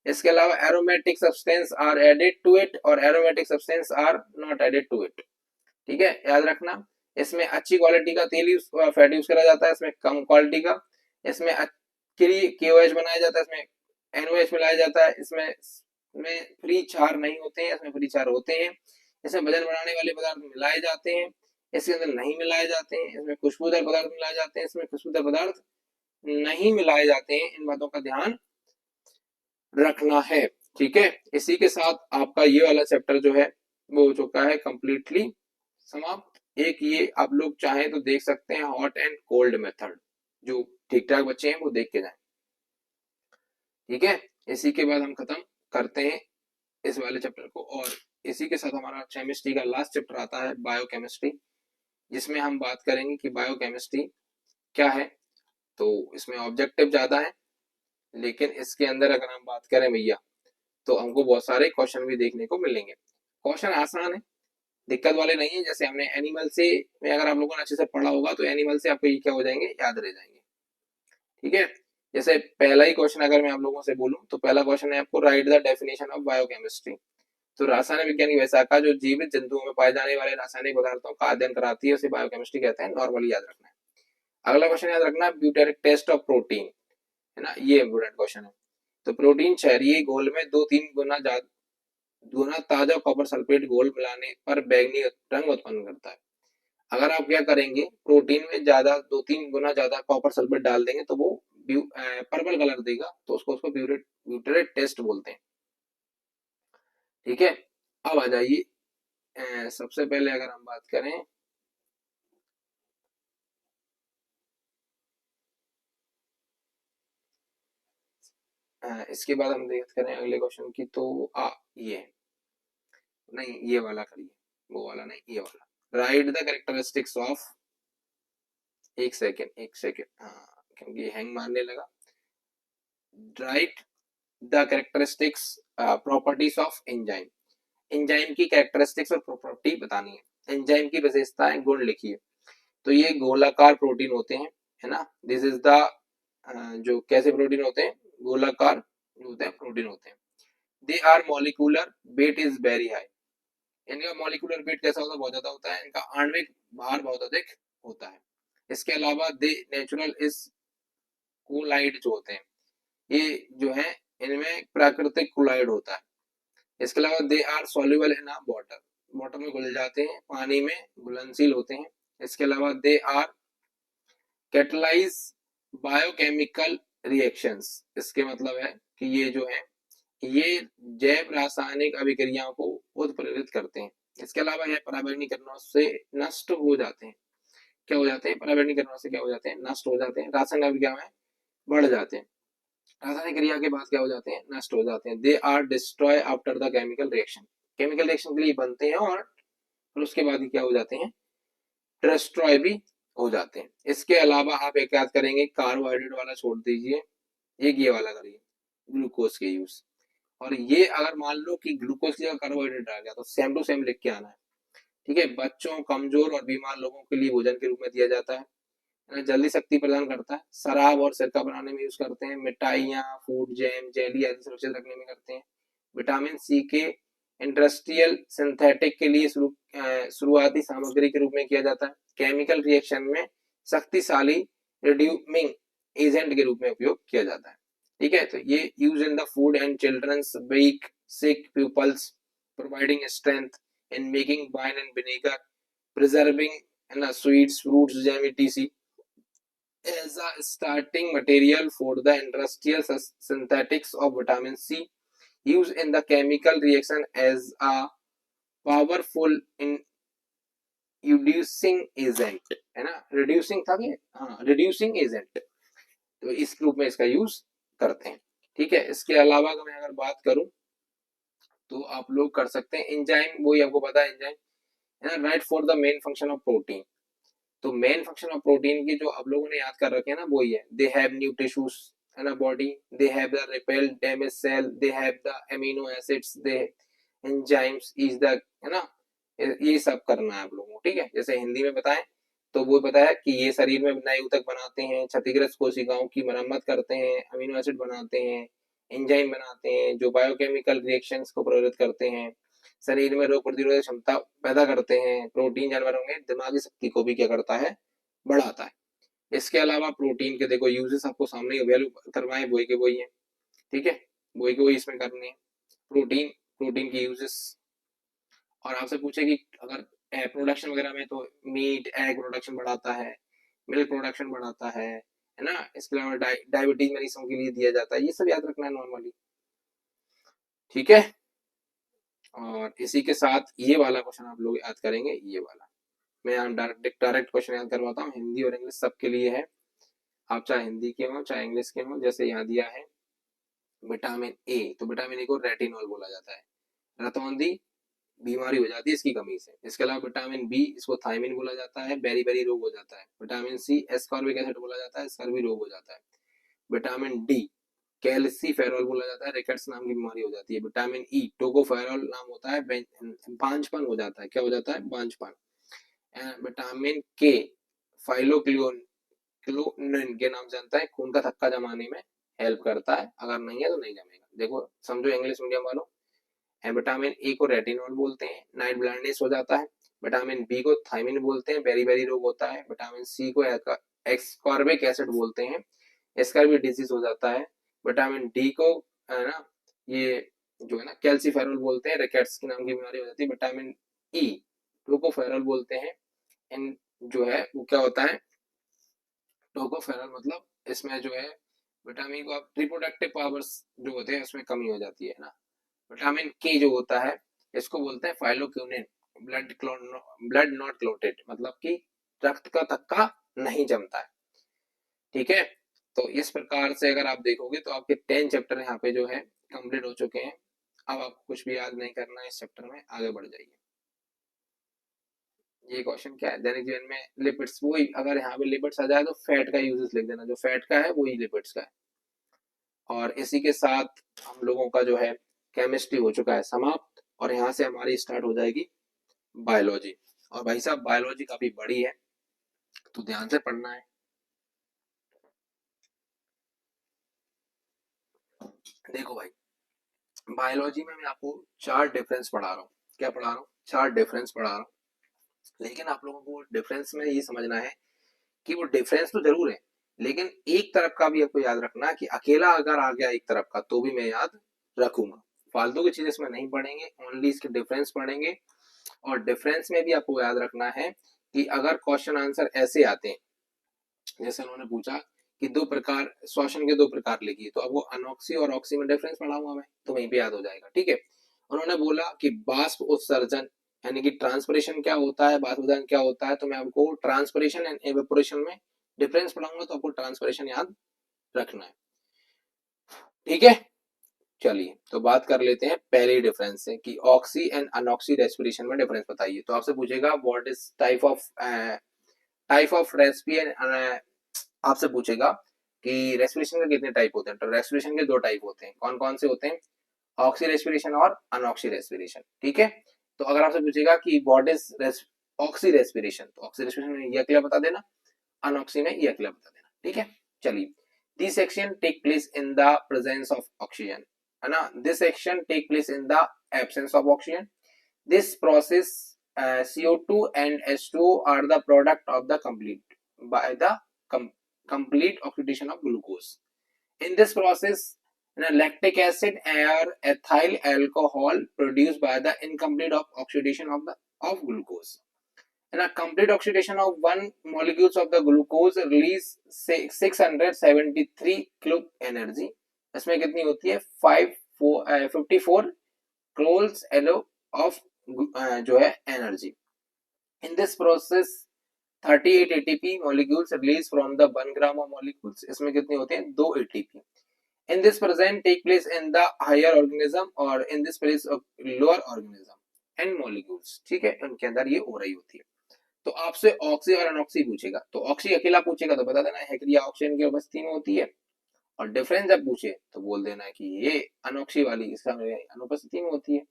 इसके अलावा aromatic substance are added to it और aromatic substance are not added to it. ठीक है, याद रखना। इसमें अच्छी क्वालिटी का तेल यूज फैट यूज करा जाता है, इसमें कम क्वालिटी का। इसमें KOH बनाया जाता है, इसमें NOH मिलाया जाता है। इसमें फ्री क्षार नहीं होते हैं, इसमें फ्री क्षार होते हैं। इसमें वजन बढ़ाने वाले पदार्थ मिलाए जाते हैं, इसके अंदर नहीं मिलाए जाते हैं। इसमें खुशबूदार पदार्थ मिलाए जाते हैं, इसमें खुशबूदार पदार्थ नहीं मिलाए जाते हैं। इन बातों का ध्यान रखना है। ठीक है, इसी के साथ आपका ये वाला चैप्टर जो है वो हो चुका है कंप्लीटली समाप्त। एक ये आप लोग चाहें तो देख सकते हैं हॉट एंड कोल्ड मेथड, जो ठीक ठाक बच्चे हैं वो देख के जाएं। ठीक है, इसी के बाद हम खत्म करते हैं इस वाले चैप्टर को, और इसी के साथ हमारा केमिस्ट्री का लास्ट चैप्टर आता है बायोकेमिस्ट्री, जिसमें हम बात करेंगे कि बायोकेमिस्ट्री क्या है। तो इसमें ऑब्जेक्टिव ज्यादा है, लेकिन इसके अंदर अगर हम बात करें भैया तो हमको बहुत सारे क्वेश्चन भी देखने को मिलेंगे। क्वेश्चन आसान है, दिक्कत वाले नहीं है। जैसे हमने एनिमल से में अगर आप लोगों ने अच्छे से पढ़ा होगा तो एनिमल से आपको ये क्या हो जाएंगे, याद रह जाएंगे। ठीक है, जैसे पहला ही क्वेश्चन अगर मैं आप लोगों से बोलूं तो पहला क्वेश्चन है आपको, right the definition of biochemistry. तो रासायनिक विज्ञान की वैशाखा जो जीवित जंतुओं में पाए जाने वाले रासायनिक पदार्थों का अध्ययन कराती है उसे बायोकेमिस्ट्री कहते हैं, नॉर्मली याद रखना है। अगला क्वेश्चन याद रखना, ब्यूटेरिक टेस्ट ऑफ प्रोटीन, है ना, ये इंपोर्टेंट क्वेश्चन है। तो प्रोटीन क्षारीय घोल में 2-3 गुना ताजा कॉपर सल्फेट घोल मिलाने पर बैंगनी रंग उत्पन्न करता है। अगर आप क्या करेंगे, प्रोटीन में ज्यादा 2-3 गुना ज्यादा कॉपर सल्फेट डाल देंगे तो वो पर्पल कलर देगा, तो उसको ब्यूटेरेट टेस्ट बोलते हैं। ठीक है, अब आ जाइए, सबसे पहले अगर हम बात करें इसके बाद हम बात करें अगले क्वेश्चन की, तो ये नहीं, ये वाला करिए, वो वाला नहीं, ये वाला। राइट द कैरेक्टरिस्टिक्स ऑफ, एक सेकेंड, हाँ क्योंकि हैंग मारने लगा। Right the characteristics properties of enzyme, enzyme की कैरेक्टरिस्टिक्स और प्रॉपर्टी बतानी है, एंजाइम की विशेषताएं गुण लिखिए। तो ये गोलाकार प्रोटीन होते हैं, है ना, दिस इज द जो कैसे प्रोटीन होते हैं, गोलाकार जो होते हैं प्रोटीन होते हैं। They are molecular weight is very high, इनका मॉलिक्यूलर वेट कैसा होता है, बहुत ज्यादा होता है, इनका आणविक भार बहुत अधिक होता है। इसके अलावा दे नेचुरल इज कोलाइड जो होते हैं, ये जो है इनमें प्राकृतिक कोलाइड होता है। इसके अलावा they are soluble in water, water में घुल जाते हैं, पानी में घुलनशील होते हैं। इसके अलावा they are catalyse biochemical reactions, इसके मतलब है कि ये जो है ये जैव रासायनिक अभिक्रियाओं को उत्प्रेरित करते हैं। इसके अलावा यह पराबैंगनीकरण से नष्ट हो जाते हैं, क्या हो जाते हैं, पराबैंगनीकरण से क्या हो जाते हैं, नष्ट हो जाते हैं, रासायनिक अभिक्रिया में बढ़ जाते हैं, रासायनिक क्रिया के बाद क्या हो जाते हैं, नष्ट हो जाते हैं। They are destroy after the chemical reaction, chemical reaction के लिए बनते हैं और फिर उसके बाद ही क्या हो जाते हैं, डिस्ट्रॉय भी हो जाते हैं। इसके अलावा आप एक याद करेंगे, कार्बोहाइड्रेट वाला छोड़ दीजिए, एक ये वाला करिए, ग्लूकोज के यूज। और ये अगर मान लो कि ग्लूकोज की जगह कार्बोहाइड्रेट आ गया तो सेम टू सेम लिख के आना है। ठीक है, बच्चों, कमजोर और बीमार लोगों के लिए भोजन के रूप में दिया जाता है, जल्दी शक्ति प्रदान करता है, शराब और सिरका बनाने में यूज करते हैं, मिठाइयाँ, फूड, जैम, जेली आदि सुरक्षित रखने में करते हैं। विटामिन सी के इंडस्ट्रियल सिंथेटिक के लिए शुरुआती सामग्री के रूप में किया जाता है। केमिकल रिएक्शन में शक्तिशाली रिड्यूसिंग एजेंट के रूप में उपयोग किया जाता है। ठीक है, तो ये use in the food and childrens weak sick peoples, providing strength in making wine and vinegar, preserving sweets, fruits, jam, etc. as a starting material for the industrial synthetics of vitamin C, used in the chemical reaction as a powerful in reducing agent, है ना, reducing था क्या, हाँ reducing agent, तो इस रूप में इसका यूज करते हैं। ठीक है, इसके अलावा अगर मैं बात करूं तो आप लोग कर सकते हैं एंजाइम, वही आपको पता है एंजाइम है ना, right for the main function of protein. तो मेन फंक्शन ऑफ प्रोटीन की जो आप लोगों ने याद कर रखे हैं ना, वही है दे हैव न्यू टिश्यूज है ना body, they have the repair damage cell, they have the amino acids, they enzymes is the है ना, ये सब करना है आप लोगों को, ठीक है। जैसे हिंदी में बताएं तो वो बताया कि ये शरीर में नए ऊतक बनाते हैं, क्षतिग्रस्त कोशिकाओं की मरम्मत करते हैं, अमीनो एसिड बनाते हैं, एंजाइम बनाते हैं जो बायोकेमिकल रिएक्शंस को प्रभावित करते हैं, शरीर में रोग प्रतिरोधक क्षमता पैदा करते हैं, प्रोटीन जानवरों में दिमागी शक्ति को भी क्या करता है, बढ़ाता है। इसके अलावा प्रोटीन के देखो यूजेस आपको सामने वैल्यू करवाए, वही के वही है, ठीक है, वही के वही इसमें करने हैं। प्रोटीन प्रोटीन के यूजेस, और आपसे पूछे कि अगर प्रोडक्शन वगैरह में तो मीट एग प्रोडक्शन बढ़ाता है, मिल्क प्रोडक्शन बढ़ाता है ना। इसके अलावा डायबिटीज मरीजों के लिए दिया जाता है, ये सब याद रखना है नॉर्मली, ठीक है। और इसी के साथ ये वाला क्वेश्चन आप लोग याद करेंगे, ये वाला मैं यहाँ डायरेक्ट क्वेश्चन याद करवाता हूँ, हिंदी और इंग्लिश सबके लिए है, आप चाहे हिंदी के हो चाहे इंग्लिश के हो। जैसे यहाँ दिया है विटामिन ए, तो विटामिन ए को रेटिनॉल बोला जाता है, रतौंधी बीमारी हो जाती है इसकी कमी से। इसके अलावा विटामिन बी, इसको थायमिन बोला जाता है, बेरी बेरी रोग हो जाता है। विटामिन सी एस्कॉर्बिक एसिड बोला जाता है, स्कर्वी रोग हो जाता है। विटामिन डी कैल्सीफेरॉल बोला जाता है, रिकेट्स नाम की बीमारी हो जाती है। विटामिन ई टोकोफेरॉल नाम होता है, बांझपन हो जाता है, क्या हो जाता है, बांझपन। विटामिन के फाइलोक्लोनिन के नाम से जानता है, खून का थक्का जमाने में हेल्प करता है, अगर नहीं है तो नहीं जमेगा। देखो समझो इंग्लिश मीडियम वालों, विटामिन ए को रेटिनॉल बोलते हैं, नाइट ब्लाइंडनेस हो जाता है। विटामिन बी को थायमिन बोलते हैं, बेरी बेरी रोग होता है। विटामिन सी को एस्कॉर्बिक एसिड बोलते हैं, स्कर्वी डिजीज हो जाता है। विटामिन डी को है ना, ये जो है ना कैल्सीफेरॉल बोलते हैं, रिकेट्स की नाम की बीमारी हो जाती है। विटामिन ई टोकोफेरॉल बोलते हैं, इन जो है वो क्या होता है, टोकोफेरॉल मतलब इसमें जो है विटामिन को आप रिप्रोडक्टिव पावर्स जो होते हैं उसमें कमी हो जाती है ना। विटामिन के जो होता है इसको बोलते हैं फाइलोक्विनिन, ब्लड नॉट क्लोटेड, मतलब कि रक्त का थक्का नहीं जमता है, ठीक है। तो इस प्रकार से अगर आप देखोगे तो आपके 10 चैप्टर यहाँ पे जो है कंप्लीट हो चुके हैं। अब आपको कुछ भी याद नहीं करना है इस चैप्टर में, आगे बढ़ जाइए। ये क्वेश्चन क्या है, दैनिक जीवन में लिपिड्स, वही अगर यहाँ पे लिपिड्स आ जाए तो फैट का यूजेस लिख देना, जो फैट का है वही लिपिड्स का है। और इसी के साथ हम लोगों का जो है केमिस्ट्री हो चुका है समाप्त, और यहाँ से हमारी स्टार्ट हो जाएगी बायोलॉजी। और भाई साहब बायोलॉजी काफी बड़ी है तो ध्यान से पढ़ना है। देखो भाई बायोलॉजी में मैं आपको 4 डिफरेंस पढ़ा रहा हूँ, क्या पढ़ा रहा हूँ, 4 डिफरेंस पढ़ा रहा हूँ। लेकिन आप लोगों को डिफरेंस में ये समझना है कि वो डिफरेंस तो जरूर है, लेकिन एक तरफ का भी आपको याद रखना कि अकेला अगर आ गया एक तरफ का तो भी मैं याद रखूंगा। फालतू की चीजें इसमें नहीं पढ़ेंगे, ओनली इसके डिफरेंस पढ़ेंगे। और डिफरेंस में भी आपको याद रखना है कि अगर क्वेश्चन आंसर ऐसे आते हैं, जैसे उन्होंने पूछा कि 2 प्रकार श्वसन के 2 प्रकार लिखिए, तो आपको अनॉक्सी और ऑक्सी में डिफरेंस पढ़ाऊंगा मैं, तो वहीं पे याद हो जाएगा, ठीक है। उन्होंने बोला कि बाष्प उत्सर्जन यानी कि ट्रांसपिरेशन क्या होता है, बाष्प उत्सर्जन क्या होता है, तो मैं आपको ट्रांसपिरेशन एंड एवेपोरेशन में डिफरेंस पढ़ाऊंगा, तो आपको ट्रांसपिरेशन याद रखना है, ठीक है। चलिए तो बात कर लेते हैं पहले डिफरेंस से कि ऑक्सी एंड अनऑक्सी रेस्पिरेशन में डिफरेंस बताइए। तो आपसे पूछेगा what is type of respiration, आपसे पूछेगा कि रेस्पिरेशन के कितने टाइप होते हैं। तो रेस्पिरेशन के 2 टाइप होते हैं, कौन कौन से होते हैं, ऑक्सी रेस्पिरेशन और अनऑक्सी रेस्पिरेशन, ठीक है। तो अगर आपसे पूछेगा कि व्हाट इज ऑक्सी रेस्पिरेशन, तो ऑक्सी रेस्पिरेशन में ये अकेला बता देना, अनऑक्सी में ये अकेला बता देना, ठीक है। चलिए this action take place in the presence of oxygen, है ना, this action take place in the absence of oxygen, this process CO2 and H2O are the product of the complete oxidation of glucose. In this process, lactic acid or ethyl alcohol produced by the incomplete oxidation of glucose. And a complete oxidation of one molecules of the glucose release 673 kilo energy. इसमें कितनी होती है 54 क्रोल्स of जो है energy. In this process 38 ATP molecules released from the 1 gram of molecules, इसमें कितनी होती है 2 ATP। In this present take place in the higher organism और in this place of lower organism and molecules, ठीक है, उनके अंदर ये हो रही होती है। तो आपसे ऑक्सी और अनऑक्सी पूछेगा, तो ऑक्सी अकेला पूछेगा तो बता देना है क्रिया ऑक्सीजन की उपस्थिति में होती है, और डिफरेंस जब पूछे तो बोल देना है कि ये अनऑक्सी वाली इसका अनुपस्थिति में होती है।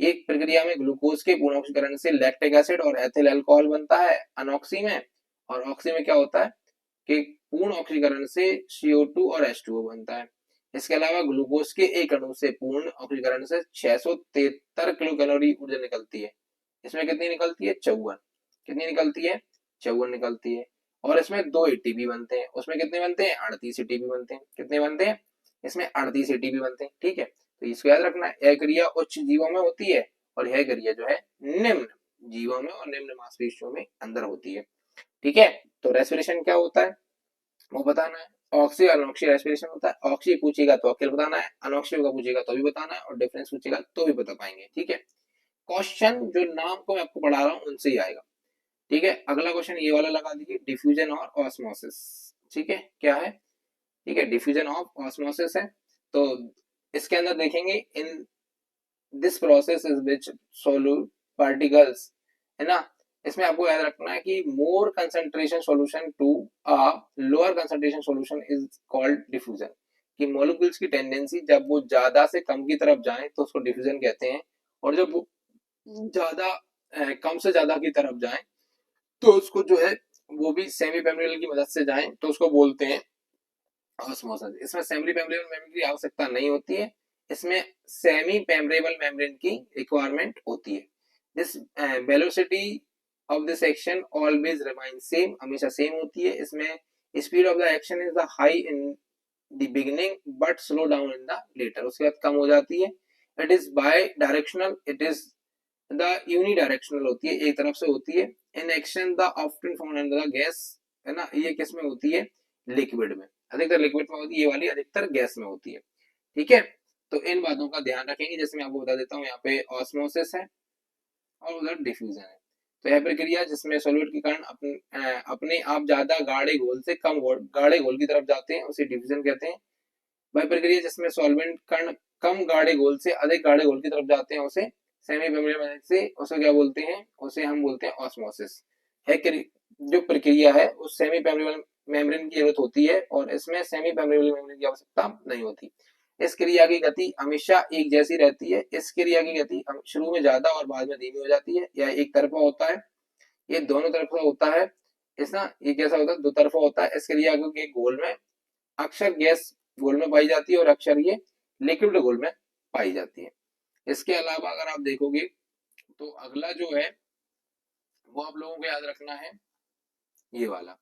एक प्रक्रिया में ग्लूकोज के पूर्ण ऑक्सीकरण से लैक्टिक एसिड और एथिल अल्कोहल बनता है अनऑक्सी में, और ऑक्सी में क्या होता है कि पूर्ण ऑक्सीकरण से CO2 और H2O बनता है। इसके अलावा ग्लूकोज के एक अणु से पूर्ण ऑक्सीकरण से 673 किलो कैलोरी ऊर्जा निकलती है। इसमें कितनी निकलती है? 54। कितनी निकलती है? 54 निकलती है। और इसमें 2 एटीपी बनते हैं। उसमें कितने बनते हैं? 38 एटीपी बनते हैं। कितने बनते हैं? इसमें 38 एटीपी बनते हैं, ठीक है। तो इसको याद रखना है, यह क्रिया उच्च जीवों में होती है और यह क्रिया जो है निम्न जीवों में और निम्न मांसपेशियों में अंदर होती है, ठीक है। तो रेस्पिरेशन क्या होता है वो बताना है। ऑक्सी और अनऑक्सी रेस्पिरेशन होता है। ऑक्सी पूछेगा तो अकेले बताना है, अनऑक्सी का पूछेगा तो भी बताना है, और डिफरेंस पूछेगा तो भी बता पाएंगे, ठीक है। क्वेश्चन जो नाम को मैं आपको पढ़ा रहा हूँ उनसे ही आएगा, ठीक है। अगला क्वेश्चन ये वाला लगा दीजिए, डिफ्यूजन और ऑस्मोसिस, ठीक है। क्या है? ठीक है, डिफ्यूजन ऑफ ऑस्मोसिस है। तो इसके अंदर देखेंगे, in this process is which solute particles, है ना। इसमें आपको याद रखना है कि more concentration solution to a lower concentration solution is called diffusion, कि मॉलिक्यूल्स की टेंडेंसी जब वो ज्यादा से कम की तरफ जाए तो उसको डिफ्यूजन कहते हैं, और जब वो ज्यादा कम से ज्यादा की तरफ जाए तो उसको जो है वो भी सेमी पेम्ब्रेल की मदद से जाए तो उसको बोलते हैं ऑस्मोसिस। इसमें सेमी पेम्ब्रेल मेम्ब्रेन की आवश्यकता नहीं होती है, इसमें सेमी पेम्ब्रेबल मेम्ब्रेन की रिक्वायरमेंट होती है। This velocity of this action always remain same, हमेशा सेम होती है। इसमें speed of the action is the high in the beginning but slow down in the later, उसके बाद कम हो जाती है। It is bidirectional, it is the unidirectional होती है, एक तरफ से होती है। In action the often found in the gas, है ना, ये किस में होती है? लिक्विड में, अधिकतर लिक्विड में होती है, ये वाली अधिकतर गैस में होती है, ठीक है। तो इन बातों का ध्यान रखेंगे, जैसे मैं आपको बता देता हूँ, यहाँ पे ऑस्मोसिस है और उधर डिफ्यूजन है। तो यह प्रक्रिया जिसमें सॉल्यूट के कारण अपने आप ज्यादा गाढ़े घोल से कम गाढ़े घोल की तरफ जाते हैं उसे डिफ्यूजन कहते हैं। वह प्रक्रिया जिसमें सॉल्वेंट कण कम गाढ़े घोल से अधिक गाढ़े घोल की तरफ जाते हैं उसे सेमी पेम्ब्रेन से उसे क्या बोलते हैं? उसे हम बोलते हैं ऑस्मोसिस। है जो प्रक्रिया है उस सेमी पेम्ब्रेन मेम्ब्रेन की जरूरत होती है और इसमें सेमी पेम्ब्रेन मेम्ब्रेन की आवश्यकता नहीं होती। इस क्रिया की गति हमेशा एक जैसी रहती है। इस क्रिया की गति शुरू में ज्यादा और बाद में धीमी हो जाती है। यह एक तरफा होता है, ये दोनों तरफा होता है। इस ना ये कैसा होता है? दो तरफा होता है। इस क्रिया के घोल में अक्सर गैस घोल में पाई जाती है और अक्सर ये लिक्विड घोल में पाई जाती है। इसके अलावा अगर आप देखोगे तो अगला जो है वो आप लोगों को याद रखना है, ये वाला,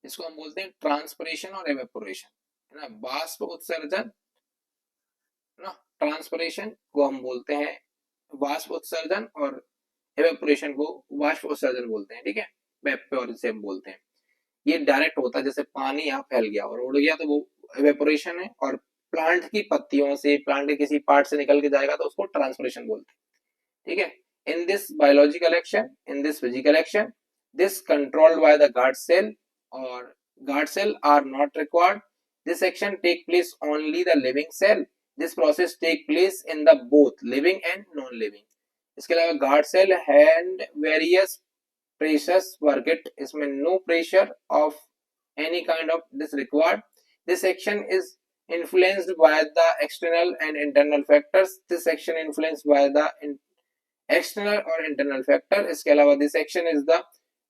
इसको हम बोलते हैं ट्रांसपिरेशन और एवेपोरेशन, है ना। वाष्प उत्सर्जन, है ना, ट्रांसपिरेशन को हम बोलते हैं वाष्प उत्सर्जन और एवेपोरेशन को वाष्प उत्सर्जन बोलते हैं, ठीक है। वेपोर हम बोलते हैं। ये डायरेक्ट होता है, जैसे पानी यहाँ फैल गया और उड़ गया तो वो एवेपोरेशन है, और प्लांट की पत्तियों से, प्लांट के किसी पार्ट से निकल के जाएगा तो उसको ट्रांसपिरेशन बोलते हैं, ठीक है। In this biological action, in this physical action, this controlled by the guard cell और guard cell are not required. This action take place only the living cell. This process take place in the both living and non living. इसके अलावा guard cell hand various pressures work it, इसमें no pressure of any kind of this required. This action is influenced by the external and internal factors. This action influenced by the external or internal factor. इसके अलावा this action is the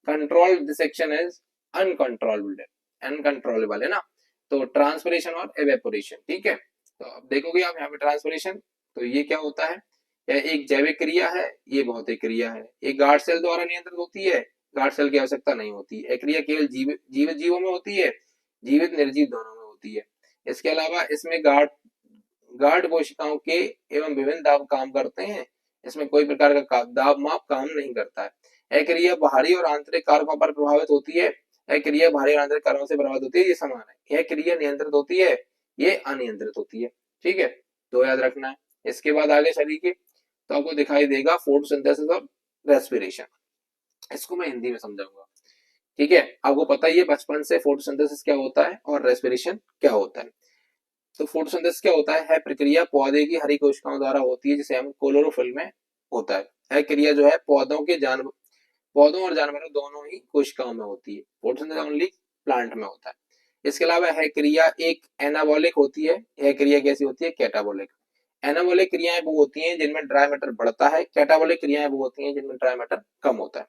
controlled, this action is uncontrollable है ना। तो transpiration और evaporation, ठीक है। तो अब देखोगे आप यहाँ पे ट्रांसपिरेशन, तो ये क्या होता है? यह एक जैविक क्रिया है, ये भौतिक क्रिया है। ये गार्ड सेल द्वारा नियंत्रित होती है, गार्ड सेल की आवश्यकता नहीं होती। यह क्रिया केवल जीवित जीवों में होती है, जीवित निर्जीव दोनों में होती है। इसके अलावा इसमें गार्ड कोशिकाओं के एवं विभिन्न दाब काम करते हैं। इसमें कोई प्रकार का दाब माप काम नहीं करता है। यह क्रिया बाहरी और आंतरिक कारकों पर प्रभावित होती है। यह क्रिया बाहरी और आंतरिक कारकों से प्रभावित होती है, ये समान है। यह क्रिया नियंत्रित होती है, ये अनियंत्रित होती है, ठीक है। तो याद रखना है। इसके बाद आगे चलिए तो आपको दिखाई देगा फोटोसिंथेसिस और रेस्पिरेशन। इसको मैं हिंदी में समझाऊंगा, ठीक है। आपको पता ही है बचपन से फोटोसिंथेसिस क्या होता है और रेस्पिरेशन क्या होता है। तो फोटोसिंथेसिस क्या होता है प्रक्रिया पौधे की हरी कोशिकाओं द्वारा होती है, जिसे हम क्लोरोफिल में होता है क्रिया जो है पौधों और जानवरों दोनों ही कोशिकाओं में होती है। फोटोसिंथेसिस ओनली प्लांट में होता है। इसके अलावा यह क्रिया एक एनाबॉलिक होती है। यह क्रिया कैसी होती है? कैटाबॉलिक। एनाबॉलिक क्रियाएं वो होती हैं जिनमें ड्राई मैटर बढ़ता है, कैटाबॉलिक क्रियाएं वो होती हैं जिनमें ड्राई मैटर कम होता है।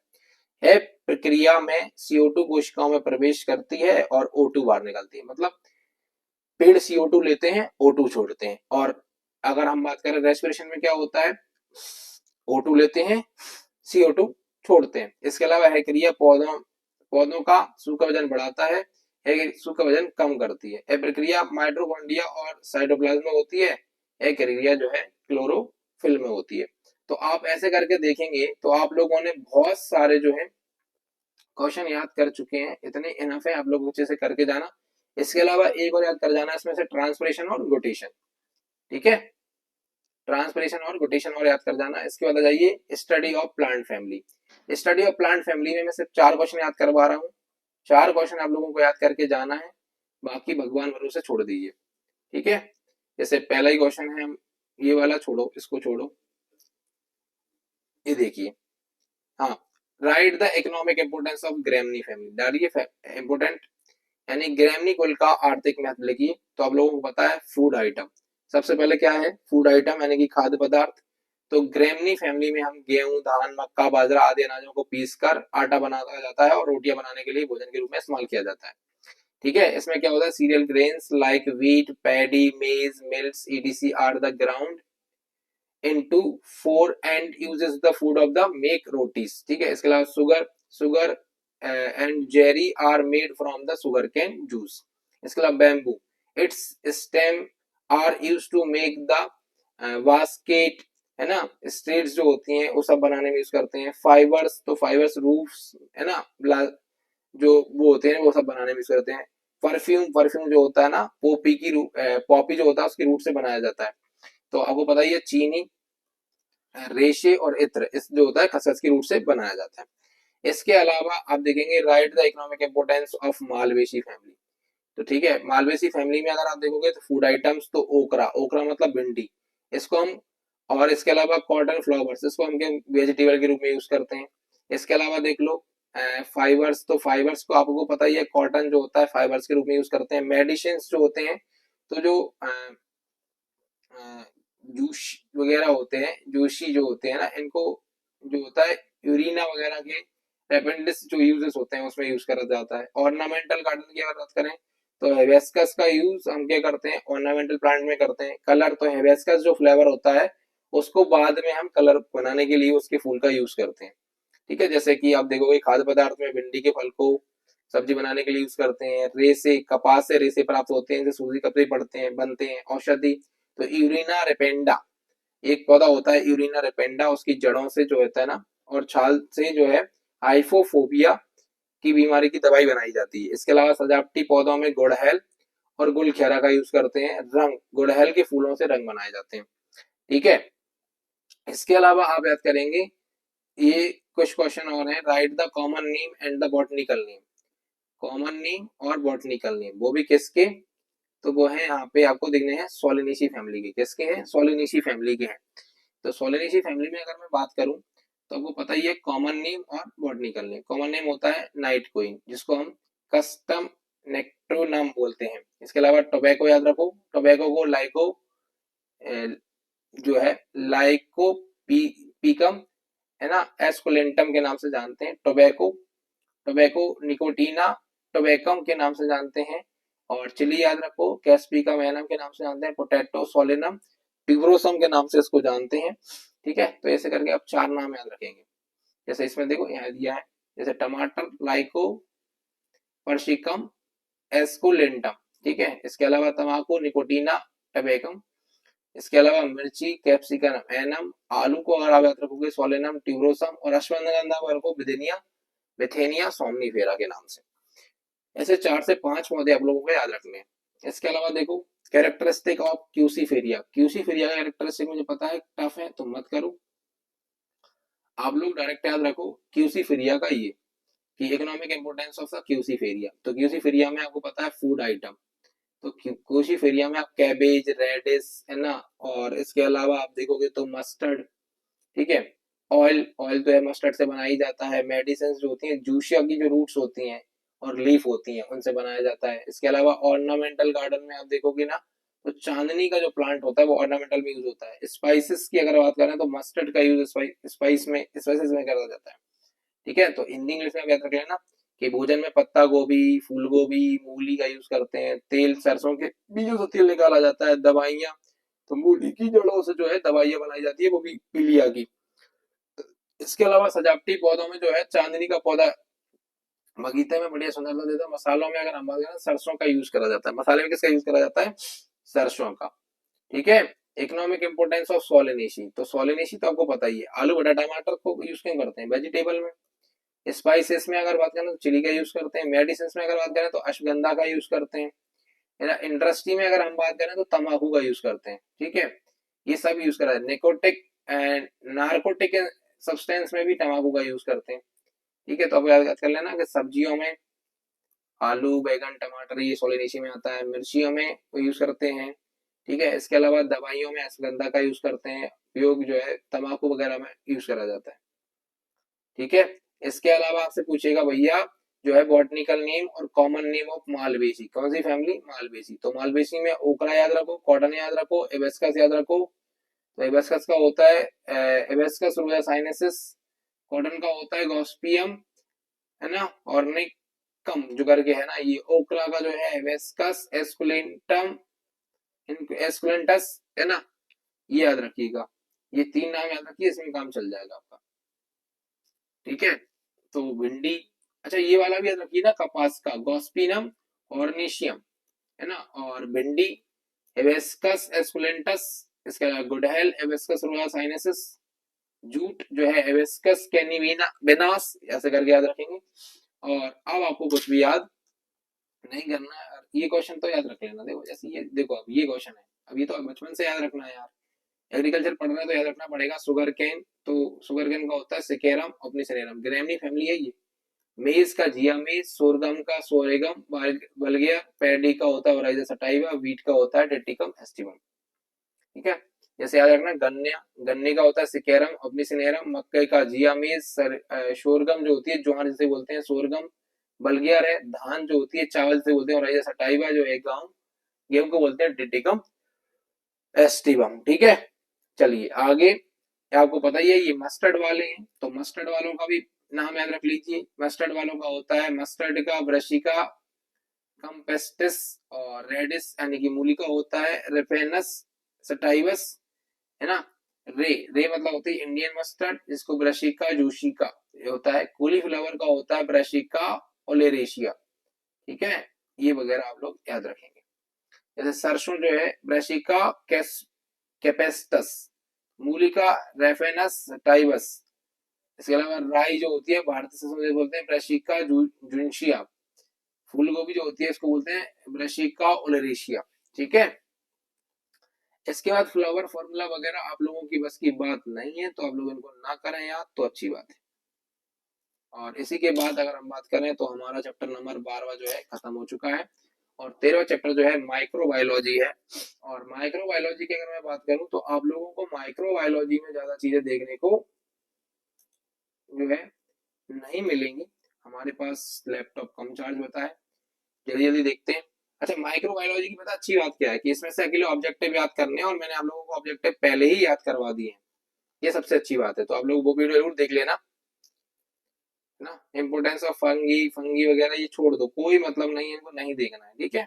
यह प्रक्रिया में CO2 कोशिकाओं में प्रवेश करती है और O2 बाहर निकलती है। मतलब पेड़ CO2 लेते हैं, O2 छोड़ते हैं। और अगर हम बात करें रेस्पिरेशन में क्या होता है, O2 लेते हैं, CO2 छोड़ते हैं। इसके अलावा यह क्रिया पौधों का सूखा वजन बढ़ाता है, यह सूखा वजन कम करती है। यह प्रक्रिया माइटोकॉन्ड्रिया और साइटोप्लाज्म में होती है। यह क्रिया जो है क्लोरोफिल में होती है। तो आप ऐसे करके देखेंगे तो आप लोगों ने बहुत सारे जो है क्वेश्चन याद कर चुके हैं। इतने इनफ है, आप लोग अच्छे से करके जाना। इसके अलावा एक और याद कर जाना, इसमें से ट्रांसपिरेशन और रोटेशन। ठीक है, ट्रांसपिरेशन और रोटेशन और याद कर जाना। इसके बाद आ जाइए study of plant family. Study of plant family में मैं सिर्फ 4 क्वेश्चन याद करवा रहा हूँ। 4 क्वेश्चन आप लोगों को याद करके जाना है, बाकी भगवान भरोसे छोड़ दीजिए। ठीक है, जैसे पहला ही क्वेश्चन है, हम ये वाला छोड़ो, इसको छोड़ो, ये देखिए। हाँ, write the economic importance of Gramineae family. डालिए इंपोर्टेंट यानी ग्रेमनी कुल का आर्थिक महत्व लिखिए। तो आप लोगों को पता है फूड आइटम, सबसे पहले क्या है? फूड आइटम यानी कि खाद्य पदार्थ। तो ग्रेमनी फैमिली में हम गेहूं, धान, मक्का, बाजरा आदि अनाजों को पीसकर आटा बनाया जाता है और रोटियां बनाने के लिए भोजन के रूप में इस्तेमाल किया जाता है। ठीक है, इसमें क्या होता है? Cereal grains like wheat, paddy, maize, millets ETC are the ground into four and uses the food of the make rotis। ठीक है, इसके अलावा sugar and jerry are made from the sugarcane juice। इसके अलावा bamboo, its stem are used to make the basket, है ना। Straits जो होती हैं वो सब बनाने में यूज करते हैं। फाइबर्स, तो फाइबर्स रूफ्स, है ना, जो वो होते हैं वो सब बनाने में यूज करते हैं। परफ्यूम जो होता है ना, पॉपी जो होता है उसकी रूट से बनाया जाता है। तो आपको पता ही है चीनी, रेशे और इत्र इस जो होता है खसखस की रूट से बनाया जाता है। इसके अलावा आप देखेंगे right the economic importance of Malvaceae family. तो ठीक है, मालवेसी फैमिली में अगर आप देखोगे तो फूड आइटम्स, तो ओकरा मतलब भिंडी, इसको हम, और इसके अलावा कॉटन फ्लावर्स, इसको हम वेजिटेबल के रूप में यूज करते हैं। इसके अलावा देख लो फाइबर्स, तो फाइबर्स को आपको पता ही है कॉटन जो होता है फाइबर्स के रूप में यूज करते हैं। मेडिसिन जो होते हैं, तो जो जूस वगैरह होते हैं, जूसी जो होते हैं ना, इनको जो होता है यूरिना वगैरह के रेपेंडिस जो यूजेस होते हैं उसमें यूज करा जाता है। ऑर्नामेंटल गार्डन की अगर बात करें तो हेबिस्कस का यूज हम क्या करते हैं? ऑर्नामेंटल प्लांट में करते हैं। कलर, तो हेबिस्कस जो फ्लेवर होता है उसको बाद में हम कलर बनाने के लिए उसके फूल का यूज करते हैं। ठीक है, जैसे कि आप देखोगे खाद्य पदार्थ में भिंडी के फल को सब्जी बनाने के लिए यूज करते हैं। रेसे, कपास से रेसे प्राप्त होते हैं, जैसे सूजी कपड़े पड़ते हैं, बनते हैं। औषधि, तो यूरिना रेपेंडा एक पौधा होता है, यूरिना रेपेंडा, उसकी जड़ों से जो होता है ना और छाल से जो है हाइफोफोबिया की बीमारी की दवाई बनाई जाती है। इसके अलावा सजावटी पौधों में गुड़हल और गुलखेरा का यूज करते हैं। रंग, गुड़हल के फूलों से रंग बनाए जाते हैं। ठीक है, इसके अलावा आप याद करेंगे ये कुछ क्वेश्चन और हैं। Right the common name and the botanical name. Common name और बॉटनिकल नेम वो भी किसके? तो वो है यहाँ पे आपको दिखने हैं सोलिनेसी फैमिली के। किसके हैं? सोलिनेसी फैमिली के हैं। तो सोलिनेसी फैमिली में अगर मैं बात करूं तो आपको पता ही है कॉमन नेम और बॉटनिकल नेम। कॉमन नेम होता है नाइट क्वीन, जिसको हम कस्टम नेक्ट्रोनम बोलते हैं। इसके अलावा टोबैको याद रखो, टोबैको को लाइको जो है लाइको पीकम, है ना, एस्कुलेंटम के नाम से जानते हैं। टोबैको, टोबैको निकोटीना टोबैकम के नाम से जानते हैं। और चिली याद रखो, कैस्पिका मैनम के नाम से जानते हैं। पोटैटो सोलेनम ट्यूबरोसम के नाम से इसको जानते हैं। ठीक है, तो ऐसे करके आप 4 नाम याद रखेंगे। जैसे इसमें देखो यहाँ दिया है, जैसे टमाटर लाइको पर्सिकम एस्कुलेंटम। ठीक है, इसके अलावा तम्बाकू निकोटीना टबैकम। इसके अलावा मिर्ची कैप्सिकम एनम। आलू को अगर आप याद रखोगे सोलेनम ट्यूबरोसम। और अश्वगंधा को रखो बिथेनिया सोमनीफेरा के नाम से। ऐसे 4 से 5 पौधे आप लोगों को याद रखने हैं। इसके अलावा देखो कैरेक्टरिस्टिक ऑफ क्यूसीफेरिया। क्यूसीफेरिया का कैरेक्टरिस्टिक मुझे पता है टफ है तो मत करो, आप लोग डायरेक्ट याद रखो क्यूसीफेरिया का ये कि इकोनॉमिक इंपोर्टेंस ऑफ द क्यूसीफेरिया। तो क्यूसीफेरिया में आपको पता है फूड आइटम, तो क्रूसीफेरिया में आप कैबेज, रेडिस, है ना, और इसके अलावा आप देखोगे तो मस्टर्ड, ठीक है। ऑयल, ऑयल तो है मस्टर्ड से बनाया ही जाता है। मेडिसिन जो होती हैं, जूशिया की जो रूट्स होती हैं और लीफ होती हैं, उनसे बनाया जाता है। इसके अलावा ऑर्नामेंटल गार्डन में आप देखोगे ना, तो चांदनी का जो प्लांट होता है वो ऑर्नामेंटल में यूज होता है। स्पाइसेस की अगर बात करें तो मस्टर्ड का यूज स्पाइसेस में करा जाता है, ठीक है। तो हिंदी इंग्लिश में आप याद रख लेना कि भोजन में पत्ता गोभी, फूल गोभी, मूली का यूज करते हैं। तेल सरसों के बीजों से तेल निकाला जाता है। दवाइयाँ, तो मूली की जड़ों से जो है दवाइयाँ बनाई जाती है, वो भी पीलिया की। इसके अलावा सजावटी पौधों में जो है चांदनी का पौधा बगीचे में बढ़िया सुंदरता देता है। मसालों में अगर हम बात करें, सरसों का यूज करा जाता है। मसाले में किसका यूज करा जाता है? सरसों का, ठीक है। इकोनॉमिक इंपोर्टेंस ऑफ सोलेनेसी, तो सोलेनेसी तो आपको पता ही है, आलू बटा टमाटर को यूज क्यों करते हैं? वेजिटेबल में। स्पाइसेस में अगर बात करें तो चिली का यूज करते हैं। मेडिसिन में अगर बात करें तो अश्वगंधा का यूज करते हैं। इंडस्ट्री में अगर हम बात करें तो तंबाकू का यूज करते हैं, ठीक है। ये सब यूज करा है। निकोटिक एंड नार्कोटिक सब्सटेंस में भी तंबाकू का यूज करते हैं, ठीक है। तो अब याद कर लेना कि सब्जियों में आलू, बैगन, टमाटर, ये सोलेनेसी में आता है। मिर्चियों में वो यूज करते हैं, ठीक है। इसके अलावा दवाइयों में अश्वगंधा का यूज करते हैं। उपयोग जो है तंबाकू वगैरह में यूज करा जाता है, ठीक है। इसके अलावा आपसे पूछेगा भैया जो है बॉटनिकल नेम और कॉमन नेम ऑफ मालवेसी, कौन सी फैमिली? मालवेसी। तो मालवेसी में ओकरा याद रखो, कॉटन याद रखो, एबेस्कस याद रखो। तो एबेस्कस का होता है एबेस्कस रोजा साइनेसिस। कॉटन का होता है गॉस्पियम, है ना, और निकम जो करके है ना। ये ओकरा का जो है एबेस्कस एस्कुलेंटम, एस्कुलेंटस, है ना। ये याद रखिएगा, ये तीन नाम याद रखिए, इसमें काम चल जाएगा आपका, ठीक है। तो भिंडी, अच्छा ये वाला भी याद रखिए ना, कपास का गॉस्पिनम ऑर्निशियम, है ना। और भिंडी एवेस्कस एस्कुलेंटस। इसके अलावा गुडहेल एवेस्कस रोया साइनेसिस। जूट जो है एवेस्कस कैनिविना बेनास, ऐसे करके याद रखेंगे। और अब आपको कुछ भी याद नहीं करना है, ये क्वेश्चन तो याद रख लेना। देखो जैसे ये देखो, अब ये क्वेश्चन है, अब ये तो बचपन से याद रखना है यार। एग्रीकल्चर पढ़ रहे हैं तो याद रखना पड़ेगा। शुगर केन, तो शुगर केन का होता है सिकेरम ऑप्निसेरेरम, ग्रेमनी फैमिली है ये। मेज का जिया मेज, सोरगम का सोरेगम बल्गिया, पैडी का होता है ओराइजा सटाइवा, वीट का होता है टेटिकम एस्टिवम, ठीक है। जैसे याद रखना, गन्ने का होता है सिकेरम ऑप्निसिनेरम, मक्के का जिया मेज, शोरगम जो होती है ज्वार जिसे बोलते हैं सोरगम, बल्गियर है। धान जो होती है चावल से बोलते हैं ओराइजा सटाइवा, जो एक गांव गेहूं को बोलते हैं टिटिकम एस्टिवम, ठीक है। चलिए आगे, आपको पता ही है ये मस्टर्ड वाले हैं, तो मस्टर्ड वालों का भी नाम याद रख लीजिए। मस्टर्ड वालों का होता है मस्टर्ड का ब्रशिका कंपेस्टिस, और रेडिस यानी कि मूली का होता है रेफेनस सटाइवस, है ना। रे, रे मतलब होती है इंडियन मस्टर्ड, जिसको ब्रशिका जूशिका ये होता है। कॉलीफ्लावर का होता है ब्रशिका ओलेरेशिया, ठीक है। ये वगैरह आप लोग याद रखेंगे। जैसे सरसों जो है ब्रशिका कैपेस्टस, मूली का रेफेनस टाइबस। इसके अलावा राई जो होती है भारतीय सरसों से बोलते हैं ब्रशिका जुनशिया। फूल गोभी जो होती है इसको बोलते हैं ब्रशिका ओलेरेशिया, ठीक है। इसके बाद फ्लावर फॉर्मूला वगैरह आप लोगों की बस की बात नहीं है, तो आप लोग इनको ना करें याद तो अच्छी बात है। और इसी के बाद अगर हम बात करें तो हमारा चैप्टर नंबर 12 जो है खत्म हो चुका है, और 13वां चैप्टर जो है माइक्रोबायोलॉजी है। और माइक्रोबायोलॉजी की अगर मैं बात करूं तो आप लोगों को माइक्रोबायोलॉजी में ज्यादा चीजें देखने को जो है नहीं मिलेंगी। हमारे पास लैपटॉप कम चार्ज होता है, जल्दी जल्दी देखते हैं। अच्छा, माइक्रोबायोलॉजी की पता अच्छी बात क्या है कि इसमें से अकेले ऑब्जेक्टिव याद करने हैं, और मैंने आप लोगों को ऑब्जेक्टिव पहले ही याद करवा दिए हैं, ये सबसे अच्छी बात है। तो आप लोग वो वीडियो जरूर देख लेना, है ना। इंपोर्टेंस ऑफ फंगी, फंगी वगैरह ये छोड़ दो, कोई मतलब नहीं है, इनको नहीं देखना है, ठीक है।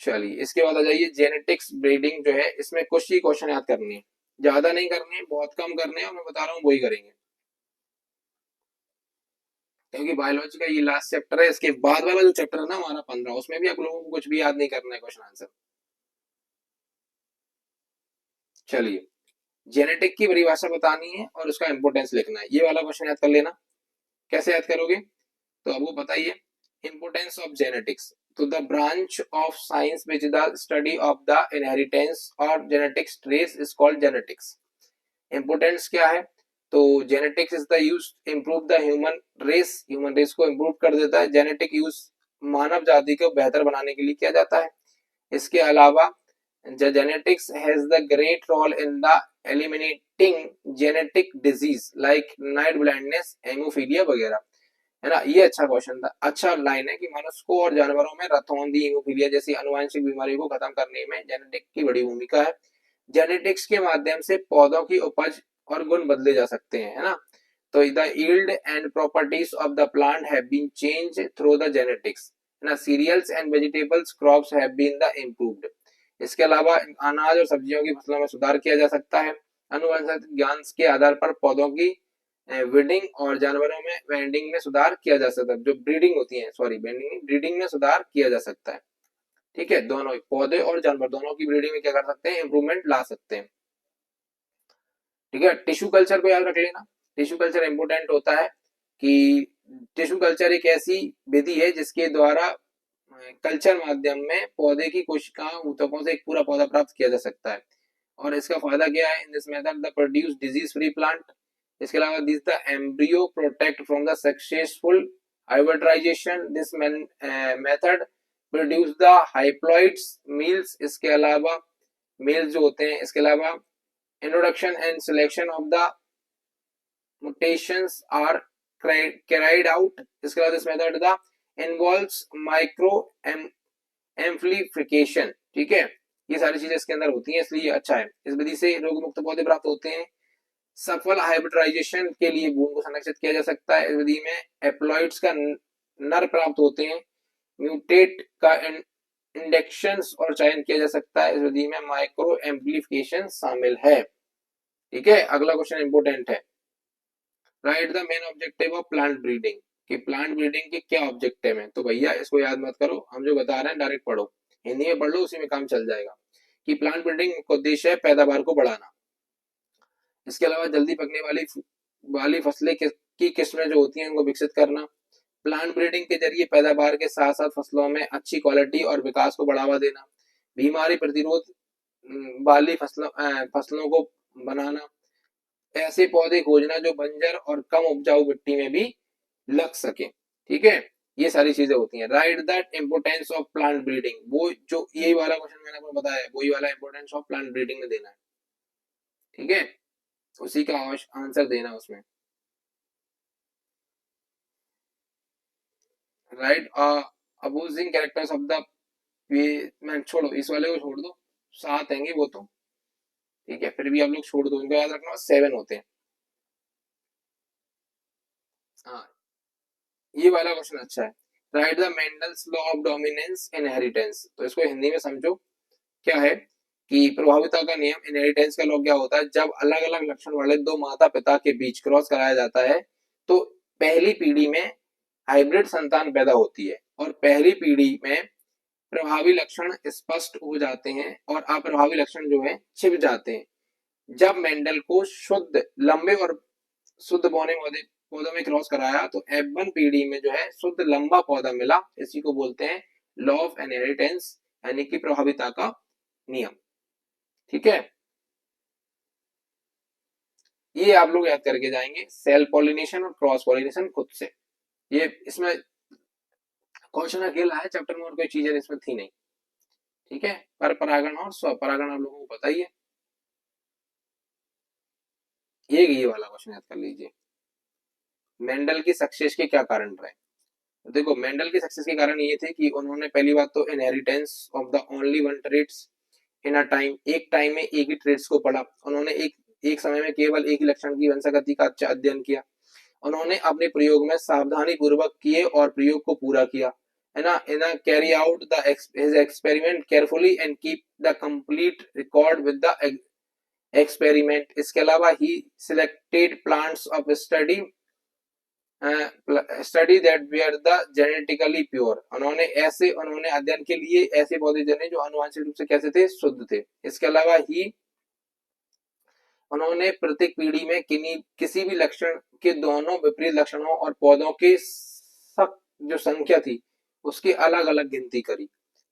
चलिए इसके बाद आ जाइए जेनेटिक्स ब्रीडिंग जो है, इसमें कुछ ही क्वेश्चन याद करने हैं, ज्यादा नहीं करने हैं, बहुत कम करने हैं, और मैं बता रहा हूँ वही करेंगे, क्योंकि बायोलॉजी का ये लास्ट चैप्टर है। इसके बाद वाला जो चैप्टर है ना हमारा 15, उसमें भी आप लोगों को कुछ भी याद नहीं करना है क्वेश्चन आंसर। चलिए, जेनेटिक की परिभाषा बतानी है और उसका इंपोर्टेंस लिखना है, ये वाला क्वेश्चन याद कर लेना। कैसे याद करोगे? तो आपको बताइए इंपोर्टेंस ऑफ जेनेटिक्स, तो the branch of science which the study of the inheritance और genetics traits is called genetics. Importance क्या है? तो genetics is the use improve the human race, human race को इम्प्रूव कर देता है। जेनेटिक यूज मानव जाति को बेहतर बनाने के लिए किया जाता है। इसके अलावा genetics has the great role in the eliminating genetic disease like night blindness, haemophilia वगैरह, है ना। ये अच्छा क्वेश्चन था, अच्छा लाइन है कि मनुष्य और जानवरों में रतौंधी, हेमोफीलिया जैसी आनुवंशिक बीमारी को खत्म करने में जेनेटिक की बड़ी भूमिका है। जेनेटिक्स के माध्यम से पौधों की उपज और गुण बदले जा सकते हैं, है ना। तो the yield and properties of the plant have been changed through the genetics, है ना। Cereals and vegetables crops have been the improved. इसके अलावा अनाज और सब्जियों की फसलों में सुधार किया जा सकता है। आनुवंशिक ज्ञान के आधार पर पौधों की ब्रीडिंग और जानवरों में वेंडिंग में सुधार किया जा सकता है, जो ब्रीडिंग होती है, सॉरी वेंडिंग, ब्रीडिंग में सुधार किया जा सकता है। ठीक है, दोनों पौधे और जानवर दोनों की ब्रीडिंग में क्या कर सकते हैं, इंप्रूवमेंट ला सकते हैं। ठीक है, टिश्यू कल्चर को याद रख लेना। टिश्यू कल्चर इंपोर्टेंट होता है कि टिश्यू कल्चर एक ऐसी विधि है जिसके द्वारा कल्चर माध्यम में पौधे की कोशिकाओं ऊतकों से एक पूरा पौधा प्राप्त किया जा सकता है। और इसका फायदा क्या है, in this method the produce disease free plant. इसके अलावा this the embryo protect from the successful hybridisation, this method produce the haploids meals. इसके अलावा मेल्स जो होते हैं, इसके अलावा introduction and selection of the mutations are carried out। इसके बाद this method the involves micro amplification। ठीक है, ये सारी चीजें इसके अंदर होती हैं, इसलिए ये अच्छा है। इस विधि से रोग मुक्त पौधे प्राप्त होते हैं। सफल हाइब्रिडाइजेशन के लिए भूमि को संरक्षित किया जा सकता है। इस विधि में एप्लॉइड्स का नर प्राप्त होते हैं। म्यूटेट का इंडेक्शंस और चयन किया जा सकता है। इस विधि में माइक्रो एम्प्लीफिकेशन शामिल है। ठीक है, अगला क्वेश्चन इंपोर्टेंट है। Write the main objective of plant breeding, कि प्लांट ब्रीडिंग के क्या ऑब्जेक्टिव है। तो भैया इसको याद मत करो, हम जो बता रहे हैं डायरेक्ट पढ़ो, हिंदी में पढ़ लो, उसी में काम चल जाएगा। कि प्लांट ब्रीडिंग का उद्देश्य है पैदावार को बढ़ाना। इसके अलावा जल्दी पकने वाली फसलें की किस्में जो होती हैं उनको विकसित करना। प्लांट ब्रीडिंग के जरिए पैदावार के साथ साथ फसलों में अच्छी क्वालिटी और विकास को बढ़ावा देना। बीमारी प्रतिरोध वाली फसलों को बनाना। ऐसे पौधे खोजना जो बंजर और कम उपजाऊ मिट्टी में भी लग सके। ठीक है, ये सारी चीजें होती हैं। Right that importance of plant breeding, वो जो यही वाला क्वेश्चन मैंने आपको बताया है, वही वाला इंपोर्टेंस ऑफ प्लांट ब्रीडिंग में देना है। ठीक है, उसी का आंसर देना उसमें। Right opposing characters of the, मैं छोड़ो, इस वाले को छोड़ दो, 7 हैंगे वो तो। ठीक है, फिर भी आप लोग छोड़ दो, इनको याद रखना 7 होते हैं। हाँ, ये वाला क्वेश्चन अच्छा है। Write the Mendel's law of dominance inheritance. तो इसको हिंदी में समझो, क्या है कि प्रभाविता का नियम। इनहेरिटेंस का लॉ क्या होता है, जब अलग अलग लक्षण वाले दो माता पिता के बीच क्रॉस कराया जाता है तो पहली पीढ़ी में हाइब्रिड संतान पैदा होती है और पहली पीढ़ी में प्रभावी लक्षण स्पष्ट हो जाते हैं और अप्रभावी लक्षण जो है छिप जाते हैं। जब मेंडल को शुद्ध लंबे और शुद्ध बौने पौधों में क्रॉस कराया तो F1 पीढ़ी में जो है शुद्ध लंबा पौधा मिला। इसी को बोलते हैं लॉ ऑफ इनहेरिटेंस, यानी कि प्रभाविता का नियम। ठीक है, ये आप लोग याद करके जाएंगे। सेल पॉलिनेशन और क्रॉस पॉलिनेशन खुद से, ये इसमें क्वेश्चन अकेला है, चैप्टर में और कोई चीज इसमें थी नहीं। ठीक है, पर परागण और स्वपरागण आप लोगों को पता ही है। ये वाला क्वेश्चन याद कर लीजिए। मेंडल की सक्सेस के क्या कारण रहे। तो देखो, मेंडल की सक्सेस के कारण ये थे कि उन्होंने पहली बात तो inheritance of the only one traits in a time, एक टाइम में एक ही ट्रेट्स को पढ़ा। उन्होंने एक समय में केवल एक ही लक्षण की वंशागति का अच्छा अध्ययन किया। उन्होंने अपने प्रयोग में सावधानी पूर्वक किए और प्रयोग को पूरा किया, है ना। In carry out the his experiment carefully and keep the complete record with the experiment. इसके अलावा he selected plants of study that were the genetically pure. उन्होंने अध्ययन के लिए ऐसे पौधे चुने जो आनुवंशिक रूप से कैसे थे, शुद्ध थे। इसके अलावा ही उन्होंने प्रत्येक पीढ़ी में किसी भी लक्षण के दोनों विपरीत लक्षणों और पौधों की जो संख्या थी उसकी अलग अलग गिनती करी।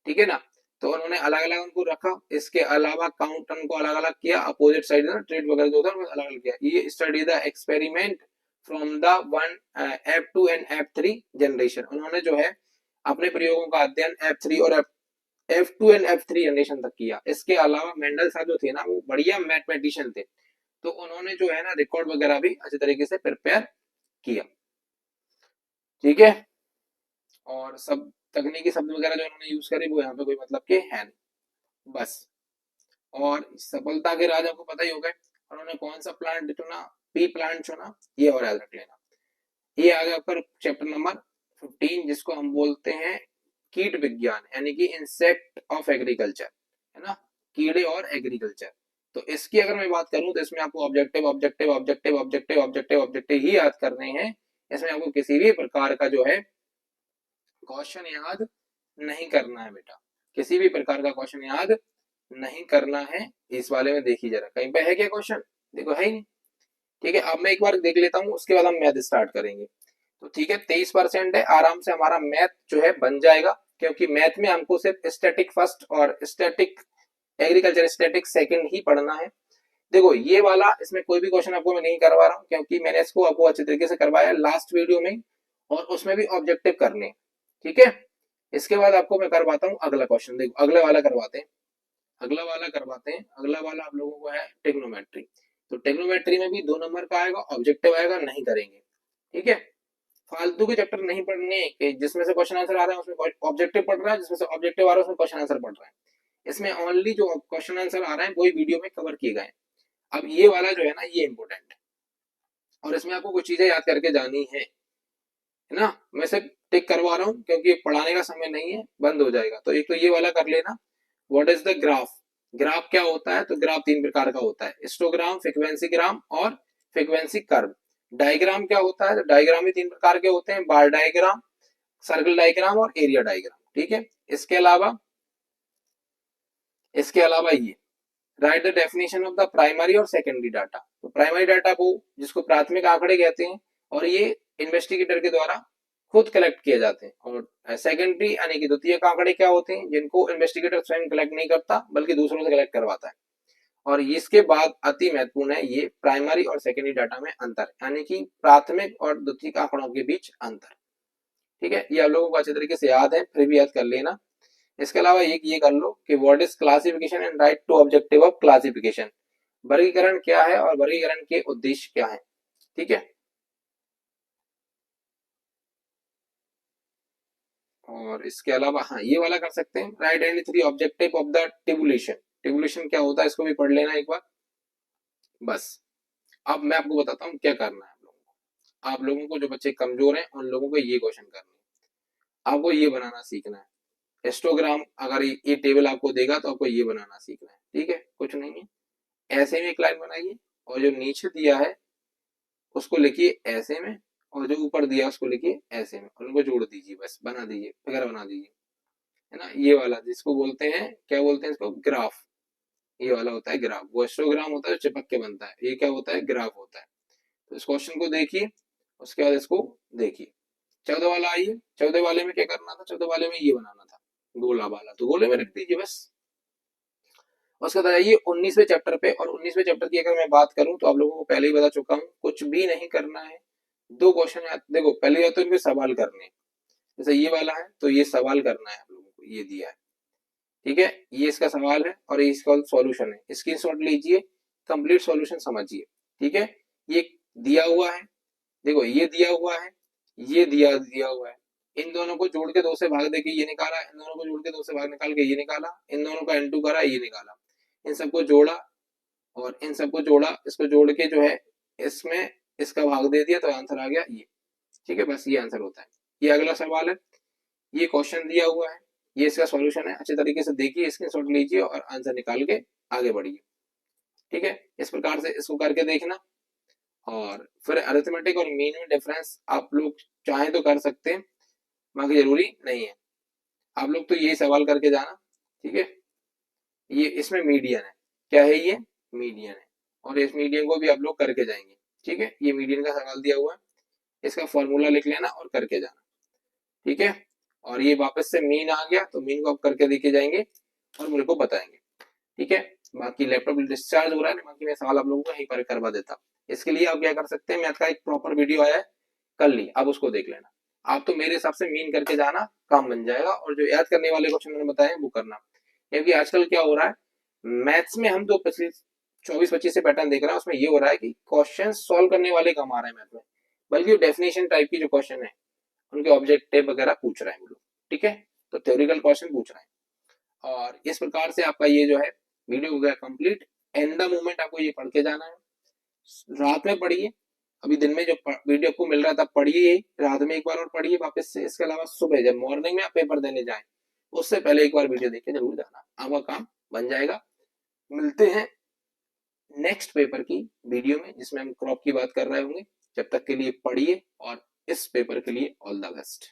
ठीक है ना, तो उन्होंने अलग अलग उनको रखा। इसके अलावा काउंट उनको अलग अलग किया, अपोजिट साइड ना ट्रेड वगैरह जो था अलग अलग किया। ये study the experiment from the F2 and F3 generation. उन्होंने जो है अपने प्रयोगों का अध्ययन F3 और F2 एंड F3 जनरेशन तक किया। इसके अलावा मेंडल साहब जो थे ना वो बढ़िया मैथमेटिशियन थे, तो उन्होंने जो है ना रिकॉर्ड वगैरह भी अच्छे तरीके से प्रिपेयर किया। ठीक है, और सब तकनीकी शब्द वगैरह जो उन्होंने यूज करे वो यहाँ पे कोई मतलब के है नहीं बस। और सफलता के राज आपको पता ही होगा, उन्होंने कौन सा प्लांट चुना, पी प्लांट चुना, ये और याद रख लेना। ये आ गया आपका चैप्टर नंबर 15, जिसको हम बोलते हैं कीट विज्ञान, यानी कि इंसेक्ट ऑफ एग्रीकल्चर, है ना, कीड़े और एग्रीकल्चर। तो इसकी अगर मैं बात करूं तो इसमें आपको objective objective objective objective objective objective ही याद करने हैं। इसमें आपको किसी भी प्रकार का जो है क्वेश्चन याद नहीं करना है बेटा, किसी भी प्रकार का क्वेश्चन याद नहीं करना है। इस वाले में देखिए जरा कहीं पे है क्या क्वेश्चन, देखो है ही नहीं। ठीक है, अब मैं एक बार देख लेता हूँ, उसके बाद हम मैथ स्टार्ट करेंगे। तो ठीक है, 23% है, आराम से हमारा मैथ जो है बन जाएगा, क्योंकि मैथ में हमको सिर्फ स्टैटिक फर्स्ट और स्टैटिक एग्रीकल्चर स्टैटिक सेकंड ही पढ़ना है। देखो ये वाला, इसमें कोई भी क्वेश्चन आपको मैं नहीं करवा रहा हूँ, क्योंकि मैंने इसको आपको अच्छे तरीके से करवाया लास्ट वीडियो में, और उसमें भी ऑब्जेक्टिव करने। ठीक है, इसके बाद आपको मैं करवाता हूँ अगला क्वेश्चन। देखो अगले वाला करवाते हैं, अगला वाला करवाते हैं। अगला वाला आप लोगों को है टेक्नोमेट्री। तो टेक्नोमेट्री में भी 2 नंबर का आएगा, ऑब्जेक्टिव आएगा, नहीं करेंगे। ठीक है, फालतू के चैप्टर नहीं पढ़ने कि जिसमें से क्वेश्चन आंसर आ रहा है उसमें ऑब्जेक्टिव पढ़ रहा है, जिसमें से ऑब्जेक्टिव आ रहा है उसमें क्वेश्चन आंसर पढ़ रहा है। इसमें ओनली जो क्वेश्चन आंसर आ रहे हैं वही वीडियो में कवर किए गए। अब ये वाला जो है ना ये इंपॉर्टेंट है, और इसमें आपको कुछ चीजें याद करके जानी है ना। मैं सिर्फ टिक करवा रहा हूँ क्योंकि पढ़ाने का समय नहीं है, बंद हो जाएगा। तो एक तो ये वाला कर लेना, what is the graph. Graph क्या होता है, तो ग्राफ 3 प्रकार का होता है, हिस्टोग्राम, फ्रीक्वेंसी ग्राम और फ्रीक्वेंसी कर्व। डायग्राम क्या होता है, तो डायग्राम भी 3 प्रकार के होते हैं, बार डायग्राम, सर्कल डायग्राम और एरिया डायग्राम। ठीक है, इसके अलावा ये right the definition of the primary और सेकेंडरी डाटा। तो प्राइमरी डाटा को जिसको प्राथमिक आंकड़े कहते हैं, और ये इन्वेस्टिगेटर के द्वारा खुद कलेक्ट किए जाते हैं। और सेकेंडरी यानी कि द्वितीय आंकड़े क्या होते हैं, जिनको इन्वेस्टिगेटर स्वयं कलेक्ट नहीं करता बल्कि दूसरों से कलेक्ट करवाता है। और इसके बाद अति महत्वपूर्ण है ये प्राइमरी और सेकेंडरी डाटा में अंतर, यानी कि प्राथमिक और द्वितीय आंकड़ों के बीच अंतर। ठीक है, ये आप लोगों को अच्छे तरीके से याद है, फिर भी याद कर लेना। इसके अलावा एक ये कर लो कि what is classification and write two objective of classification. वर्गीकरण क्या है और वर्गीकरण के उद्देश्य क्या है। ठीक है, और इसके अलावा हाँ ये वाला कर सकते हैं, right and 3 objective of the tabulation. Tabulation क्या होता है इसको भी पढ़ लेना एक बार बस। अब मैं आपको बताता हूँ क्या करना है आप लोगों को। आप लोगों को जो बच्चे कमजोर हैं उन लोगों को ये क्वेश्चन करना है, आपको ये बनाना सीखना है। हिस्टोग्राम अगर ये टेबल आपको देगा तो आपको ये बनाना सीखना है। ठीक है, कुछ नहीं है, ऐसे में एक लाइन बनाइए, और जो नीचे दिया है उसको लिखिए ऐसे में, और जो ऊपर दिया उसको लिखिए ऐसे में, और उनको जोड़ दीजिए, बस बना दीजिए, फिगर बना दीजिए, है ना। ये वाला जिसको बोलते हैं, क्या बोलते हैं इसको, ग्राफ। ये वाला होता है ग्राफ, वो हिस्टोग्राम होता है चिपक के बनता है, ये क्या होता है, ग्राफ होता है। तो इस क्वेश्चन को देखिए, उसके बाद इसको देखिए। 14 वाला आइए, 14 वाले में क्या करना था, 14 वाले में ये बनाना था गोला वाला, तो गोले में रख दीजिए बस। उसके बाद आइए 19वें चैप्टर पे, और 19वें चैप्टर की अगर मैं बात करूं तो आप लोगों को पहले ही बता चुका हूं, कुछ भी नहीं करना है। 2 क्वेश्चन देखो, पहले या तो इनके सवाल करने, जैसे ये वाला है तो ये सवाल करना है आप लोगों को, ये दिया है। ठीक है, ये इसका सवाल है और ये इसका सॉल्यूशन है, स्क्रीनशॉट लीजिए, कंप्लीट सॉल्यूशन समझिए। ठीक है, ये दिया हुआ है, देखो ये दिया हुआ है, ये दिया हुआ है, इन दोनों को जोड़ के 2 से भाग देके ये निकाला, इन दोनों को जोड़ के 2 से भाग निकाल के ये निकाला, इन दोनों का n2 करा, ये निकाला, इन सबको जोड़ा और इन सबको जोड़ा, इसको जोड़ के जो है इसमें इसका भाग दे दिया तो आंसर आ गया ये। ठीक है, बस ये आंसर होता है। ये अगला सवाल है, ये क्वेश्चन दिया हुआ है, ये इसका सॉल्यूशन है, अच्छे तरीके से देखिए, स्क्रीनशॉट लीजिए और आंसर निकाल के आगे बढ़िए। ठीक है, इस प्रकार से इसको करके देखना। और फिर अरिथमेटिक और मीन में डिफरेंस आप लोग चाहें तो कर सकते हैं, बाकी जरूरी नहीं है। आप लोग तो यही सवाल करके जाना। ठीक है, ये इसमें मीडियन है, क्या है ये, मीडियन है, और इस मीडियन को भी आप लोग करके जाएंगे। ठीक है, ये मीडियन का सवाल दिया हुआ है, इसका फॉर्मूला लिख लेना और करके जाना। ठीक है, और ये वापस से मीन आ गया तो मीन को आप करके देखे जाएंगे और मेरे को बताएंगे। ठीक है, बाकी लैपटॉप डिस्चार्ज हो रहा है, बाकी मैं सवाल आप लोगों को यहीं पर करवा देता। इसके लिए आप क्या कर सकते हैं, मैथ का एक प्रॉपर वीडियो आया है, कर ली, अब उसको देख लेना। आप तो मेरे हिसाब से मीन करके जाना, काम बन जाएगा। और जो याद करने वाले क्वेश्चन मैंने बताए वो करना, क्योंकि आजकल क्या हो रहा है मैथ्स में, हम जो पिछले 24-25 से पैटर्न देख रहे हैं उसमें ये हो रहा है कि क्वेश्चन सॉल्व करने वाले कम आ रहे हैं मैथ में, बल्कि डेफिनेशन टाइप की जो क्वेश्चन है उनके ऑब्जेक्टिव वगैरह पूछ रहे हैं वो लोग। ठीक है, तो थ्योरिकल क्वेश्चन पूछ रहे हैं। और इस प्रकार से आपका ये जो है वीडियो हो गया कंप्लीट। एंड द मोमेंट आपको ये पढ़ के जाना है, रात में पढ़िए, अभी दिन में जो वीडियो आपको मिल रहा था पढ़िए, रात में एक बार और पढ़िए वापस से। इसके अलावा सुबह जब मॉर्निंग में आप पेपर देने जाएं उससे पहले एक बार वीडियो देख के जरूर जाना, आपका काम बन जाएगा। मिलते हैं नेक्स्ट पेपर की वीडियो में जिसमें हम क्रॉप की बात कर रहे होंगे। जब तक के लिए पढ़िए और इस पेपर के लिए ऑल द बेस्ट।